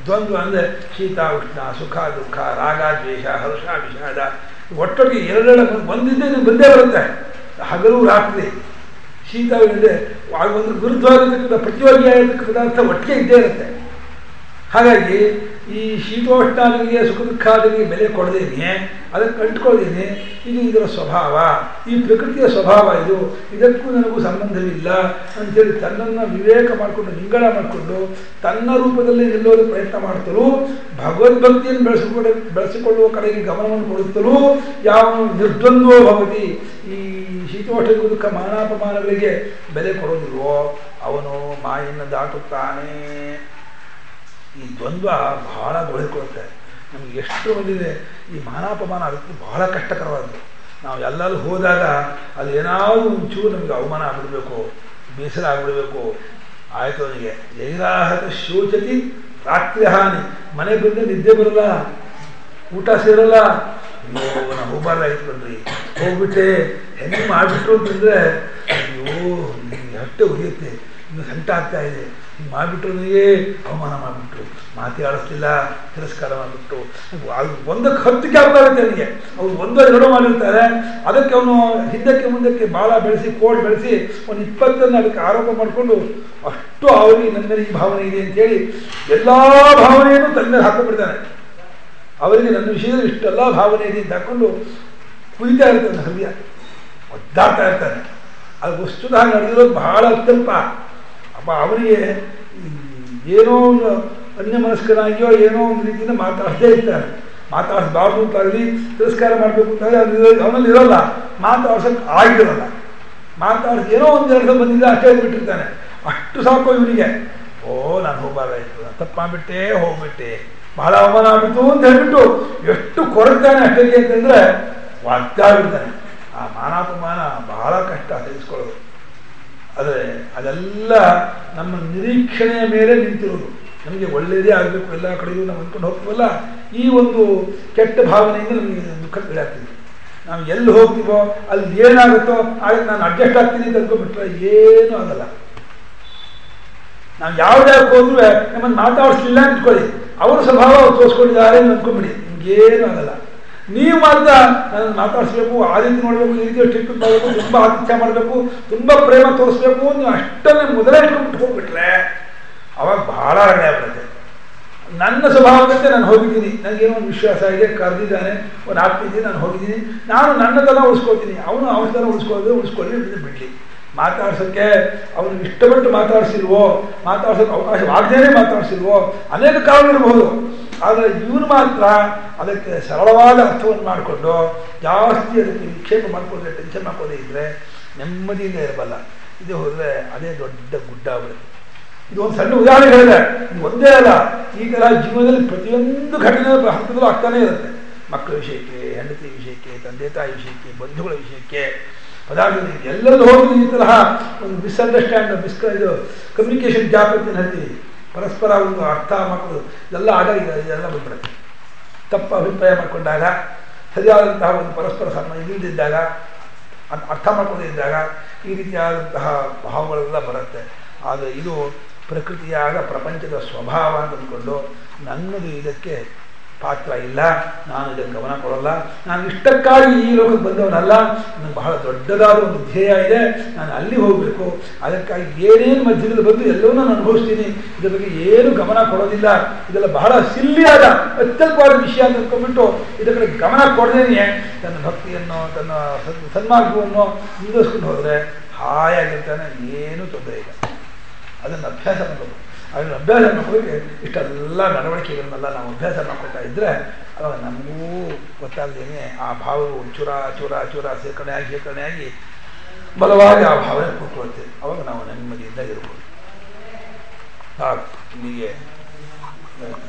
ದ್ವಂದ್ವ ಅಂದರೆ ಶೀತ ಉಷ್ಣ, ಸುಖ ದುಃಖ, ರಾಗ ದ್ವೇಷ, ಹರ್ಷ ವಿಷಾದ ಒಟ್ಟೊಟ್ಟಿಗೆ ಎರಡೆರಡು ಒಂದಿದ್ದೇ ಬಂದೇ ಬರುತ್ತೆ. ಹಗಲು ರಾತ್ರಿ ಶೀತ ಇದೆ, ಒಂದು ವಿರುದ್ಧವಾಗಿರ್ತಕ್ಕಂಥ ಪ್ರತಿಯೋಗಿಯಾಗಿರ್ತಕ್ಕಂಥ ಪದಾರ್ಥ ಒಟ್ಟಿಗೆ ಇದ್ದೇ ಇರುತ್ತೆ. ಹಾಗಾಗಿ ಈ ಶೀತೋಷ್ಣಾದಿಗೆ ಸುಖ ದುಃಖಾದಿಗೆ ಬೆಲೆ ಕೊಡದೇನೆ, ಅದಕ್ಕೆ ಕಂಡುಕೊಳ್ಳದೇನೆ, ಇದು ಇದರ ಸ್ವಭಾವ, ಈ ಪ್ರಕೃತಿಯ ಸ್ವಭಾವ, ಇದಕ್ಕೂ ನನಗೂ ಸಂಬಂಧವಿಲ್ಲ ಅಂತೇಳಿ ತನ್ನನ್ನು ವಿವೇಕ ಮಾಡಿಕೊಂಡು ನಿಂಗಳ ಮಾಡಿಕೊಂಡು ತನ್ನ ರೂಪದಲ್ಲಿ ನಿಲ್ಲೋದು ಪ್ರಯತ್ನ ಮಾಡ್ತಲೂ ಭಗವದ್ಭಕ್ತಿಯನ್ನು ಬೆಳೆಸಿಕೊಳ್ಳುವ ಕಡೆಗೆ ಗಮನವನ್ನು ಕೊಡುತ್ತಲೂ ಯಾವ ನಿರ್ದ್ವಂದ್ವೋ ಭವತಿ, ಈ ಶೀತೋಷ್ಣ ದುಃಖ ಮಾನಾಪಮಾನಗಳಿಗೆ ಬೆಲೆ ಕೊಡೋದಿಲ್ವೋ ಅವನು ಮಾಯನ್ನು ದಾಟುತ್ತಾನೆ. ಈ ದ್ವಂದ್ವ ಬಹಳ ಗೊಳಿಕೊಳ್ಳುತ್ತೆ. ನಮಗೆ ಎಷ್ಟು ಬಂದಿದೆ ಈ ಮಾನಾಪಮಾನ. ಅದಕ್ಕೆ ಬಹಳ ಕಷ್ಟಕರವಾದ್ದು. ನಾವು ಎಲ್ಲರೂ ಹೋದಾಗ ಅಲ್ಲಿ ಏನಾದರೂ ಒಂಚೂರು ನಮಗೆ ಅವಮಾನ ಆಗಿಬಿಡಬೇಕು, ಬೇಸರ ಆಗಿಬಿಡಬೇಕು. ಆಯಿತು ಅವನಿಗೆ ಜೈರಾಹತ ಶೋಚತಿ ರಾತ್ರಿ ಹಾನಿ. ಮನೆ ಬಂದರೆ ನಿದ್ದೆ ಬರಲ್ಲ, ಊಟ ಸೇರಲ್ಲ. ಅಯ್ಯೋ ನಾವು ಹೋಗಬಾರ್ದಾಗಿತ್ತು ಕಣ್ರಿ, ಹೋಗ್ಬಿಟ್ಟೆ ಹೆಂಗೆ ಮಾಡಿಬಿಟ್ರು ಅಂತಂದರೆ ಅಯ್ಯೋ ಹೊಟ್ಟೆ ಉರಿಯುತ್ತೆ, ಇನ್ನು ಸಂಟ ಆಗ್ತಾ ಇದೆ. ಹಿಂಗೆ ಮಾಡಿಬಿಟ್ರು ನನಗೆ ಅವಮಾನ ಮಾಡಿಬಿಟ್ರು, ಮಾತೇ ಆಡಿಸ್ಲಿಲ್ಲ, ತಿರಸ್ಕಾರ ಮಾಡಿಬಿಟ್ರು. ಒಂದಕ್ಕೆ 10 ಕೆಲಸ ಆಗುತ್ತೆ ಅವನಿಗೆ. ಅವ್ರು 1-2 ಮಾಡಿರ್ತಾರೆ. ಅದಕ್ಕೆ ಅವನು ಹಿಂದಕ್ಕೆ ಮುಂದಕ್ಕೆ ಬಾಳ ಬೆಳೆಸಿ ಕೋಡ್ ಬೆಳೆಸಿ ಒಂದು 20 ಅದಕ್ಕೆ ಆರೋಪ ಮಾಡಿಕೊಂಡು ಅಷ್ಟು ಅವರಿಗೆ ನನ್ನ ಮೇಲೆ ಈ ಭಾವನೆ ಇದೆ ಅಂತೇಳಿ ಎಲ್ಲ ಭಾವನೆಯನ್ನು ತನ್ನ ಮೇಲೆ ಹಾಕೊಂಡ್ಬಿಡ್ತಾನೆ. ಅವರಿಗೆ ನನ್ನ ವಿಷಯದಲ್ಲಿ ಇಷ್ಟೆಲ್ಲ ಭಾವನೆ ಇದೆ ಅಂತ ಹಾಕೊಂಡು ಕುಯ್ತಾ ಇರ್ತಾನೆ, ಹೃದಯ ಒದ್ದಾಡ್ತಾ ಇರ್ತಾನೆ. ಅದು ವಸ್ತುತಃ ನಡೆದಿರೋದು ಬಹಳ ಅತ್ಯಲ್ಪ. ಅಪ್ಪ ಅವನಿಗೆ ಏನೋ ಒಂದು ಅನ್ಯಮನಸ್ಕನಾಗಿಯೋ ಏನೋ ಒಂದು ರೀತಿಯಿಂದ ಮಾತಾಡದೇ ಇರ್ತಾನೆ. ಮಾತಾಡಿಸ್ಬಾರ್ದು ಅಂತಾಗಲಿ ತಿರಸ್ಕಾರ ಮಾಡಬೇಕು ಅಂತಾಗಲಿ ಅದು ಅವನಲ್ಲಿ ಇರೋಲ್ಲ. ಮಾತಾಡ್ಸೋಕ್ಕೆ ಆಗಿರೋಲ್ಲ. ಮಾತಾಡಿಸಿ ಏನೋ ಒಂದು ಎರಡು ಬಂದಿದ್ದ ಅಷ್ಟೇ ಬಿಟ್ಟಿರ್ತಾನೆ. ಅಷ್ಟು ಸಾಕು ಇವನಿಗೆ. ಓ ನಾನು ಹೋಗಬಾರ್ದಾಯ್ತು, ನಾನು ತಪ್ಪು ಮಾಡಿಬಿಟ್ಟೆ, ಹೋಗ್ಬಿಟ್ಟೆ, ಬಹಳ ಅವಮಾನ ಆಗ್ಬಿಟ್ಟು ಅಂತ ಹೇಳ್ಬಿಟ್ಟು ಎಷ್ಟು ಕೊರಗ್ತಾನೆ ಅಷ್ಟಕ್ಕೆ ಅಂತಂದರೆ ಒದ್ದಾಡ್ಬಿಡ್ತಾನೆ. ಆ ಮಾನಾಪಮಾನ ಬಹಳ ಕಷ್ಟ ಸಹಿಸ್ಕೊಳ್ಳೋದು. ಆದರೆ ಅದೆಲ್ಲ ನಮ್ಮ ನಿರೀಕ್ಷಣೆಯ ಮೇಲೆ ನಿಂತಿರೋದು. ನಮಗೆ ಒಳ್ಳೆಯದೇ ಆಗಬೇಕು, ಎಲ್ಲ ಕಡೆಯೂ ನಾವು ಅಂದ್ಕೊಂಡು ಹೋಗ್ತೀವಲ್ಲ, ಈ ಒಂದು ಕೆಟ್ಟ ಭಾವನೆಯಿಂದ ನಮಗೆ ದುಃಖ ಬೆಳೆಯಾಗ್ತೀವಿ. ನಾವು ಎಲ್ಲಿ ಹೋಗ್ತೀವೋ ಅಲ್ಲಿ ಏನಾಗುತ್ತೋ ಆಗ ನಾನು ಅಡ್ಜಸ್ಟ್ ಆಗ್ತೀನಿ ಅಂತ ಅಂದ್ಕೊಂಡ್ಬಿಟ್ರೆ ಏನೂ ಆಗಲ್ಲ. ನಾವು ಯಾವುದೇ ಹೋದ್ರೂ ನಮ್ಮನ್ನು ಮಾತಾಡಿಸ್ಲಿಲ್ಲ ಅಂದ್ಕೊಳ್ಳಿ, ಅವರ ಸ್ವಭಾವ ಅವ್ರು ತೋರಿಸ್ಕೊಂಡಿದ್ದಾರೆ ಅಂತ ಅಂದ್ಕೊಂಡ್ಬಿಡಿ, ನಿಮಗೇನು ಆಗಲ್ಲ. ನೀವು ಮಾತ್ರ ನನ್ನನ್ನು ಮಾತಾಡಿಸ್ಬೇಕು, ಆ ರೀತಿ ನೋಡಬೇಕು, ಈ ರೀತಿ ಟ್ರೀಟ್ಮೆಂಟ್ ಮಾಡಬೇಕು, ತುಂಬ ಆತಿಥ್ಯ ಮಾಡಬೇಕು, ತುಂಬ ಪ್ರೇಮ ತೋರಿಸ್ಬೇಕು, ನೀವು ಅಷ್ಟನ್ನೇ ಮೊದಲೇ ಇಟ್ಕೊಂಡ್ಬಿಟ್ಟು ಹೋಗ್ಬಿಟ್ರೆ ಅವಾಗ ಬಹಳ ಹಣೆ ಆಗ್ಬಿಡುತ್ತೆ. ನನ್ನ ಸ್ವಭಾವದಂತೆ ನಾನು ಹೋಗಿದ್ದೀನಿ, ನನಗೇನೋ ಒಂದು ವಿಶ್ವಾಸ ಇದೆ, ಕರೆದಿದ್ದಾನೆ, ಒಂದು ಆಗ್ತಿದ್ದೀನಿ, ನಾನು ಹೋಗಿದ್ದೀನಿ, ನಾನು ನನ್ನದೆಲ್ಲ ಉಳಿಸ್ಕೊಳ್ತೀನಿ, ಅವನು ಅವನದೆಲ್ಲ ಉಳಿಸ್ಕೊಳ್ಳಿ ಬಿಡಲಿ. ಮಾತಾಡ್ಸೋಕ್ಕೆ ಅವನು ಇಷ್ಟಪಟ್ಟು ಮಾತಾಡಿಸಿಲ್ವೋ, ಮಾತಾಡ್ಸೋಕ್ಕೆ ಅವಕಾಶವಾಗದೇನೆ ಮಾತಾಡಿಸಿಲ್ವೋ, ಅನೇಕ ಕಾರಣ ಇರಬಹುದು. ಆದರೆ ಇವನು ಮಾತ್ರ ಅದಕ್ಕೆ ಸರಳವಾದ ಅರ್ಥವನ್ನು ಮಾಡಿಕೊಂಡು ಜಾಸ್ತಿ ಅದಕ್ಕೆ ವಿಕ್ಷೇಪ ಮಾಡಿಕೊಂಡ್ರೆ, ಟೆನ್ಷನ್ ಮಾಡ್ಕೊಂಡೇ ಇದ್ದರೆ ನೆಮ್ಮದಿಯಿಂದ ಇರಬಲ್ಲ. ಇದು ಹೋದರೆ ಅದೇ ದೊಡ್ಡ ಗುಡ್ಡ ಆಗ್ಬಿಡುತ್ತೆ. ಇದು ಒಂದು ಸಣ್ಣ ಉದಾಹರಣೆ ಹೇಳಿದೆ, ಇದು ಒಂದೇ ಅಲ್ಲ, ಈ ಥರ ಜೀವನದಲ್ಲಿ ಪ್ರತಿಯೊಂದು ಘಟನೆ ಹಂತದಲ್ಲೂ ಆಗ್ತಾನೇ ಇರುತ್ತೆ. ಮಕ್ಕಳ ವಿಷಯಕ್ಕೆ, ಹೆಂಡತಿ ವಿಷಯಕ್ಕೆ, ತಂದೆ ತಾಯಿ ವಿಷಯಕ್ಕೆ, ಬಂಧುಗಳ ವಿಷಯಕ್ಕೆ, ಪದಾರ್ಥದಲ್ಲಿ ಎಲ್ಲರೂ ಹೋಗಿ ಈ ತರಹ ಒಂದು ಇದು ಕಮ್ಯುನಿಕೇಷನ್ ಗ್ಯಾಪ್ ಅಂತ ಹೇಳ್ತೀವಿ. ಪರಸ್ಪರ ಒಂದು ಅರ್ಥ ಮಾಡ್ಕೊಂಡು ಇದೆಲ್ಲ ಆದಾಗ ಇದೆಲ್ಲ ಬಂದ್ಬಿಡುತ್ತೆ. ತಪ್ಪು ಅಭಿಪ್ರಾಯ ಮಾಡಿಕೊಂಡಾಗ, ಸರಿಯಾದಂತಹ ಒಂದು ಪರಸ್ಪರ ಇಲ್ಲದಿದ್ದಾಗ, ಅರ್ಥ ಮಾಡ್ಕೊಂಡಿದ್ದಾಗ ಈ ರೀತಿಯಾದಂತಹ ಭಾವಗಳೆಲ್ಲ ಬರುತ್ತೆ. ಆದರೆ ಇದು ಪ್ರಕೃತಿಯಾಗ ಪ್ರಪಂಚದ ಸ್ವಭಾವ ಅಂತ ಅಂದ್ಕೊಂಡು ನನ್ನದು ಇದಕ್ಕೆ ಪಾತ್ರ ಇಲ್ಲ, ನಾನು ಇದಕ್ಕೆ ಗಮನ ಕೊಡಲ್ಲ, ನಾನು ಇಷ್ಟಕ್ಕಾಗಿ ಈ ಲೋಕಕ್ಕೆ ಬಂದವನಲ್ಲ, ನನಗೆ ಬಹಳ ದೊಡ್ಡದಾದ ಒಂದು ಧ್ಯೇಯ ಇದೆ, ನಾನು ಅಲ್ಲಿ ಹೋಗಬೇಕು, ಅದಕ್ಕಾಗಿ ಏನೇನು ಮಧ್ಯದಲ್ಲಿ ಬಂದು ಎಲ್ಲವನ್ನೂ ನಾನು ಅನುಭವಿಸ್ತೀನಿ, ಇದರ ಬಗ್ಗೆ ಏನು ಗಮನ ಕೊಡೋದಿಲ್ಲ, ಇದೆಲ್ಲ ಬಹಳ ಸಿಲ್ಲಿಯಾದ ಅತ್ಯಲ್ಪವಾದ ವಿಷಯ ಅಂತ ಅಂದ್ಕೊಂಡ್ಬಿಟ್ಟು ಇದರ ಕಡೆ ಗಮನ ಕೊಡದೇನೆ ತನ್ನ ಭಕ್ತಿಯನ್ನು ತನ್ನ ಸನ್ಮಾರ್ಗವನ್ನು ಮುಂದುವರಿಸ್ಕೊಂಡು ಹೋದರೆ ಹಾಯಾಗಿರ್ತಾನೆ, ಏನೂ ತೊಂದರೆ ಇಲ್ಲ. ಅದನ್ನು ಅಭ್ಯಾಸ ಮಾಡ್ಬೋದು. ಅದನ್ನು ಅಭ್ಯಾಸ ಮಾಡ್ಕೊಳ್ಳೋಕೆ ಇಷ್ಟೆಲ್ಲ ನಡವಳಿಕೆಗಳನ್ನೆಲ್ಲ ನಾವು ಅಭ್ಯಾಸ ಮಾಡ್ಕೊಳ್ತಾ ಇದ್ದರೆ ಅವಾಗ ನಮಗೂ ಗೊತ್ತಾಗ್ದೇನೆ ಆ ಭಾವವು ಚೂರ ಚೂರ ಚೂರ ಸೇರ್ಕರಣೆಯಾಗಿ ಬಲವಾಗಿ ಆ ಭಾವನೆ ಕೂತ್ಕೊಳ್ತೇವೆ. ಅವಾಗ ನಾವು ನೆಮ್ಮದಿಯಿಂದ ಇರ್ಬೋದು. ಇಲ್ಲಿಗೆ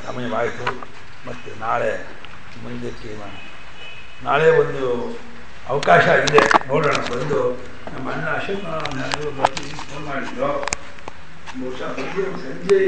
ಸಮಯವಾಯಿತು. ಮತ್ತು ನಾಳೆ ಮುಂದಕ್ಕೆ ನಾಳೆ ಒಂದು ಅವಕಾಶ ಇದೆ, ನೋಡೋಣ. ಬಂದು ನಮ್ಮ ಅಣ್ಣ ಅಶೋಕ್ ಫೋನ್ ಮಾಡಿದ್ರು, ಬಹುಶಃ ಸಂಜೆ